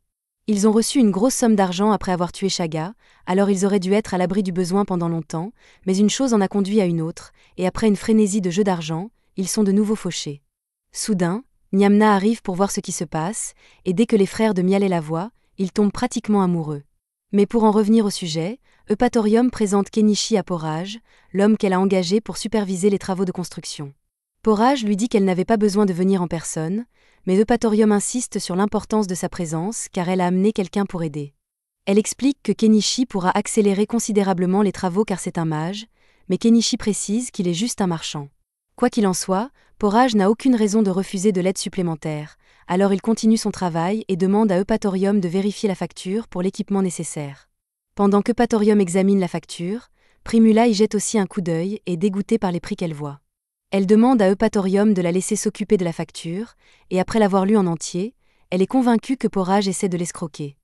Ils ont reçu une grosse somme d'argent après avoir tué Shaga, alors ils auraient dû être à l'abri du besoin pendant longtemps, mais une chose en a conduit à une autre, et après une frénésie de jeu d'argent, ils sont de nouveau fauchés. Soudain, Nyamna arrive pour voir ce qui se passe, et dès que les frères de Miale la voient, ils tombent pratiquement amoureux. Mais pour en revenir au sujet, Eupatorium présente Kenichi à Porage, l'homme qu'elle a engagé pour superviser les travaux de construction. Porage lui dit qu'elle n'avait pas besoin de venir en personne, mais Eupatorium insiste sur l'importance de sa présence car elle a amené quelqu'un pour aider. Elle explique que Kenichi pourra accélérer considérablement les travaux car c'est un mage, mais Kenichi précise qu'il est juste un marchand. Quoi qu'il en soit, Porage n'a aucune raison de refuser de l'aide supplémentaire, alors il continue son travail et demande à Eupatorium de vérifier la facture pour l'équipement nécessaire. Pendant qu'Eupatorium examine la facture, Primula y jette aussi un coup d'œil et dégoûtée par les prix qu'elle voit. Elle demande à Eupatorium de la laisser s'occuper de la facture, et après l'avoir lue en entier, elle est convaincue que Porage essaie de l'escroquer.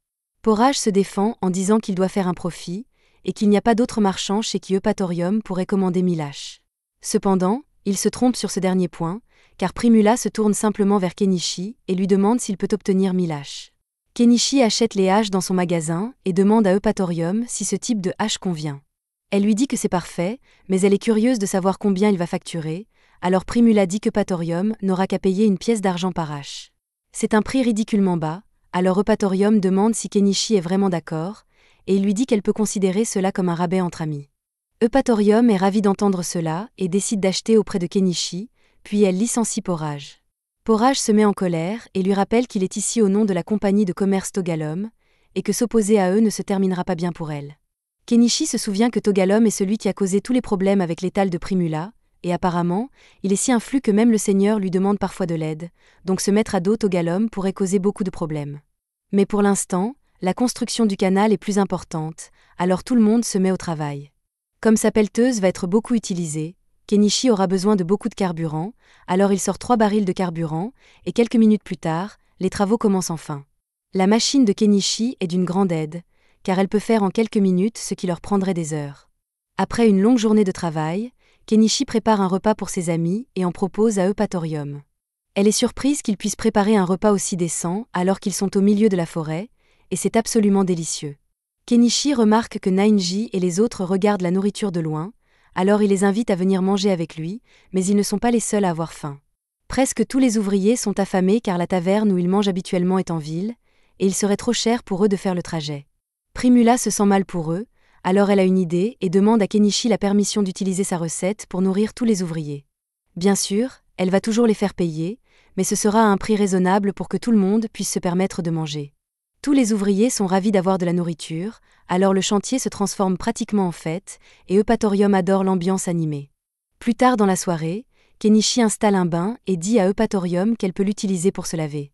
Porage se défend en disant qu'il doit faire un profit, et qu'il n'y a pas d'autres marchands chez qui Eupatorium pourrait commander 1000 haches. Cependant, il se trompe sur ce dernier point, car Primula se tourne simplement vers Kenichi et lui demande s'il peut obtenir 1000 haches. Kenichi achète les haches dans son magasin et demande à Eupatorium si ce type de hache convient. Elle lui dit que c'est parfait, mais elle est curieuse de savoir combien il va facturer, alors Primula dit qu'Eupatorium n'aura qu'à payer une pièce d'argent par hache. C'est un prix ridiculement bas, alors Eupatorium demande si Kenichi est vraiment d'accord, et il lui dit qu'elle peut considérer cela comme un rabais entre amis. Eupatorium est ravie d'entendre cela et décide d'acheter auprès de Kenichi, puis elle licencie Porage. Porage se met en colère et lui rappelle qu'il est ici au nom de la compagnie de commerce Togalom, et que s'opposer à eux ne se terminera pas bien pour elle. Kenichi se souvient que Togalom est celui qui a causé tous les problèmes avec l'étal de Primula, et apparemment, il est si influe que même le seigneur lui demande parfois de l'aide, donc se mettre à dos Togalom pourrait causer beaucoup de problèmes. Mais pour l'instant, la construction du canal est plus importante, alors tout le monde se met au travail. Comme sa pelleteuse va être beaucoup utilisée, Kenichi aura besoin de beaucoup de carburant, alors il sort 3 barils de carburant, et quelques minutes plus tard, les travaux commencent enfin. La machine de Kenichi est d'une grande aide, car elle peut faire en quelques minutes ce qui leur prendrait des heures. Après une longue journée de travail, Kenichi prépare un repas pour ses amis et en propose à Eupatorium. Elle est surprise qu'ils puissent préparer un repas aussi décent alors qu'ils sont au milieu de la forêt, et c'est absolument délicieux. Kenichi remarque que Nainji et les autres regardent la nourriture de loin, alors il les invite à venir manger avec lui, mais ils ne sont pas les seuls à avoir faim. Presque tous les ouvriers sont affamés car la taverne où ils mangent habituellement est en ville, et il serait trop cher pour eux de faire le trajet. Primula se sent mal pour eux, alors elle a une idée et demande à Kenichi la permission d'utiliser sa recette pour nourrir tous les ouvriers. Bien sûr, elle va toujours les faire payer, mais ce sera à un prix raisonnable pour que tout le monde puisse se permettre de manger. Tous les ouvriers sont ravis d'avoir de la nourriture, alors le chantier se transforme pratiquement en fête, et Eupatorium adore l'ambiance animée. Plus tard dans la soirée, Kenichi installe un bain et dit à Eupatorium qu'elle peut l'utiliser pour se laver.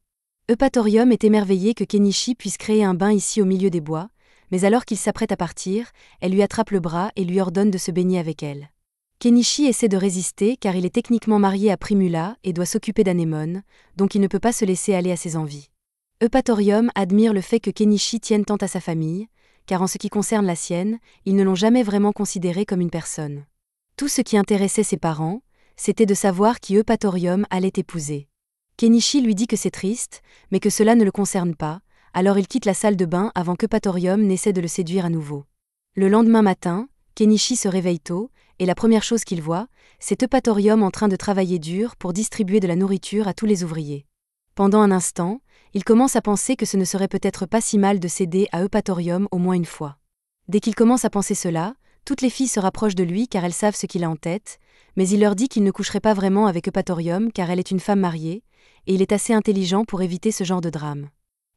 Eupatorium est émerveillé que Kenichi puisse créer un bain ici au milieu des bois, mais alors qu'il s'apprête à partir, elle lui attrape le bras et lui ordonne de se baigner avec elle. Kenichi essaie de résister car il est techniquement marié à Primula et doit s'occuper d'Anémone, donc il ne peut pas se laisser aller à ses envies. Eupatorium admire le fait que Kenichi tienne tant à sa famille, car en ce qui concerne la sienne, ils ne l'ont jamais vraiment considéré comme une personne. Tout ce qui intéressait ses parents, c'était de savoir qui Eupatorium allait épouser. Kenichi lui dit que c'est triste, mais que cela ne le concerne pas, alors il quitte la salle de bain avant qu'Eupatorium n'essaie de le séduire à nouveau. Le lendemain matin, Kenichi se réveille tôt, et la première chose qu'il voit, c'est Eupatorium en train de travailler dur pour distribuer de la nourriture à tous les ouvriers. Pendant un instant, il commence à penser que ce ne serait peut-être pas si mal de céder à Eupatorium au moins une fois. Dès qu'il commence à penser cela, toutes les filles se rapprochent de lui car elles savent ce qu'il a en tête, mais il leur dit qu'il ne coucherait pas vraiment avec Eupatorium car elle est une femme mariée, et il est assez intelligent pour éviter ce genre de drame.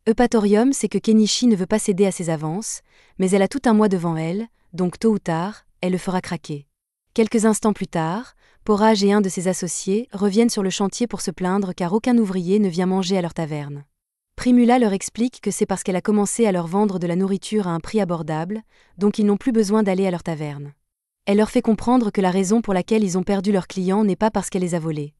Eupatorium sait que Kenichi ne veut pas céder à ses avances, mais elle a tout un mois devant elle, donc tôt ou tard, elle le fera craquer. Quelques instants plus tard, Porage et un de ses associés reviennent sur le chantier pour se plaindre car aucun ouvrier ne vient manger à leur taverne. Primula leur explique que c'est parce qu'elle a commencé à leur vendre de la nourriture à un prix abordable, donc ils n'ont plus besoin d'aller à leur taverne. Elle leur fait comprendre que la raison pour laquelle ils ont perdu leurs clients n'est pas parce qu'elle les a volés.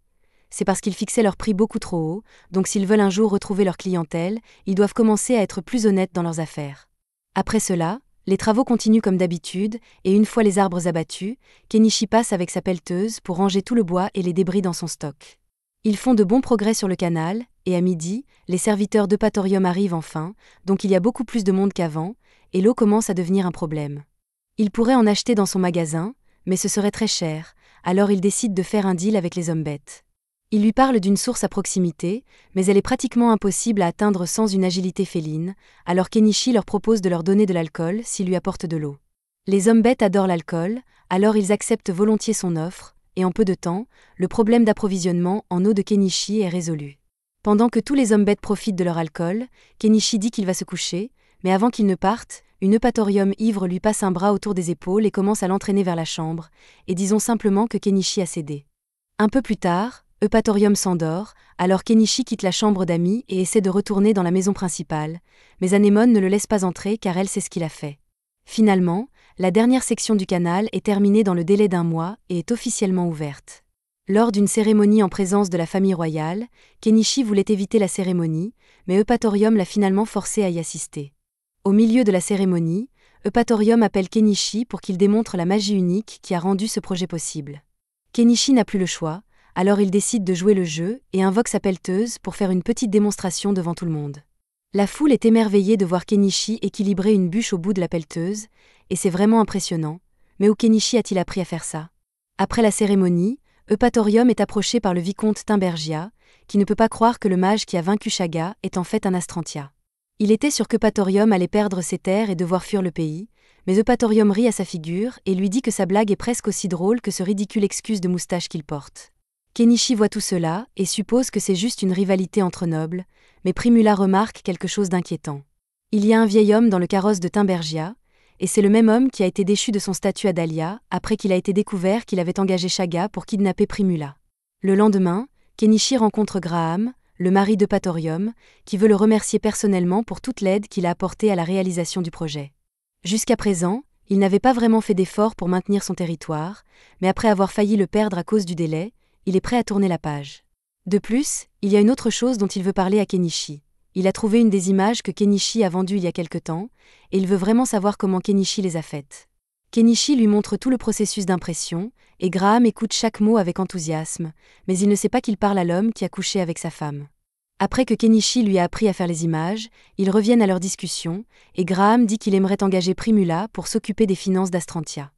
C'est parce qu'ils fixaient leur prix beaucoup trop haut, donc s'ils veulent un jour retrouver leur clientèle, ils doivent commencer à être plus honnêtes dans leurs affaires. Après cela, les travaux continuent comme d'habitude, et une fois les arbres abattus, Kenichi passe avec sa pelleteuse pour ranger tout le bois et les débris dans son stock. Ils font de bons progrès sur le canal, et à midi, les serviteurs d'Eupatorium arrivent enfin, donc il y a beaucoup plus de monde qu'avant, et l'eau commence à devenir un problème. Il pourrait en acheter dans son magasin, mais ce serait très cher, alors il décide de faire un deal avec les hommes bêtes. Il lui parle d'une source à proximité, mais elle est pratiquement impossible à atteindre sans une agilité féline, alors Kenichi leur propose de leur donner de l'alcool s'ils lui apportent de l'eau. Les hommes bêtes adorent l'alcool, alors ils acceptent volontiers son offre, et en peu de temps, le problème d'approvisionnement en eau de Kenichi est résolu. Pendant que tous les hommes bêtes profitent de leur alcool, Kenichi dit qu'il va se coucher, mais avant qu'il ne parte, une Eupatorium ivre lui passe un bras autour des épaules et commence à l'entraîner vers la chambre, et disons simplement que Kenichi a cédé. Un peu plus tard, Eupatorium s'endort, alors Kenichi quitte la chambre d'amis et essaie de retourner dans la maison principale, mais Anémone ne le laisse pas entrer car elle sait ce qu'il a fait. Finalement, la dernière section du canal est terminée dans le délai d'un mois et est officiellement ouverte. Lors d'une cérémonie en présence de la famille royale, Kenichi voulait éviter la cérémonie, mais Eupatorium l'a finalement forcé à y assister. Au milieu de la cérémonie, Eupatorium appelle Kenichi pour qu'il démontre la magie unique qui a rendu ce projet possible. Kenichi n'a plus le choix, alors il décide de jouer le jeu et invoque sa pelleteuse pour faire une petite démonstration devant tout le monde. La foule est émerveillée de voir Kenichi équilibrer une bûche au bout de la pelleteuse, et c'est vraiment impressionnant, mais où Kenichi a-t-il appris à faire ça? Après la cérémonie, Eupatorium est approché par le vicomte Timbergia, qui ne peut pas croire que le mage qui a vaincu Shaga est en fait un Astrantia. Il était sûr qu'Eupatorium allait perdre ses terres et devoir fuir le pays, mais Eupatorium rit à sa figure et lui dit que sa blague est presque aussi drôle que ce ridicule excuse de moustache qu'il porte. Kenichi voit tout cela et suppose que c'est juste une rivalité entre nobles, mais Primula remarque quelque chose d'inquiétant. Il y a un vieil homme dans le carrosse de Timbergia, et c'est le même homme qui a été déchu de son statut à Dahlia après qu'il a été découvert qu'il avait engagé Shaga pour kidnapper Primula. Le lendemain, Kenichi rencontre Graham, le mari d'Eupatorium, qui veut le remercier personnellement pour toute l'aide qu'il a apportée à la réalisation du projet. Jusqu'à présent, il n'avait pas vraiment fait d'efforts pour maintenir son territoire, mais après avoir failli le perdre à cause du délai, il est prêt à tourner la page. De plus, il y a une autre chose dont il veut parler à Kenichi. Il a trouvé une des images que Kenichi a vendues il y a quelque temps, et il veut vraiment savoir comment Kenichi les a faites. Kenichi lui montre tout le processus d'impression, et Graham écoute chaque mot avec enthousiasme, mais il ne sait pas qu'il parle à l'homme qui a couché avec sa femme. Après que Kenichi lui a appris à faire les images, ils reviennent à leur discussion, et Graham dit qu'il aimerait engager Primula pour s'occuper des finances d'Astrantia.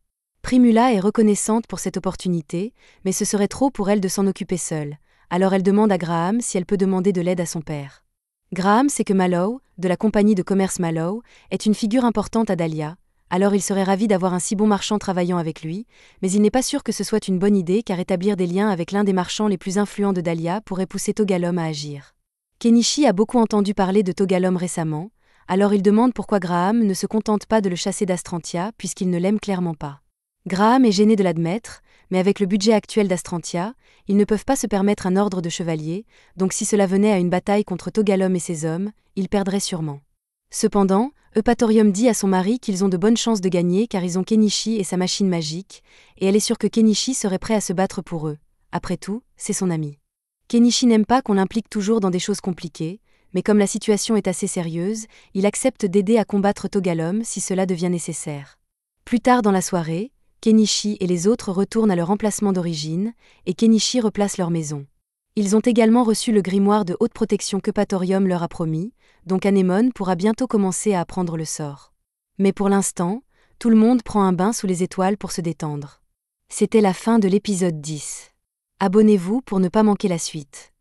Primula est reconnaissante pour cette opportunité, mais ce serait trop pour elle de s'en occuper seule, alors elle demande à Graham si elle peut demander de l'aide à son père. Graham sait que Mallow, de la compagnie de commerce Mallow, est une figure importante à Dahlia, alors il serait ravi d'avoir un si bon marchand travaillant avec lui, mais il n'est pas sûr que ce soit une bonne idée car établir des liens avec l'un des marchands les plus influents de Dahlia pourrait pousser Togalom à agir. Kenichi a beaucoup entendu parler de Togalom récemment, alors il demande pourquoi Graham ne se contente pas de le chasser d'Astrantia puisqu'il ne l'aime clairement pas. Graham est gêné de l'admettre, mais avec le budget actuel d'Astrantia, ils ne peuvent pas se permettre un ordre de chevalier, donc si cela venait à une bataille contre Togalom et ses hommes, ils perdraient sûrement. Cependant, Eupatorium dit à son mari qu'ils ont de bonnes chances de gagner car ils ont Kenichi et sa machine magique, et elle est sûre que Kenichi serait prêt à se battre pour eux. Après tout, c'est son ami. Kenichi n'aime pas qu'on l'implique toujours dans des choses compliquées, mais comme la situation est assez sérieuse, il accepte d'aider à combattre Togalom si cela devient nécessaire. Plus tard dans la soirée, Kenichi et les autres retournent à leur emplacement d'origine, et Kenichi replace leur maison. Ils ont également reçu le grimoire de haute protection qu'Eupatorium leur a promis, donc Anémone pourra bientôt commencer à apprendre le sort. Mais pour l'instant, tout le monde prend un bain sous les étoiles pour se détendre. C'était la fin de l'épisode 10. Abonnez-vous pour ne pas manquer la suite.